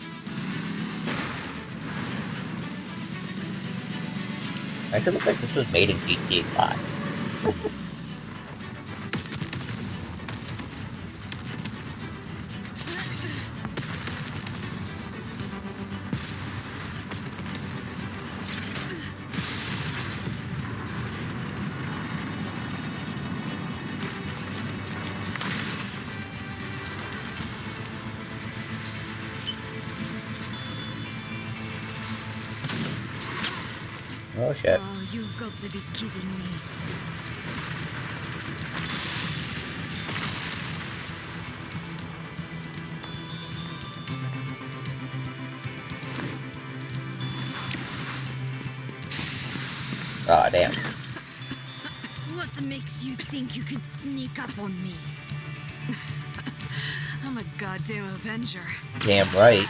I should look like this was made in GTA 5. Oh shit. Oh, you've got to be kidding me. Aw, damn. What makes you think you could sneak up on me? I'm a goddamn Avenger. Damn right.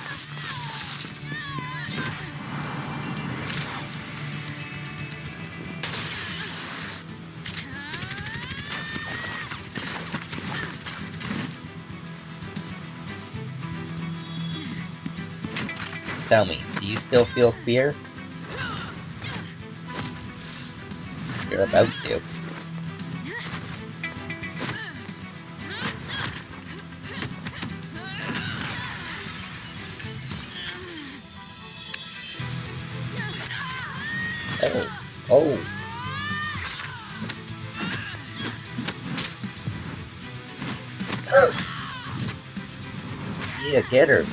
Tell me, do you still feel fear? You're about to. Oh. Oh. Yeah, get her.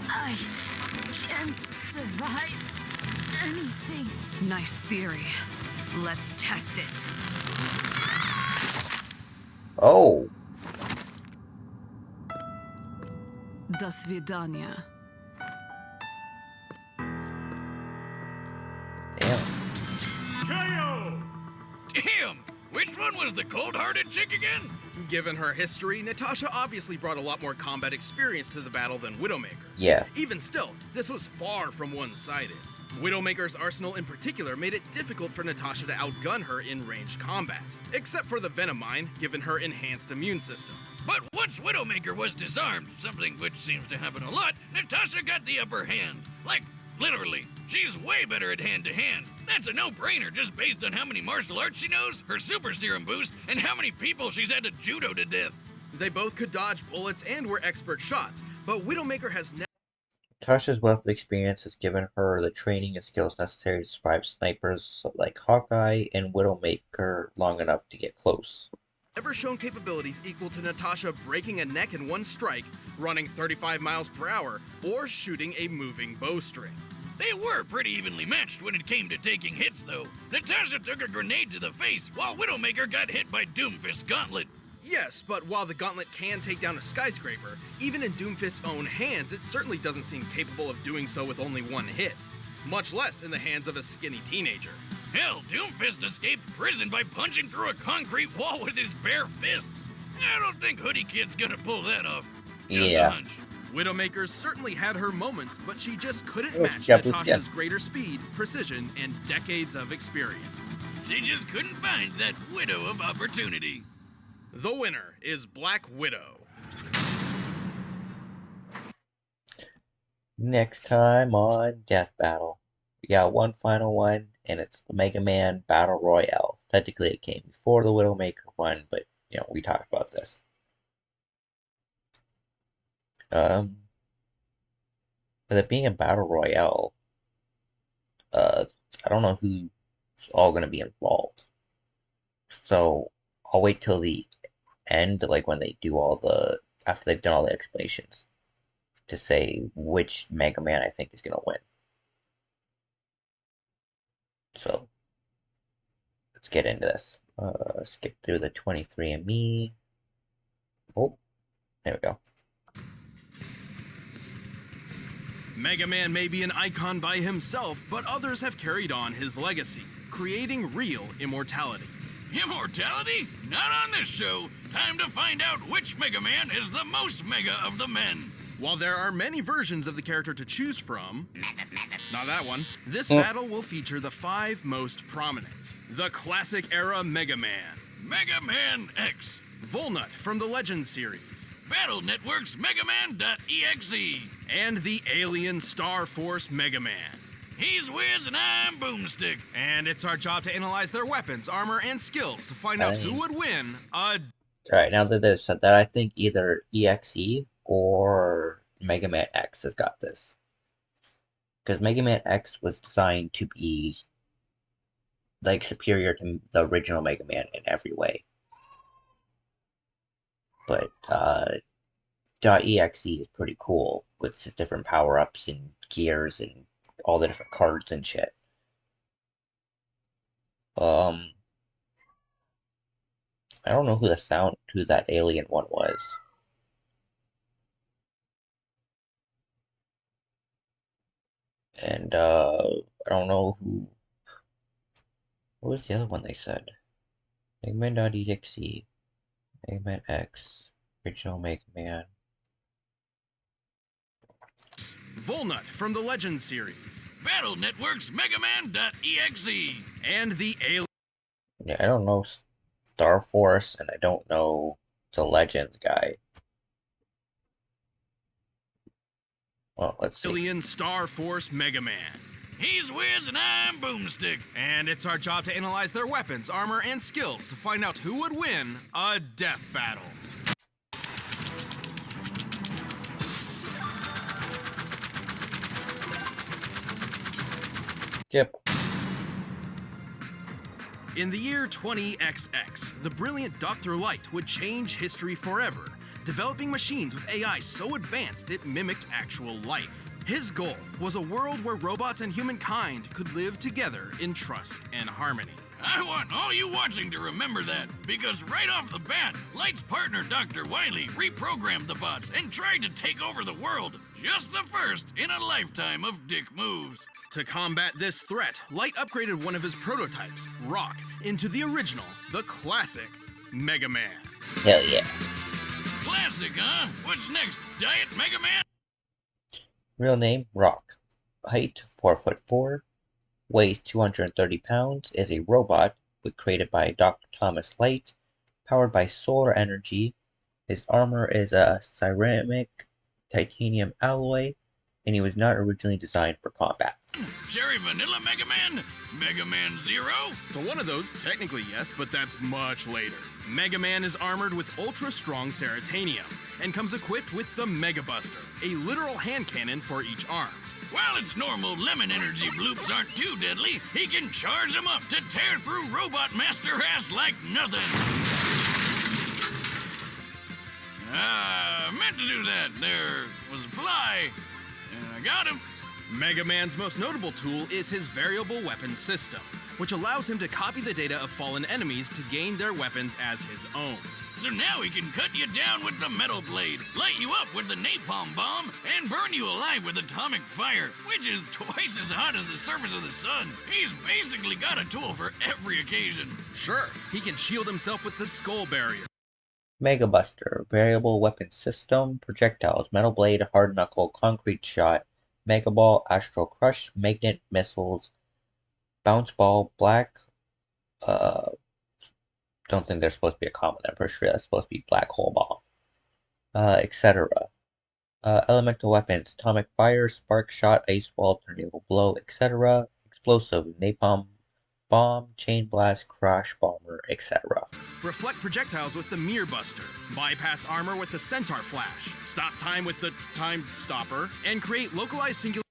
I can't survive anything. Nice theory. Let's test it. Oh. До свидания. KO! Damn! Which one was the cold-hearted chick again? Given her history, Natasha obviously brought a lot more combat experience to the battle than Widowmaker. Yeah. Even still, this was far from one-sided. Widowmaker's arsenal in particular made it difficult for Natasha to outgun her in ranged combat, except for the Venom Mine, given her enhanced immune system. But once Widowmaker was disarmed, something which seems to happen a lot, Natasha got the upper hand. Like, literally. She's way better at hand-to-hand. That's a no-brainer just based on how many martial arts she knows, her super serum boost, and how many people she's had to judo to death. They both could dodge bullets and were expert shots, but Widowmaker has never... Natasha's wealth of experience has given her the training and skills necessary to survive snipers like Hawkeye and Widowmaker long enough to get close. Ever shown capabilities equal to Natasha breaking a neck in one strike, running 35 miles per hour, or shooting a moving bowstring. They were pretty evenly matched when it came to taking hits, though. Natasha took a grenade to the face, while Widowmaker got hit by Doomfist's gauntlet. Yes, but while the gauntlet can take down a skyscraper, even in Doomfist's own hands, it certainly doesn't seem capable of doing so with only one hit. Much less in the hands of a skinny teenager. Hell, Doomfist escaped prison by punching through a concrete wall with his bare fists. I don't think Hoodie Kid's gonna pull that off. Just a hunch. Widowmaker certainly had her moments, but she just couldn't match Natasha's greater speed, precision, and decades of experience. She just couldn't find that widow of opportunity. The winner is Black Widow. Next time on Death Battle, we got one final one, and it's the Mega Man Battle Royale. Technically, it came before the Widowmaker one, but, you know, we talked about this. With it being a Battle Royale, I don't know who's all going to be involved. So, I'll wait till the end, like when they do all the, after they've done all the explanations, to say which Mega Man I think is going to win. So, let's get into this. Skip through the 23andMe. Oh, there we go. Mega Man may be an icon by himself, but others have carried on his legacy, creating real immortality. Immortality? Not on this show. Time to find out which Mega Man is the most mega of the men. While there are many versions of the character to choose from, not that one, this battle will feature the 5 most prominent. The classic era Mega Man. Mega Man X. Volnut from the Legends series. Battle Network's Mega Man.exe. And the Alien Star Force Mega Man. He's Wiz and I'm Boomstick. And it's our job to analyze their weapons, armor, and skills to find out who would win Alright, now that they've said that, I think either EXE or Mega Man X has got this. Because Mega Man X was designed to be, like, superior to the original Mega Man in every way. But, .exe is pretty cool, with just different power-ups and gears and all the different cards and shit. I don't know who that alien one was. And, I don't know what was the other one they said? Mega Man.exe, Mega Man X, original Mega Man. Volnut from the Legends series. Battle Network's Mega Man.exe. And the Alien. Yeah, I don't know Star Force, and I don't know the Legends guy. Well, let's see. Alien Star Force Mega Man. He's Wiz and I'm Boomstick. And it's our job to analyze their weapons, armor, and skills to find out who would win a death battle. Skip. In the year 20XX, the brilliant Dr. Light would change history forever, developing machines with AI so advanced it mimicked actual life. His goal was a world where robots and humankind could live together in trust and harmony. I want all you watching to remember that, because right off the bat, Light's partner Dr. Wily reprogrammed the bots and tried to take over the world. Just the first in a lifetime of dick moves. To combat this threat, Light upgraded one of his prototypes, Rock, into the original, the classic, Mega Man. Hell yeah. Classic, huh? What's next, Diet Mega Man? Real name, Rock. Height, 4'4", weighs 230 pounds, is a robot created by Dr. Thomas Light, powered by solar energy. His armor is a ceramic titanium alloy, and he was not originally designed for combat. Cherry Vanilla Mega Man? Mega Man Zero? So one of those, technically yes, but that's much later. Mega Man is armored with ultra-strong ceratanium, and comes equipped with the Mega Buster, a literal hand cannon for each arm. While its normal lemon energy bloops aren't too deadly, he can charge them up to tear through robot master ass like nothing. Meant to do that. There was a fly, and I got him. Mega Man's most notable tool is his variable weapon system, which allows him to copy the data of fallen enemies to gain their weapons as his own. So now he can cut you down with the metal blade, light you up with the napalm bomb, and burn you alive with atomic fire, which is twice as hot as the surface of the sun. He's basically got a tool for every occasion. Sure, he can shield himself with the skull barrier. Mega Buster, variable weapon system, projectiles, metal blade, hard knuckle, concrete shot, Mega Ball, Astral Crush, magnet, missiles, bounce ball, black, don't think there's supposed to be a comma there, I'm pretty sure that's supposed to be black hole ball, etc. Elemental weapons, atomic fire, spark shot, ice wall, tornado blow, etc. Explosive, napalm bomb, chain blast, crash bomber, etc. Reflect projectiles with the Mirror Buster, bypass armor with the Centaur Flash, stop time with the Time Stopper, and create localized singular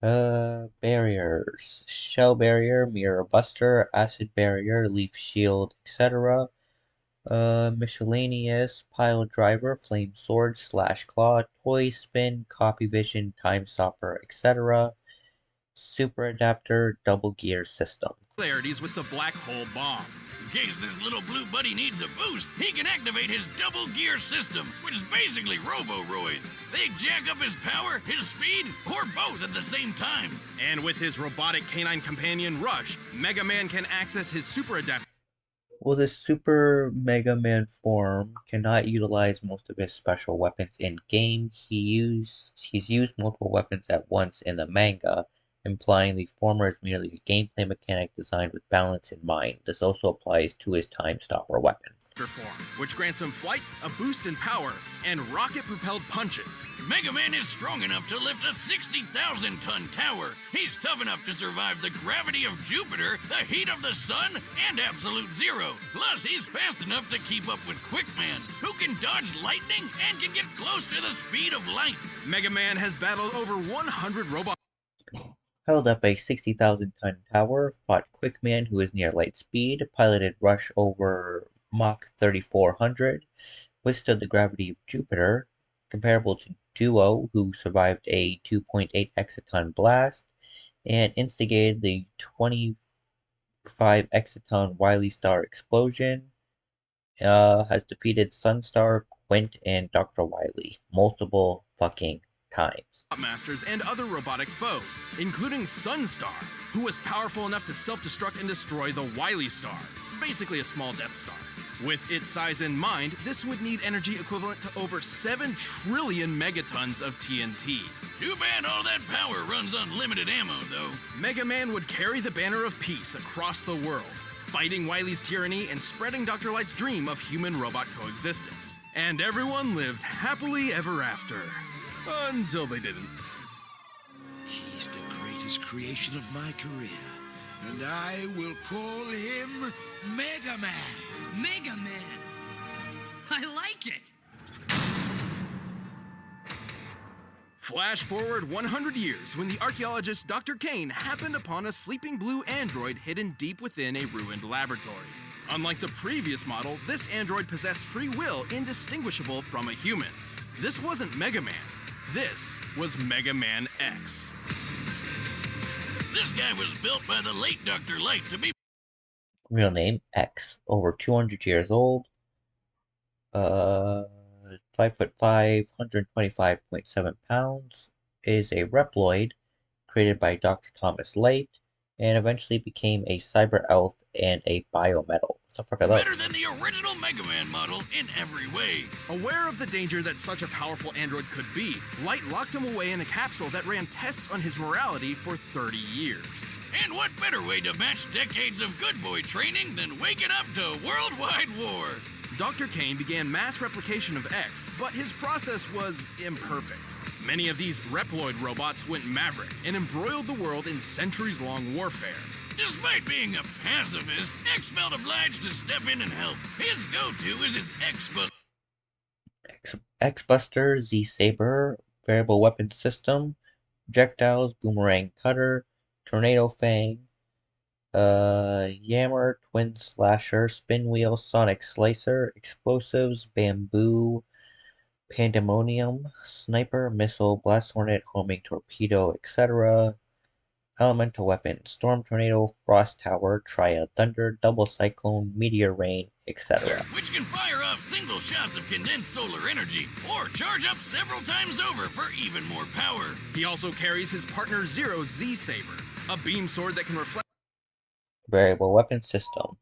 Barriers, shell barrier, mirror buster, acid barrier, leaf shield, etc. Miscellaneous, pile driver, flame sword, slash claw, toy spin, copy vision, time stopper, etc. Super adapter, double gear system. similarities with the black hole bomb. In case this little blue buddy needs a boost, he can activate his double gear system, which is basically robo-roids. They jack up his power, his speed, or both at the same time. And with his robotic canine companion Rush, Mega Man can access his super adapter. Well, the Super Mega Man form cannot utilize most of his special weapons in-game. He's used multiple weapons at once in the manga, implying the former is merely a gameplay mechanic designed with balance in mind. This also applies to his Time Stopper weapon. Form, which grants him flight, a boost in power, and rocket-propelled punches. Mega Man is strong enough to lift a 60,000-ton tower. He's tough enough to survive the gravity of Jupiter, the heat of the sun, and absolute zero. Plus, he's fast enough to keep up with Quickman, who can dodge lightning and can get close to the speed of light. Mega Man has battled over 100 robots. Held up a 60,000-ton tower, fought Quickman, who is near light speed, piloted Rush over Mach 3400, withstood the gravity of Jupiter, comparable to Duo, who survived a 2.8 exaton blast, and instigated the 25 exaton Wily Star explosion, has defeated Sunstar, Quint, and Dr. Wily multiple fucking times. Masters and other robotic foes, including Sunstar, who was powerful enough to self-destruct and destroy the Wily Star, basically a small Death Star. With its size in mind, this would need energy equivalent to over 7 trillion megatons of TNT. Too bad all that power runs on limited ammo, though. Mega Man would carry the banner of peace across the world, fighting Wily's tyranny and spreading Dr. Light's dream of human-robot coexistence. And everyone lived happily ever after. Until they didn't. He's the greatest creation of my career, and I will call him Mega Man. Mega Man! I like it! Flash forward 100 years when the archaeologist Dr. Kane happened upon a sleeping blue android hidden deep within a ruined laboratory. Unlike the previous model, this android possessed free will indistinguishable from a human's. This wasn't Mega Man. This was Mega Man X. This guy was built by the late Dr. Light to be... Real name, X. Over 200 years old. 5'5", 125.7 pounds. Is a Reploid created by Dr. Thomas Light, and eventually became a cyber elf and a biometal. What the fuck are those? better than the original Mega Man model in every way. Aware of the danger that such a powerful android could be, Light locked him away in a capsule that ran tests on his morality for 30 years. And what better way to match decades of good boy training than waking up to worldwide war? Dr. Kane began mass replication of X, but his process was imperfect. Many of these Reploid robots went maverick and embroiled the world in centuries-long warfare. Despite being a pacifist, X felt obliged to step in and help. His go-to is his X-Buster, Z-Saber, variable weapon system, projectiles, boomerang cutter, tornado fang, Yammer, twin slasher, spin wheel, sonic slicer, explosives, bamboo, pandemonium, sniper, missile, blast hornet, homing torpedo, etc. Elemental weapon, storm tornado, frost tower, triad thunder, double cyclone, meteor rain, etc. which can fire off single shots of condensed solar energy, or charge up several times over for even more power. He also carries his partner Zero's Z-Saber, a beam sword that can reflect Variable weapon system.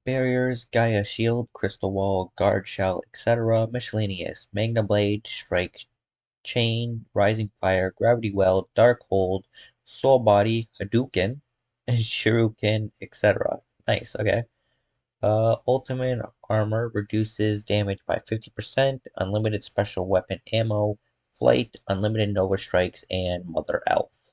Barriers, Gaia shield, crystal wall, guard shell, etc. Miscellaneous. Magna blade, strike chain, rising fire, gravity well, dark hold, soul body, Hadouken, shuriken, etc. Nice, okay. Ultimate armor reduces damage by 50%, unlimited special weapon ammo, flight, unlimited nova strikes, and mother elf.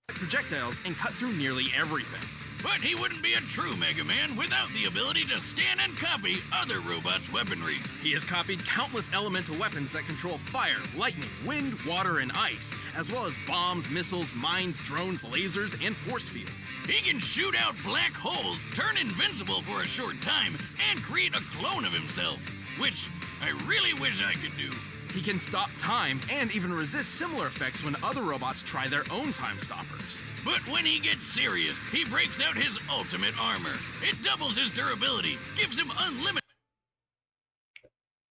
projectiles and cut through nearly everything. But he wouldn't be a true Mega Man without the ability to scan and copy other robots' weaponry. He has copied countless elemental weapons that control fire, lightning, wind, water, and ice, as well as bombs, missiles, mines, drones, lasers, and force fields. He can shoot out black holes, turn invincible for a short time, and create a clone of himself, which I really wish I could do. He can stop time and even resist similar effects when other robots try their own time stoppers. But when he gets serious, he breaks out his ultimate armor. It doubles his durability, gives him unlimited...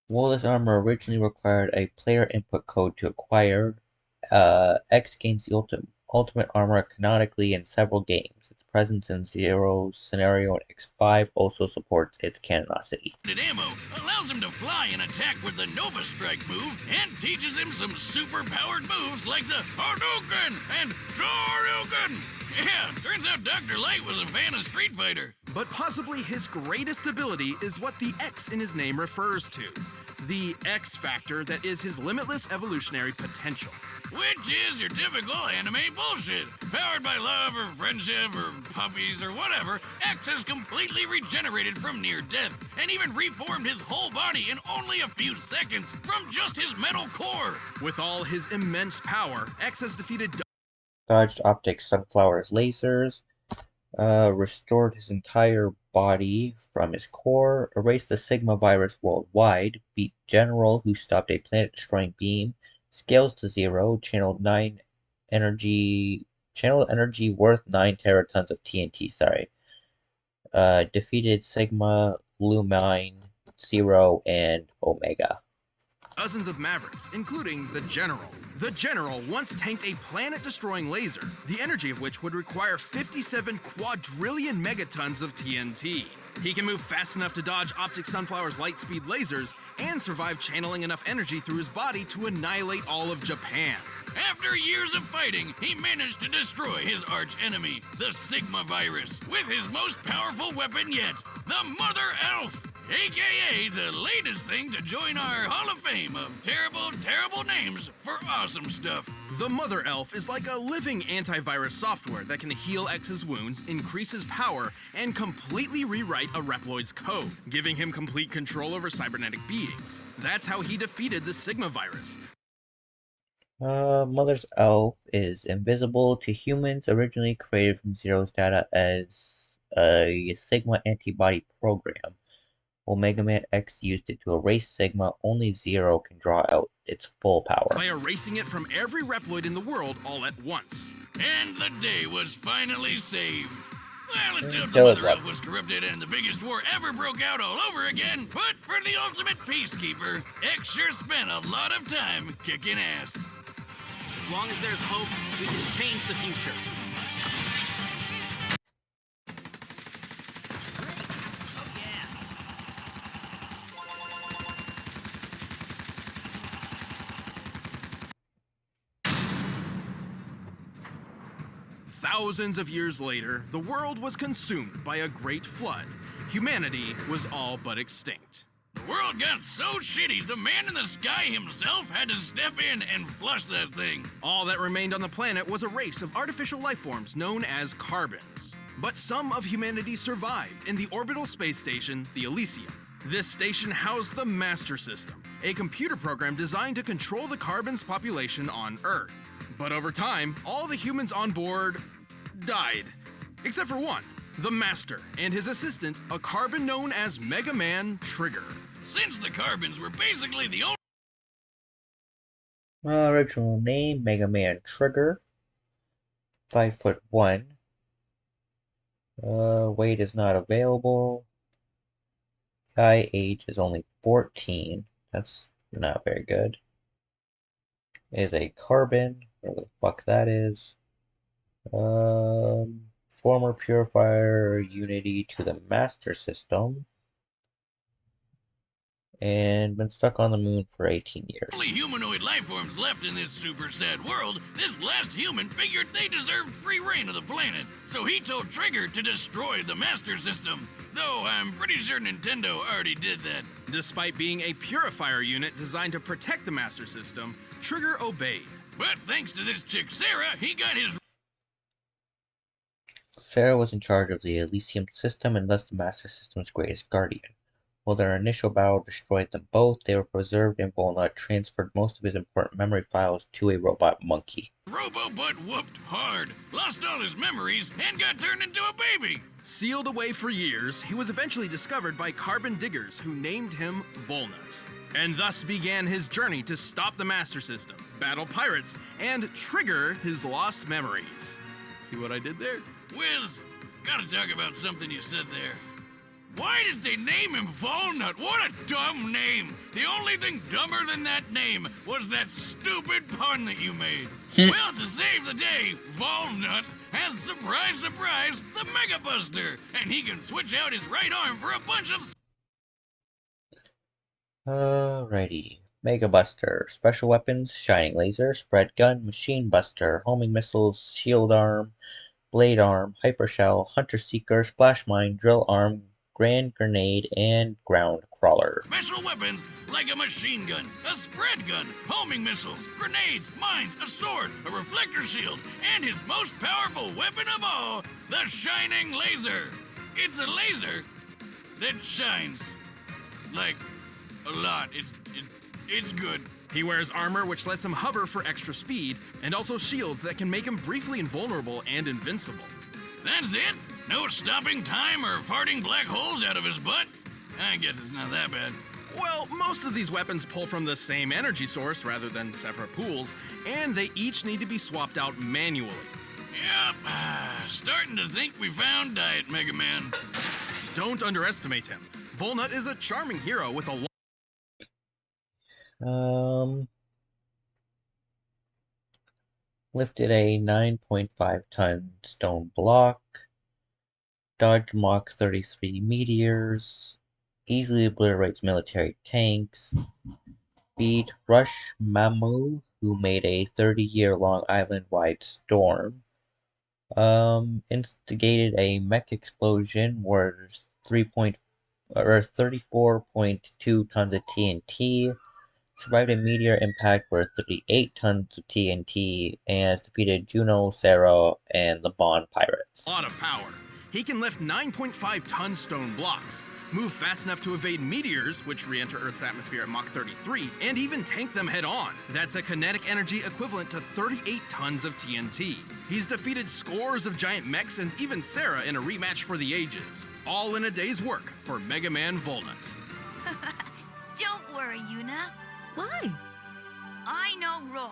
While this armor originally required a player input code to acquire, X gains the ultimate armor canonically in several games. Its presence in Zero's scenario in X5 also supports its canonicity. ammo allows him to fly and attack with the Nova Strike move, and teaches him some super-powered moves like the Hadouken and Shoryuken. Yeah, turns out Dr. Light was a fan of Street Fighter. But possibly his greatest ability is what the X in his name refers to. The X factor that is his limitless evolutionary potential. Which is your typical anime bullshit. Powered by love or friendship or puppies or whatever, X has completely regenerated from near death and even reformed his whole body in only a few seconds from just his metal core. With all his immense power, X has defeated Dodged Optics Sunflower's lasers, restored his entire body from his core, erased the Sigma virus worldwide, beat General who stopped a planet-destroying beam, scales to 0, channeled energy worth 9 teratons of TNT, defeated Sigma, Lumine, Zero, and Omega. dozens of Mavericks, including the General. The General once tanked a planet-destroying laser, the energy of which would require 57 quadrillion megatons of TNT. He can move fast enough to dodge Optic Sunflower's light-speed lasers and survive channeling enough energy through his body to annihilate all of Japan. After years of fighting, he managed to destroy his arch-enemy, the Sigma virus, with his most powerful weapon yet, the Mother Elf, aka the latest thing to join our Hall of Fame of terrible, terrible names for awesome stuff. The Mother Elf is like a living antivirus software that can heal X's wounds, increase his power, and completely rewrite a Reploid's code, giving him complete control over cybernetic beings. That's how he defeated the Sigma virus. Mother's Elf is invisible to humans, originally created from Zero's data as a Sigma antibody program. While Mega Man X used it to erase Sigma, only Zero can draw out its full power. By erasing it from every Reploid in the world all at once. And the day was finally saved. Well, until Still the is Mother left. Earth was corrupted and the biggest war ever broke out all over again. But for the ultimate peacekeeper, X sure spent a lot of time kicking ass. As long as there's hope, we can change the future. Thousands of years later, the world was consumed by a great flood. Humanity was all but extinct. The world got so shitty, the man in the sky himself had to step in and flush that thing. All that remained on the planet was a race of artificial life forms known as carbons. But some of humanity survived in the orbital space station, the Elysium. This station housed the Master System, a computer program designed to control the carbons' population on Earth. But over time, all the humans on board died, except for one, the Master, and his assistant, a carbon known as Mega Man Trigger. Since the carbons were basically the only Original name, Mega Man Trigger. 5'1". Weight is not available. Guy age is only 14. That's not very good. Is a carbon, whatever the fuck that is. Former purifier unity to the Master System. And been stuck on the moon for 18 years. only humanoid life forms left in this super sad world, this last human figured they deserved free reign of the planet. So he told Trigger to destroy the Master System. Though I'm pretty sure Nintendo already did that. Despite being a purifier unit designed to protect the Master System, Trigger obeyed. But thanks to this chick Sarah, he got his Sarah was in charge of the Elysium system and thus the Master System's greatest guardian. While their initial battle destroyed them both, they were preserved and Volnut transferred most of his important memory files to a robot monkey. Robo-Butt whooped hard, lost all his memories, and got turned into a baby. Sealed away for years, he was eventually discovered by carbon diggers who named him Volnut. And thus began his journey to stop the Master System, battle pirates, and trigger his lost memories. See what I did there? Wiz, gotta talk about something you said there. Why did they name him Volnut? What a dumb name! The only thing dumber than that name was that stupid pun that you made. Well, to save the day, Volnut has, surprise, surprise, the Mega Buster, and he can switch out his right arm for a bunch of... Alrighty. Mega Buster. Special weapons, Shining Laser, Spread Gun, Machine Buster, Homing Missiles, Shield Arm, Blade Arm, Hyper Shell, Hunter Seeker, Splash Mine, Drill Arm, Grand Grenade, and Ground Crawler. Special weapons like a machine gun, a spread gun, homing missiles, grenades, mines, a sword, a reflector shield, and his most powerful weapon of all, the Shining Laser. It's a laser that shines. Like, a lot. It's good. He wears armor which lets him hover for extra speed, and also shields that can make him briefly invulnerable and invincible. That's it? No stopping time or farting black holes out of his butt? I guess it's not that bad. Well, most of these weapons pull from the same energy source rather than separate pools, and they each need to be swapped out manually. Yep, starting to think we found Diet Mega Man. Don't underestimate him. Volnut is a charming hero with a Lifted a 9.5-ton stone block, dodge Mach 33 meteors, easily obliterates military tanks, beat Rush Mamu, who made a 30-year-long island-wide storm, instigated a mech explosion worth 34.2 tons of TNT, survived a meteor impact worth 38 tons of TNT, and has defeated Juno, Sarah, and the Bond Pirates. A lot of power. He can lift 9.5-ton stone blocks, move fast enough to evade meteors, which re-enter Earth's atmosphere at Mach 33, and even tank them head-on. That's a kinetic energy equivalent to 38 tons of TNT. He's defeated scores of giant mechs and even Sarah in a rematch for the ages. All in a day's work for Mega Man Volnut. for Yuna. Why? I know Ro.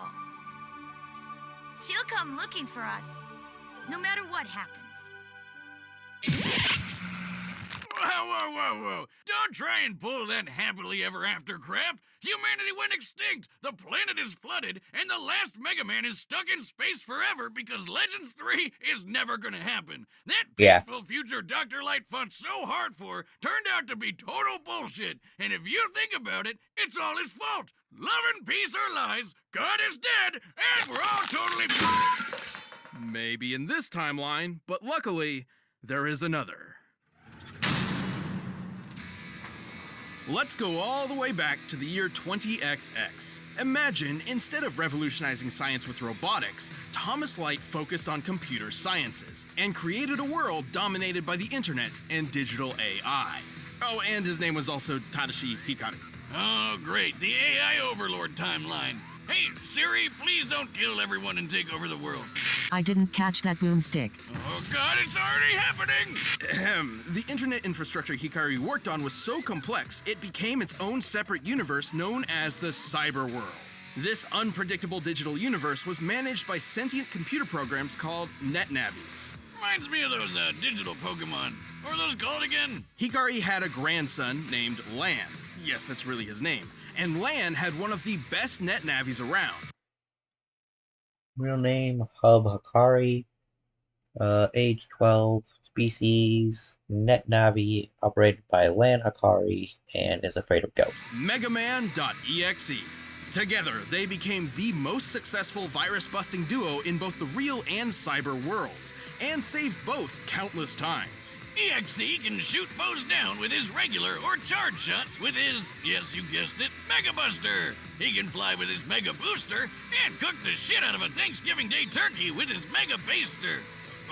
She'll come looking for us, no matter what happens. Whoa. Don't try and pull that happily ever after crap. Humanity went extinct, the planet is flooded, and the last Mega Man is stuck in space forever because Legends 3 is never gonna happen. That peaceful future Dr. Light fought so hard for turned out to be total bullshit. And if you think about it, it's all his fault. Love and peace are lies, God is dead, and we're all totally... Maybe in this timeline, but luckily, there is another. Let's go all the way back to the year 20XX. Imagine, instead of revolutionizing science with robotics, Thomas Light focused on computer sciences and created a world dominated by the internet and digital AI. Oh, and his name was also Tadashi Hikari. Oh, great, the AI Overlord timeline. Hey, Siri, please don't kill everyone and take over the world. I didn't catch that boomstick. Oh God, it's already happening! The internet infrastructure Hikari worked on was so complex, it became its own separate universe known as the cyber world. This unpredictable digital universe was managed by sentient computer programs called NetNavies. Reminds me of those digital Pokemon. What are those called again? Hikari had a grandson named Lan. Yes, that's really his name. And Lan had one of the best NetNavies around. Real name, Hub Hikari. Age 12. Species, NetNavi, operated by Lan Hikari, and is afraid of ghosts. Megaman.exe. Together, they became the most successful virus-busting duo in both the real and cyber worlds, and saved both countless times. EXE can shoot foes down with his regular or charge shots with his, yes you guessed it, Mega Buster. He can fly with his Mega Booster and cook the shit out of a Thanksgiving Day turkey with his Mega Baster.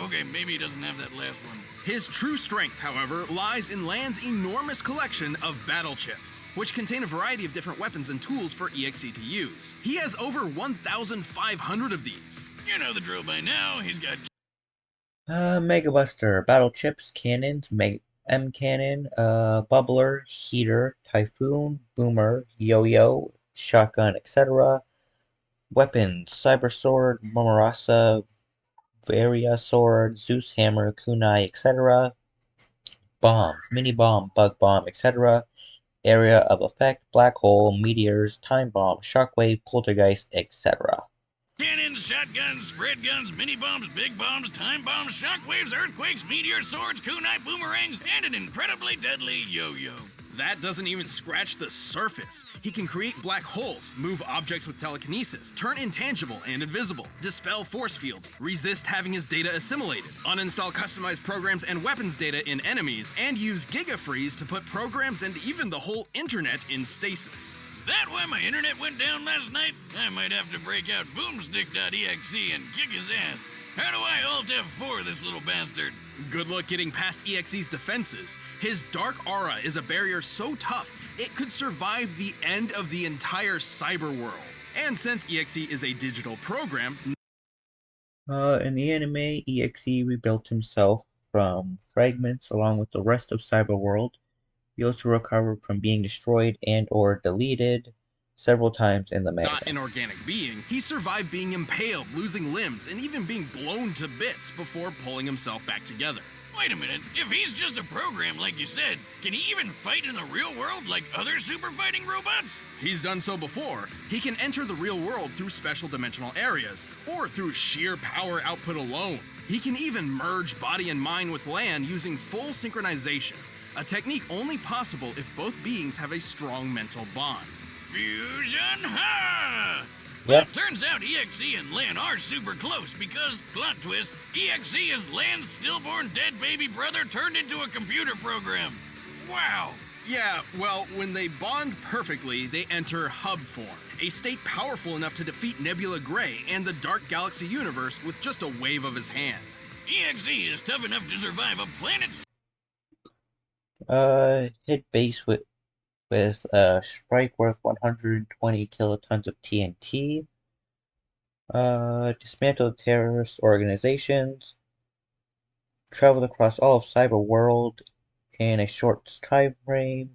Okay, maybe he doesn't have that last one. His true strength, however, lies in Lan's enormous collection of battle chips, which contain a variety of different weapons and tools for EXE to use. He has over 1,500 of these. You know the drill by now, he's got... Mega Buster, battle chips, cannons, M cannon, bubbler, heater, typhoon, boomer, yo-yo, shotgun, etc. Weapons, cyber sword, Momorasa, Varia sword, Zeus hammer, kunai, etc. Bombs, mini bomb, bug bomb, etc. Area of effect, black hole, meteors, time bomb, shockwave, poltergeist, etc. Cannons, shotguns, spread guns, mini bombs, big bombs, time bombs, shockwaves, earthquakes, meteor swords, kunai boomerangs, and an incredibly deadly yo-yo. That doesn't even scratch the surface. He can create black holes, move objects with telekinesis, turn intangible and invisible, dispel force fields, resist having his data assimilated, uninstall customized programs and weapons data in enemies, and use GigaFreeze to put programs and even the whole internet in stasis. That why my internet went down last night? I might have to break out boomstick.exe and kick his ass. How do I Alt F4 this little bastard? Good luck getting past EXE's defenses. His dark aura is a barrier so tough, it could survive the end of the entire cyber world. And since EXE is a digital program... In the anime, EXE rebuilt himself from fragments along with the rest of Cyberworld. He also recovered from being destroyed and or deleted several times in the manga. Not an organic being, he survived being impaled, losing limbs, and even being blown to bits before pulling himself back together. Wait a minute, if he's just a program like you said, can he even fight in the real world like other super fighting robots? He's done so before. He can enter the real world through special dimensional areas, or through sheer power output alone. He can even merge body and mind with Lan using full synchronization, a technique only possible if both beings have a strong mental bond. Fusion ha! Yep. Well, turns out EXE and Lan are super close because, plot twist, EXE is Lan's stillborn dead baby brother turned into a computer program. Wow! Yeah, well, when they bond perfectly, they enter hub form, a state powerful enough to defeat Nebula Gray and the Dark Galaxy universe with just a wave of his hand. EXE is tough enough to survive a planet... Hit base with a strike worth 120 kilotons of TNT. Dismantled terrorist organizations. Traveled across all of Cyberworld in a short time frame.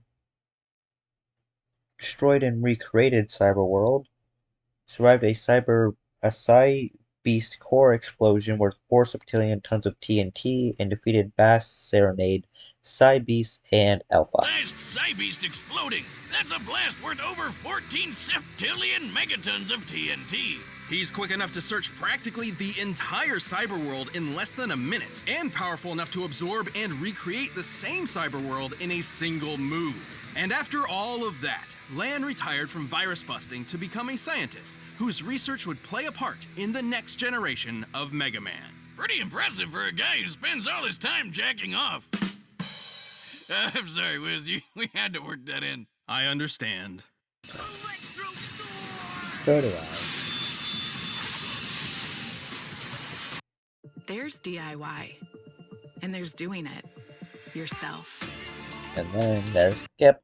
destroyed and recreated Cyberworld, survived a Psy Beast core explosion worth 4 septillion tons of TNT, and defeated Bass, Serenade, Psy Beast, and Alpha. Nice Psy Beast exploding! That's a blast worth over 14 septillion megatons of TNT! He's quick enough to search practically the entire cyberworld in less than a minute, and powerful enough to absorb and recreate the same cyberworld in a single move. And after all of that, Lan retired from virus busting to become a scientist whose research would play a part in the next generation of Mega Man. Pretty impressive for a guy who spends all his time jacking off. I'm sorry, Wiz, we had to work that in. I understand. So do I. There's DIY, and there's doing it yourself. And then there's Skip.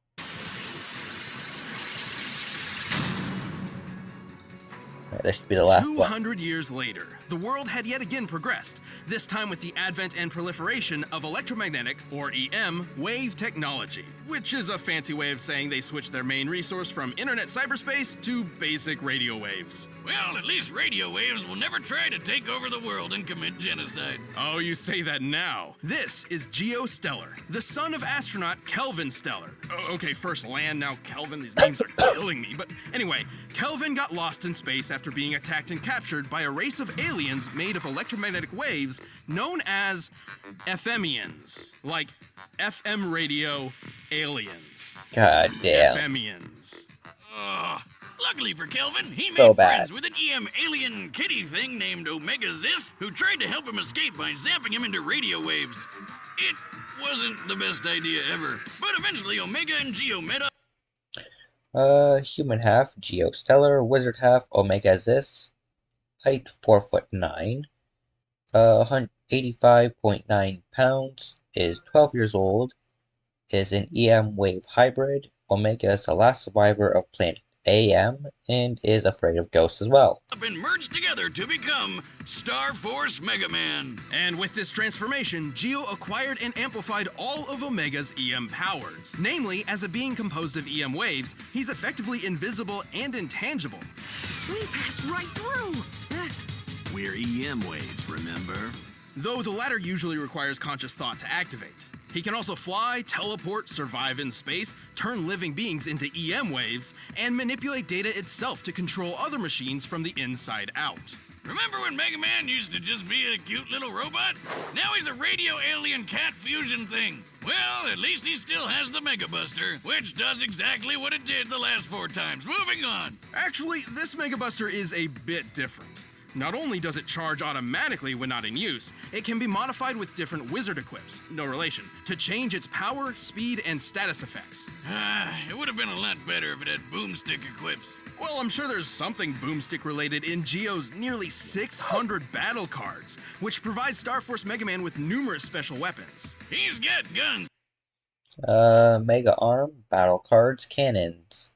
This should be the last 200 years later, the world had yet again progressed, this time with the advent and proliferation of electromagnetic, or EM, wave technology, which is a fancy way of saying they switched their main resource from internet cyberspace to basic radio waves. Well, at least radio waves will never try to take over the world and commit genocide. Oh, you say that now. This is Geo Stellar, the son of astronaut Kelvin Stellar. Okay, first Lan, now Kelvin. These names are killing me. But anyway, Kelvin got lost in space after being attacked and captured by a race of aliens made of electromagnetic waves known as FMians. Like FM radio aliens. God damn. FMians. Luckily for Kelvin, he So made bad. friends with an EM alien kitty thing named Omega Zis, who tried to help him escape by zapping him into radio waves. It wasn't the best idea ever, but eventually Omega and Geo met up. Human half, Geostellar, wizard half, Omega Zis, height 4'9", 85.9 pounds, is 12 years old, is an EM wave hybrid. Omega is the last survivor of planet AM, and is afraid of ghosts as well. And merged together to become Star Force Mega Man. And with this transformation, Geo acquired and amplified all of Omega's EM powers. Namely, as a being composed of EM waves, he's effectively invisible and intangible. We passed right through. We're EM waves, remember? Though the latter usually requires conscious thought to activate. He can also fly, teleport, survive in space, turn living beings into EM waves, and manipulate data itself to control other machines from the inside out. Remember when Mega Man used to just be a cute little robot? Now he's a radio alien cat fusion thing. Well, at least he still has the Mega Buster, which does exactly what it did the last 4 times. Moving on. Actually, this Mega Buster is a bit different. Not only does it charge automatically when not in use, it can be modified with different wizard equips, no relation, to change its power, speed, and status effects. It would have been a lot better if it had boomstick equips. Well, I'm sure there's something boomstick related in Geo's nearly 600 battle cards, which provides Star Force Mega Man with numerous special weapons. He's got guns. Mega Arm, battle cards, cannons.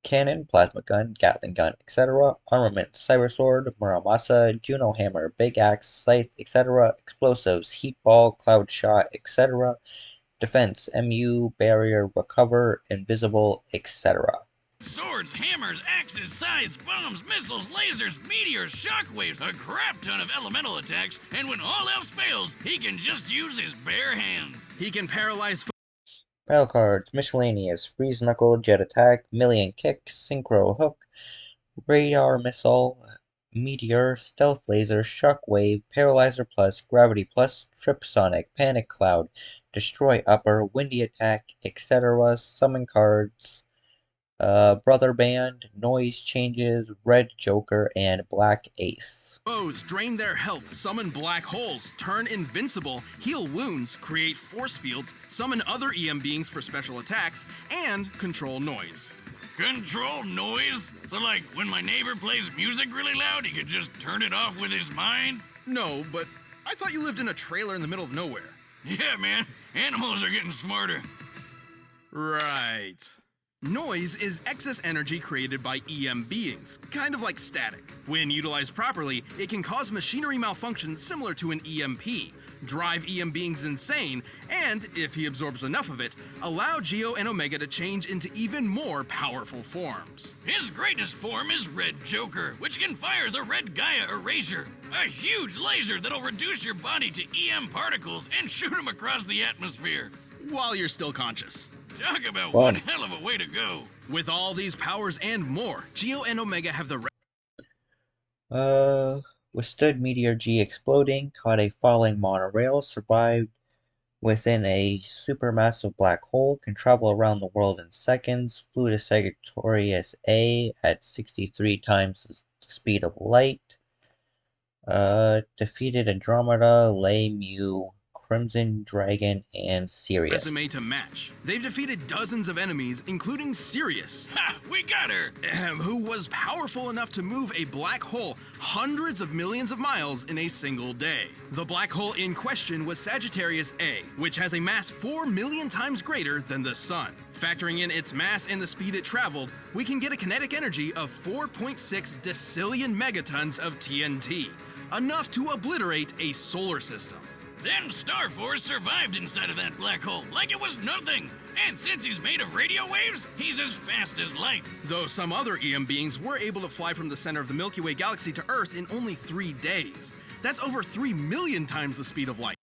Cannon, plasma gun, Gatling gun, etc. Armament, Cyber Sword, Muramasa, Juno Hammer, Big Axe, Scythe, etc. Explosives, Heat Ball, Cloud Shot, etc. Defense, MU, Barrier, Recover, Invisible, etc. Swords, hammers, axes, scythes, bombs, missiles, lasers, meteors, shockwaves, a crap ton of elemental attacks, and when all else fails, he can just use his bare hands. He can paralyze Battle cards, miscellaneous, Freeze Knuckle, Jet Attack, Million Kick, Synchro Hook, Radar Missile, Meteor, Stealth Laser, Shockwave, Paralyzer Plus, Gravity Plus, Trip Sonic, Panic Cloud, Destroy Upper, Windy Attack, etc. Summon cards, Brother Band, Noise Changes, Red Joker, and Black Ace. Foes drain their health, summon black holes, turn invincible, heal wounds, create force fields, summon other EM beings for special attacks, and control noise. Control noise? So like, when my neighbor plays music really loud, he could just turn it off with his mind? No, but I thought you lived in a trailer in the middle of nowhere. Yeah, man. Animals are getting smarter. Right. Noise is excess energy created by EM beings, kind of like static. When utilized properly, it can cause machinery malfunction similar to an EMP, drive EM beings insane, and, if he absorbs enough of it, allow Geo and Omega to change into even more powerful forms. His greatest form is Red Joker, which can fire the Red Gaia Erasure, a huge laser that'll reduce your body to EM particles and shoot them across the atmosphere. While you're still conscious. Talk about Fun. one hell of a way to go. With all these powers and more, Geo and Omega have the Withstood Meteor G exploding, caught a falling monorail, survived within a supermassive black hole, can travel around the world in seconds, flew to Sagittarius A at 63 times the speed of light, defeated Andromeda, Lei Mu, Crimson Dragon, and Sirius. resume to match. They've defeated dozens of enemies, including Sirius. Ha! We got her! Who was powerful enough to move a black hole hundreds of millions of miles in a single day. The black hole in question was Sagittarius A, which has a mass 4 million times greater than the Sun. Factoring in its mass and the speed it traveled, we can get a kinetic energy of 4.6 decillion megatons of TNT, enough to obliterate a solar system. Then Star Force survived inside of that black hole like it was nothing. And since he's made of radio waves, he's as fast as light. Though some other EM beings were able to fly from the center of the Milky Way galaxy to Earth in only 3 days. That's over 3 million times the speed of light.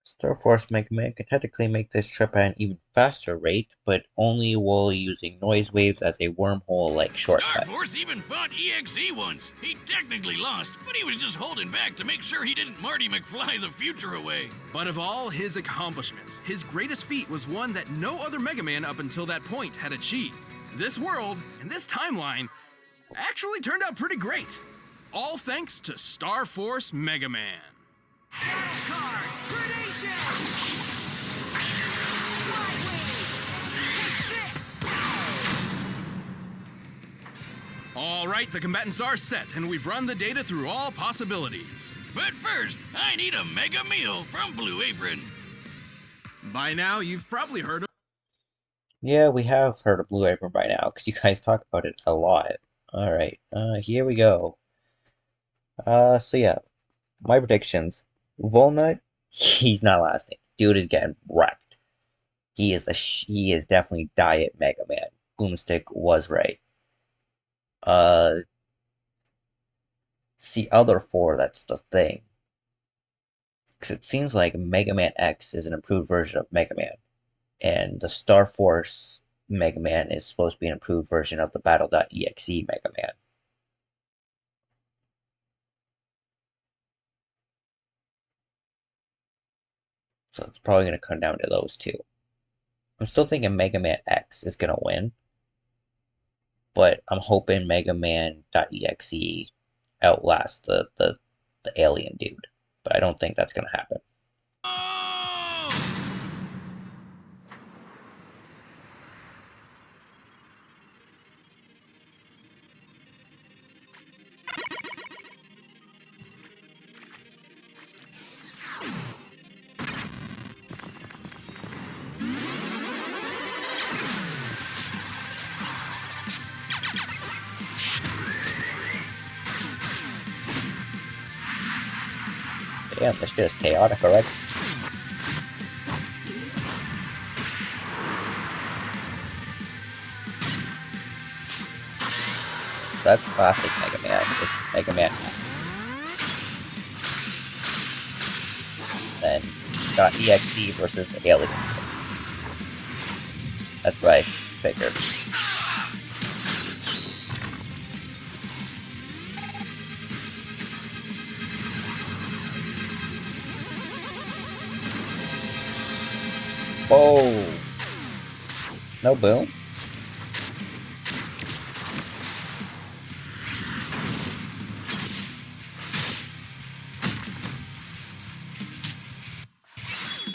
Star Force Mega Man can technically make this trip at an even faster rate, but only while using noise waves as a wormhole-like shortcut. Star Force even fought EXE once. He technically lost, but he was just holding back to make sure he didn't Marty McFly the future away. But of all his accomplishments, his greatest feat was one that no other Mega Man up until that point had achieved. This world, and this timeline, actually turned out pretty great. All thanks to Star Force Mega Man. Battle card! Grenation! Take this! All right, the combatants are set, and we've run the data through all possibilities. But first, I need a mega meal from Blue Apron. By now, you've probably heard of... Yeah, we have heard of Blue Apron by now, because you guys talk about it a lot. Alright, here we go. So yeah, my predictions. Volnut, he's not lasting. Dude is getting wrecked. He is definitely Diet Mega Man. Boomstick was right. It's the other 4 that's the thing. Because it seems like Mega Man X is an improved version of Mega Man. And the Star Force Mega Man is supposed to be an improved version of the Battle.exe Mega Man. So it's probably going to come down to those 2. I'm still thinking Mega Man X is going to win. But I'm hoping Mega Man.exe outlasts the alien dude. But I don't think that's going to happen. Damn, this shit is chaotic already. That's classic Mega Man. Just Mega Man. Then got EXE versus the alien. That's right, figured. Oh, no boom.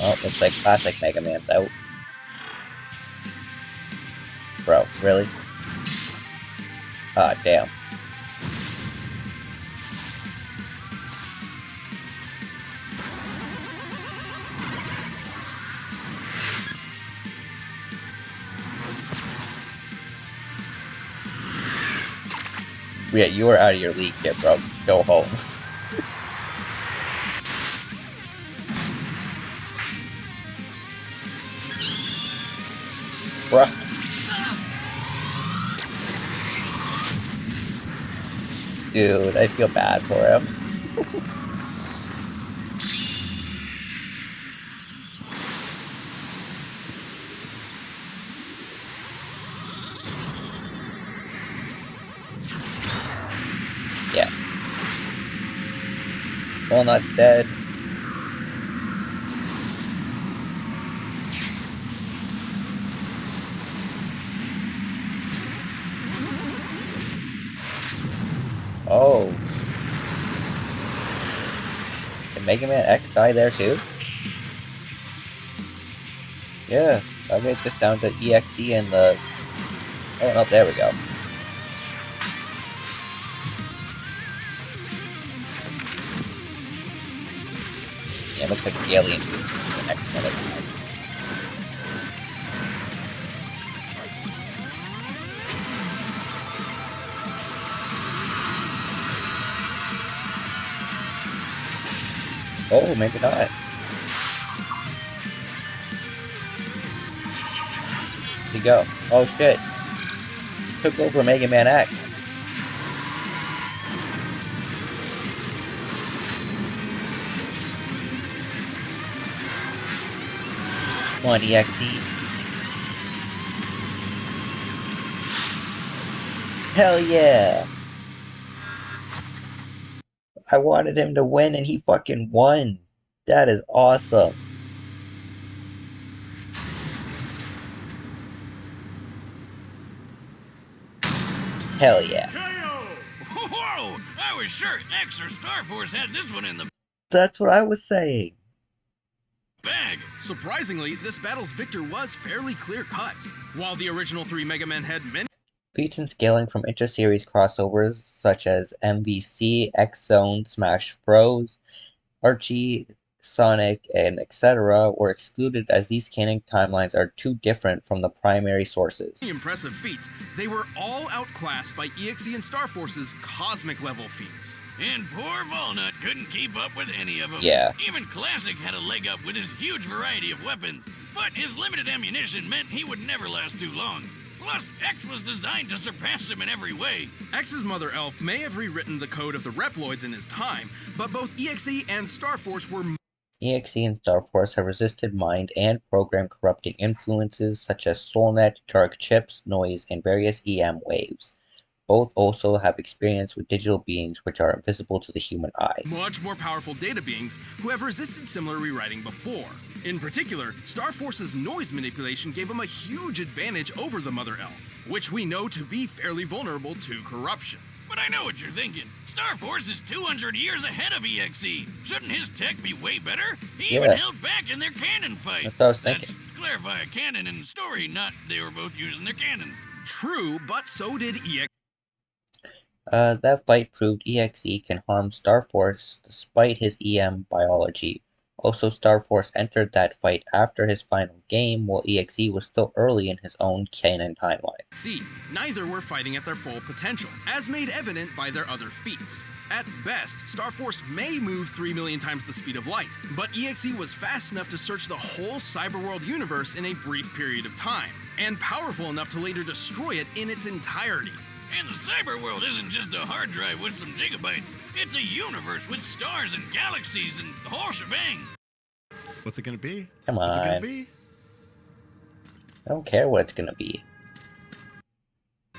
Oh, looks like classic Mega Man's out. Bro, really? Ah, damn. Yeah, you are out of your league here, bro. Go home. Bruh. Dude, I feel bad for him. Yeah. Walnut's dead. Oh. Did Mega Man X die there too? Yeah. Okay, just down to EXE and the... Oh, no, there we go. Yeah, looks like the alien is the next one that died. Oh, maybe not. Where'd he go? Oh shit. He took over Mega Man X. Come on, EXE. Hell yeah! I wanted him to win and he fucking won. That is awesome. Hell yeah. Whoa! I was sure X or Star Force had this one in the That's what I was saying. bag. Surprisingly, this battle's victor was fairly clear-cut. While the original 3 Mega Men had many Feats and scaling from inter-series crossovers such as MVC, X-Zone, Smash Bros, Archie, Sonic, and etc. were excluded as these canon timelines are too different from the primary sources. impressive feats, they were all outclassed by EXE and Star Force's cosmic-level feats. And poor Walnut couldn't keep up with any of them. Yeah. Even Classic had a leg up with his huge variety of weapons, but his limited ammunition meant he would never last too long. Plus, X was designed to surpass him in every way. X's Mother Elf may have rewritten the code of the Reploids in his time, but both EXE and Star Force were EXE and Star Force have resisted mind and program corrupting influences such as SoulNet, Dark Chips, Noise, and various EM waves. Both also have experience with digital beings which are invisible to the human eye. much more powerful data beings who have resisted similar rewriting before. In particular, Star Force's noise manipulation gave him a huge advantage over the Mother Elf, which we know to be fairly vulnerable to corruption. But I know what you're thinking. Star Force is 200 years ahead of EXE. Shouldn't his tech be way better? He even held back in their cannon fight. That's what I was thinking. To clarify, a cannon and story, not they were both using their cannons. True, but so did EXE. That fight proved EXE can harm Star Force despite his EM biology. Also, Star Force entered that fight after his final game, while EXE was still early in his own canon timeline. See, neither were fighting at their full potential, as made evident by their other feats. At best, Star Force may move 3 million times the speed of light, but EXE was fast enough to search the whole cyberworld universe in a brief period of time, and powerful enough to later destroy it in its entirety. And the cyber world isn't just a hard drive with some gigabytes. It's a universe with stars and galaxies and the whole shebang. What's it gonna be? Come What's it gonna on. be? I don't care what it's gonna be.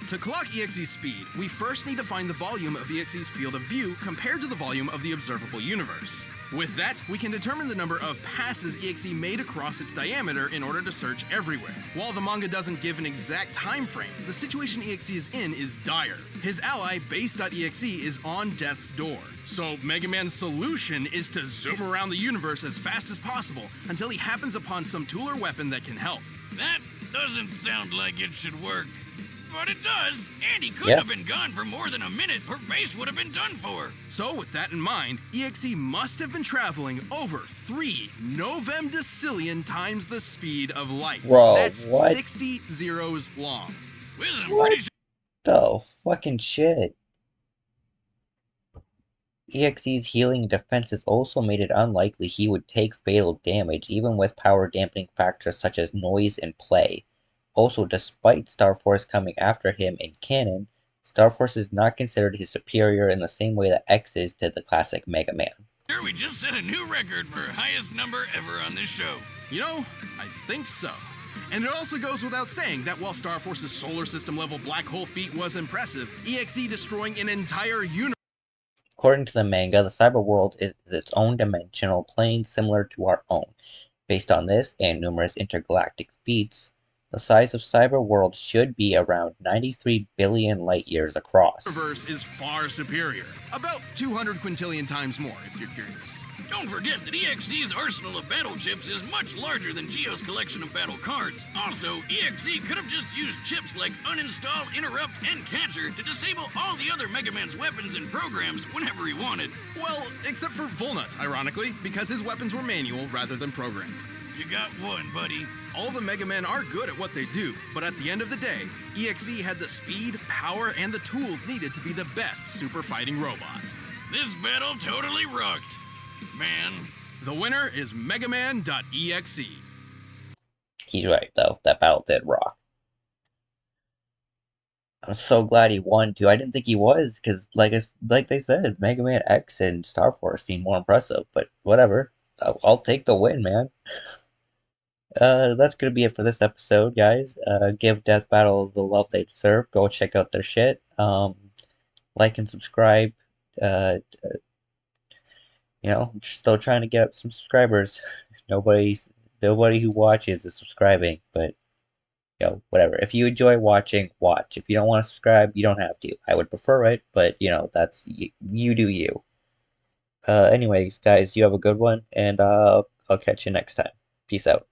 To clock EXE's speed, we first need to find the volume of EXE's field of view compared to the volume of the observable universe. With that, we can determine the number of passes EXE made across its diameter in order to search everywhere. While the manga doesn't give an exact time frame, the situation EXE is in is dire. His ally, Base.exe, is on death's door. So Mega Man's solution is to zoom around the universe as fast as possible until he happens upon some tool or weapon that can help. That doesn't sound like it should work. But it does. Andy could Yeah. have been gone for more than a minute. Her base would have been done for. So with that in mind, EXE must have been traveling over 3 novemdecillion times the speed of light. Bro, That's what? 60 zeros long. Wisdom, What the fucking shit? EXE's healing defenses also made it unlikely he would take fatal damage, even with power dampening factors such as noise and play. Also, despite Star Force coming after him in canon, Star Force is not considered his superior in the same way that X is to the classic Mega Man. Sure, we just set a new record for highest number ever on this show. You know, I think so. And it also goes without saying that while Star Force's solar system level black hole feat was impressive, EXE destroying an entire universe. According to the manga, the cyber world is its own dimensional plane similar to our own. Based on this and numerous intergalactic feats, the size of cyber world should be around 93 billion light years across. The universe is far superior, about 200 quintillion times more if you're curious. Don't forget that EXE's arsenal of battle chips is much larger than Geo's collection of battle cards. Also, EXE could have just used chips like Uninstall, Interrupt, and Catcher to disable all the other Mega Man's weapons and programs whenever he wanted. Well, except for Volnut, ironically, because his weapons were manual rather than programmed. You got one, buddy. All the Mega Men are good at what they do, but at the end of the day, EXE had the speed, power, and the tools needed to be the best super fighting robot. This battle totally rocked, man. The winner is Megaman.exe. He's right, though. That battle did rock. I'm so glad he won, too. I didn't think he was, because, like they said, Mega Man X and Star Force seemed more impressive, but whatever. I'll take the win, man. That's gonna be it for this episode, guys. Give Death Battle the love they deserve. Go check out their shit. Like and subscribe. You know, still trying to get up some subscribers. Nobody who watches is subscribing, but you know, whatever. If you enjoy watching, watch. If you don't want to subscribe, you don't have to. I would prefer it, but you know, that's you do you. Anyways, guys, you have a good one, and I'll catch you next time. Peace out.